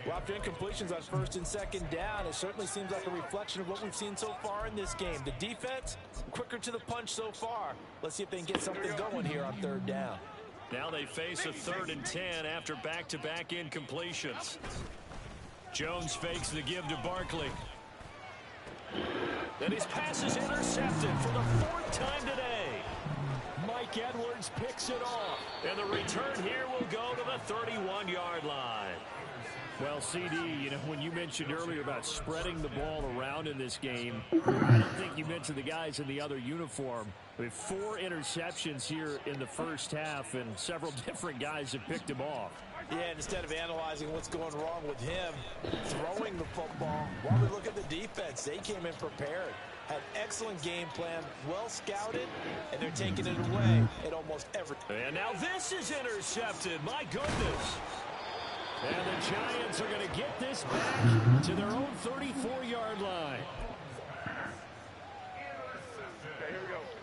C: Well, after incompletions on 1st and 2nd down, it certainly seems like a reflection of what we've seen so far in this game. The defense, quicker to the punch so far. Let's see if they can get something going here on 3rd down.
A: Now they face a 3rd and 10 after back-to-back incompletions. Jones fakes the give to Barkley. And his pass is intercepted for the 4th time today. Mike Edwards picks it off. And the return here will go to the 31-yard line. Well, CD, you know, when you mentioned earlier about spreading the ball around in this game, I don't think you mentioned the guys in the other uniform. We have 4 interceptions here in the first half, and several different guys have picked him off.
C: Yeah, instead of analyzing what's going wrong with him, throwing the football, while we look at the defense, they came in prepared. Had excellent game plan, well scouted, and they're taking it away at almost every.
A: And now this is intercepted. My goodness. And the Giants are going to get this back to their own 34-yard line.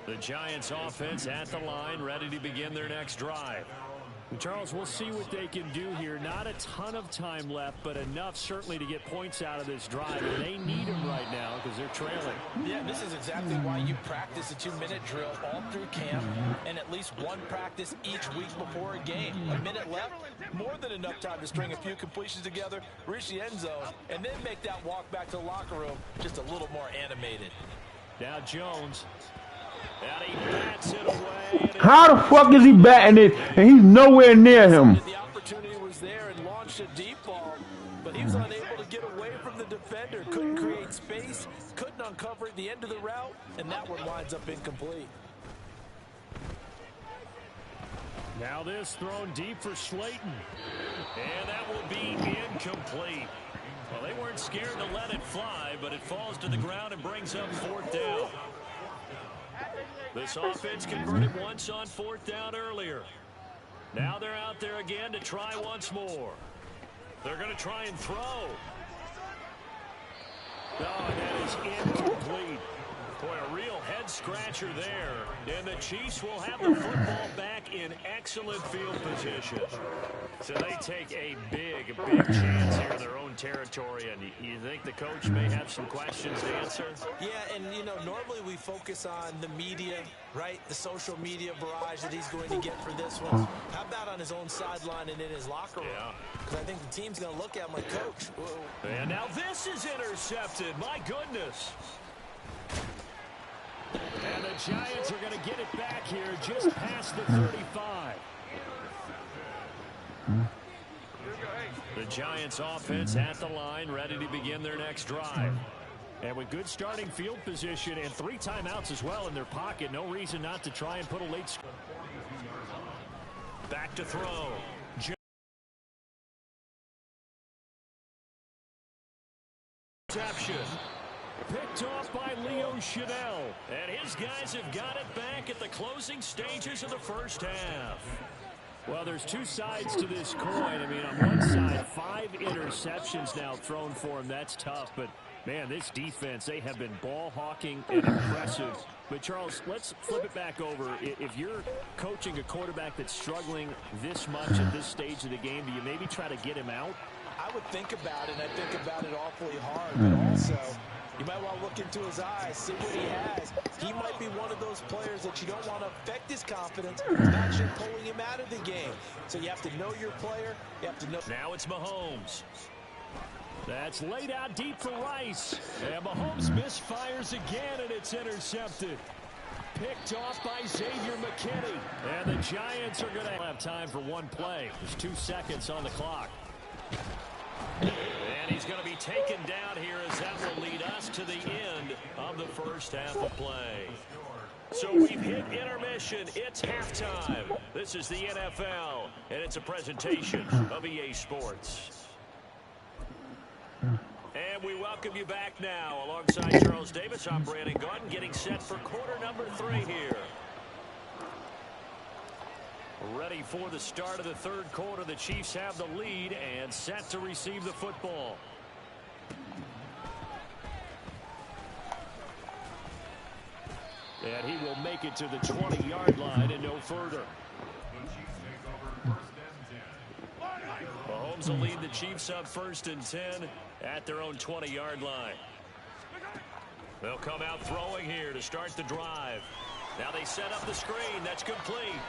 A: The Giants offense at the line, ready to begin their next drive. Charles, we'll see what they can do here. Not a ton of time left, but enough certainly to get points out of this drive. And they need them right now because they're trailing.
C: Yeah, this is exactly why you practice a 2-minute drill all through camp and at least one practice each week before a game. A minute left, more than enough time to string a few completions together, reach the end zone, and then make that walk back to the locker room just a little more animated.
A: Now Jones. And he bats it away.
F: How the fuck is he batting it and he's nowhere near him?
C: The opportunity was there and launched a deep ball, but he was unable to get away from the defender. Couldn't create space, couldn't uncover at the end of the route, and that one winds up incomplete.
D: Now this thrown deep for Slayton. And that will be incomplete. Well, they weren't scared to let it fly, but it falls to the ground and brings up 4th down. This offense converted once on 4th down earlier. Now they're out there again to try once more. They're going to try and throw. Oh, and that is incomplete. Boy, a real head-scratcher there. And the Chiefs will have the football back in excellent field position. So they take a big chance here in their own territory. And you think the coach may have some questions to answer?
C: Yeah, and, you know, normally we focus on the media, right? The social media barrage that he's going to get for this one. How about on his own sideline and in his locker room? Because I think the team's going to look at him like, Coach. Whoa.
D: And now this is intercepted. My goodness. And the Giants are going to get it back here just past the 35. The Giants offense at the line, ready to begin their next drive. And with good starting field position and 3 timeouts as well in their pocket, no reason not to try and put a late score. Back to throw. Interception. Picked off by Leo Chanel. And his guys have got it back at the closing stages of the first half. Well, there's 2 sides to this coin. I mean, on one side, 5 interceptions now thrown for him. That's tough. But, man, this defense, they have been ball hawking and impressive. But, Charles, let's flip it back over. If you're coaching a quarterback that's struggling this much at this stage of the game, do you maybe try to get him out?
C: I would think about it, and I think about it awfully hard. But also, you might want to look into his eyes, see what he has. He might be one of those players that you don't want to affect his confidence by actually pulling him out of the game. So you have to know your player. You have to know.
D: Now it's Mahomes. That's laid out deep for Rice. And Mahomes misfires again, and it's intercepted. Picked off by Xavier McKinney. And the Giants are going to have time for one play. There's 2 seconds on the clock. And he's going to be taken down here as that will lead us to the end of the first half of play. So we've hit intermission. It's halftime. This is the NFL, and it's a presentation of EA Sports. And we welcome you back now. Alongside Charles Davis, I'm Brandon Gordon, getting set for quarter number 3 here. Ready for the start of the 3rd quarter. The Chiefs have the lead and set to receive the football. And he will make it to the 20-yard line and no further. Mahomes will lead the Chiefs up 1st and 10 at their own 20-yard line. They'll come out throwing here to start the drive. Now they set up the screen. That's complete.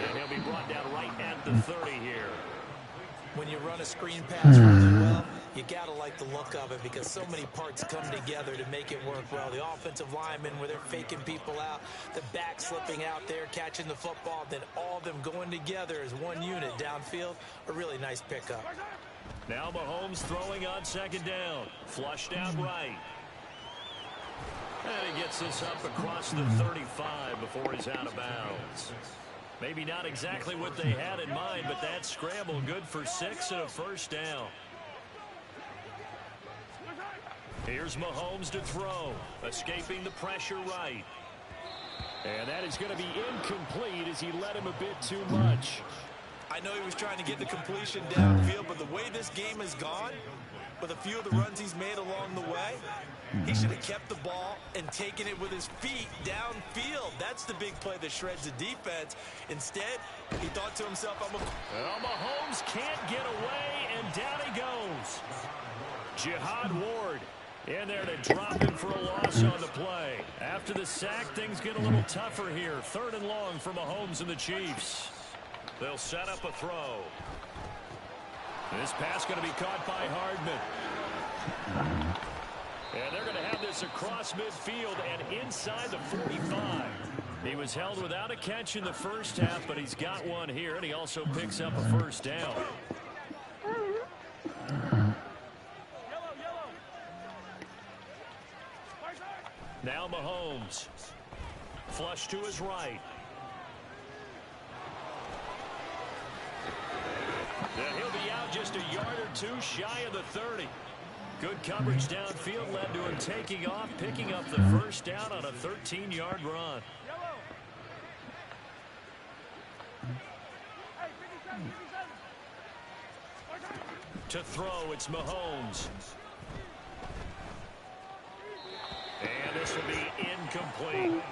D: And he'll be brought down right at the 30 here.
C: When you run a screen pass really well, you got to like the look of it because so many parts come together to make it work well. The offensive linemen, where they're faking people out, the back slipping out there, catching the football, then all of them going together as one unit downfield. A really nice pickup.
D: Now Mahomes throwing on 2nd down. Flushed out right. And he gets this up across the 35 before he's out of bounds. Maybe not exactly what they had in mind, but that scramble good for 6 and a 1st down. Here's Mahomes to throw, escaping the pressure right. And that is going to be incomplete as he led him a bit too much.
C: I know he was trying to get the completion downfield, but the way this game has gone, with a few of the runs he's made along the way, he should have kept the ball and taken it with his feet downfield. That's the big play that shreds the defense. Instead, he thought to himself,
D: well, Mahomes can't get away, and down he goes. Jihad Ward in there to drop him for a loss on the play. After the sack, things get a little tougher here. 3rd and long for Mahomes and the Chiefs. They'll set up a throw. This pass going to be caught by Hardman. And they're going to have this across midfield and inside the 45. He was held without a catch in the first half, but he's got one here, and he also picks up a 1st down. Now Mahomes. Flush to his right.
A: And he'll be out just a yard or two shy of the 30. Good coverage downfield led to him taking off, picking up the first down on a 13-yard run. To throw, it's Mahomes. And this will be incomplete.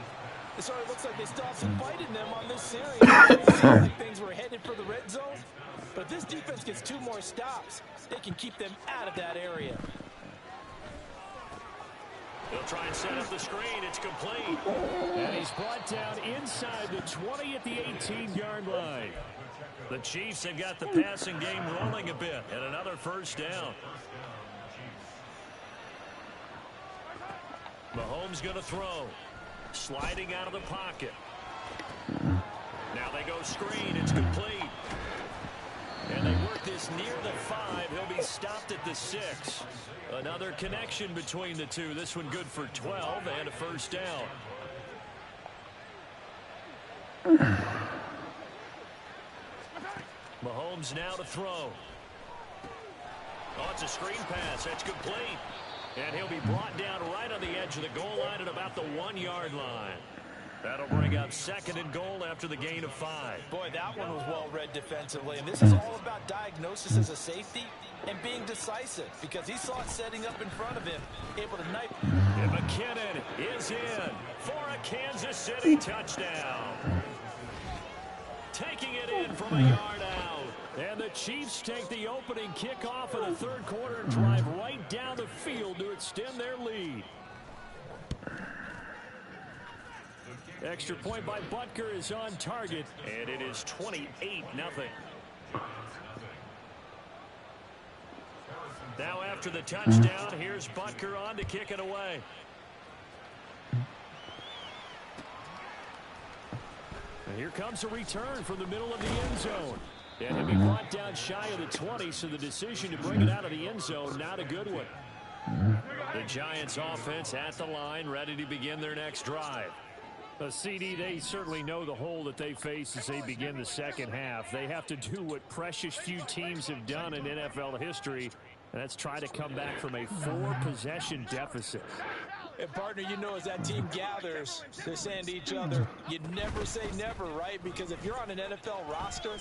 C: It sort of looks like they still have some fight in them on this series. It seemed like things were headed for the red zone. But if this defense gets 2 more stops, they can keep them out of that area.
A: They'll try and set up the screen. It's complete.
D: And he's brought down inside the 20 at the 18-yard line.
A: The Chiefs have got the passing game rolling a bit, and another first down. Mahomes going to throw. Sliding out of the pocket. Now they go screen. It's complete. And they work this near the 5. He'll be stopped at the 6. Another connection between the two. This one good for 12 and a first down. Mahomes now to throw. Oh, it's a screen pass. That's complete. And he'll be brought down right on the edge of the goal line at about the 1-yard line. That'll bring up 2nd and goal after the gain of 5.
C: Boy, that one was well read defensively. And this is all about diagnosis as a safety and being decisive, because he saw it setting up in front of him, able to knife.
A: And McKinnon is in for a Kansas City touchdown. Taking it in from a yard out.
D: And the Chiefs take the opening kickoff of the 3rd quarter and drive right down the field to extend their lead. Extra point by Butker is on target.
A: And it is 28-0. Now after the touchdown, here's Butker on to kick it away.
D: And here comes a return from the middle of the end zone. And he'll be brought down shy of the 20, so the decision to bring it out of the end zone, not a good one.
A: The Giants offense at the line, ready to begin their next drive.
D: CD, they certainly know the hole that they face as they begin the second half. They have to do what precious few teams have done in NFL history, and that's try to come back from a 4-possession deficit.
C: And, partner, you know, as that team gathers, they're saying to each other, you never say never, right? Because if you're on an NFL roster,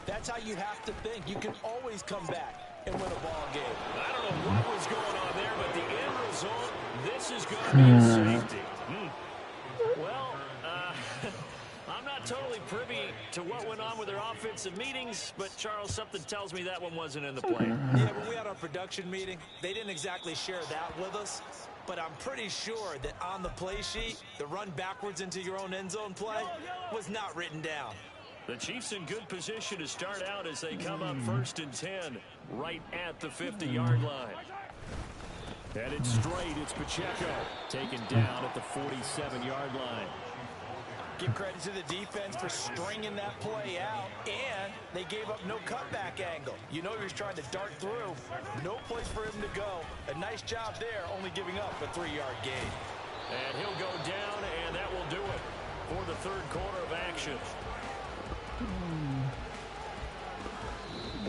C: that's how you have to think. You can always come back and win a ball game.
A: I don't know what was going on there, but the end result, this is going to be a safety. Well, I'm not totally privy to what went on with their offensive meetings, but, Charles, something tells me that one wasn't in the play.
C: Yeah, when we had our production meeting, they didn't exactly share that with us, but I'm pretty sure that on the play sheet, the run backwards into your own end zone play was not written down.
A: The Chiefs in good position to start out as they come up 1st and 10 right at the 50-yard line.
D: Headed straight, it's Pacheco, taken down at the 47-yard line.
C: Give credit to the defense for stringing that play out, and they gave up no cutback angle. You know he was trying to dart through. No place for him to go. A nice job there, only giving up a 3-yard gain.
A: And he'll go down, and that will do it for the 3rd quarter of action.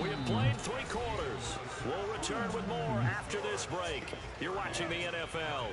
A: We have played 3 quarters. We'll return with more after this break. You're watching the NFL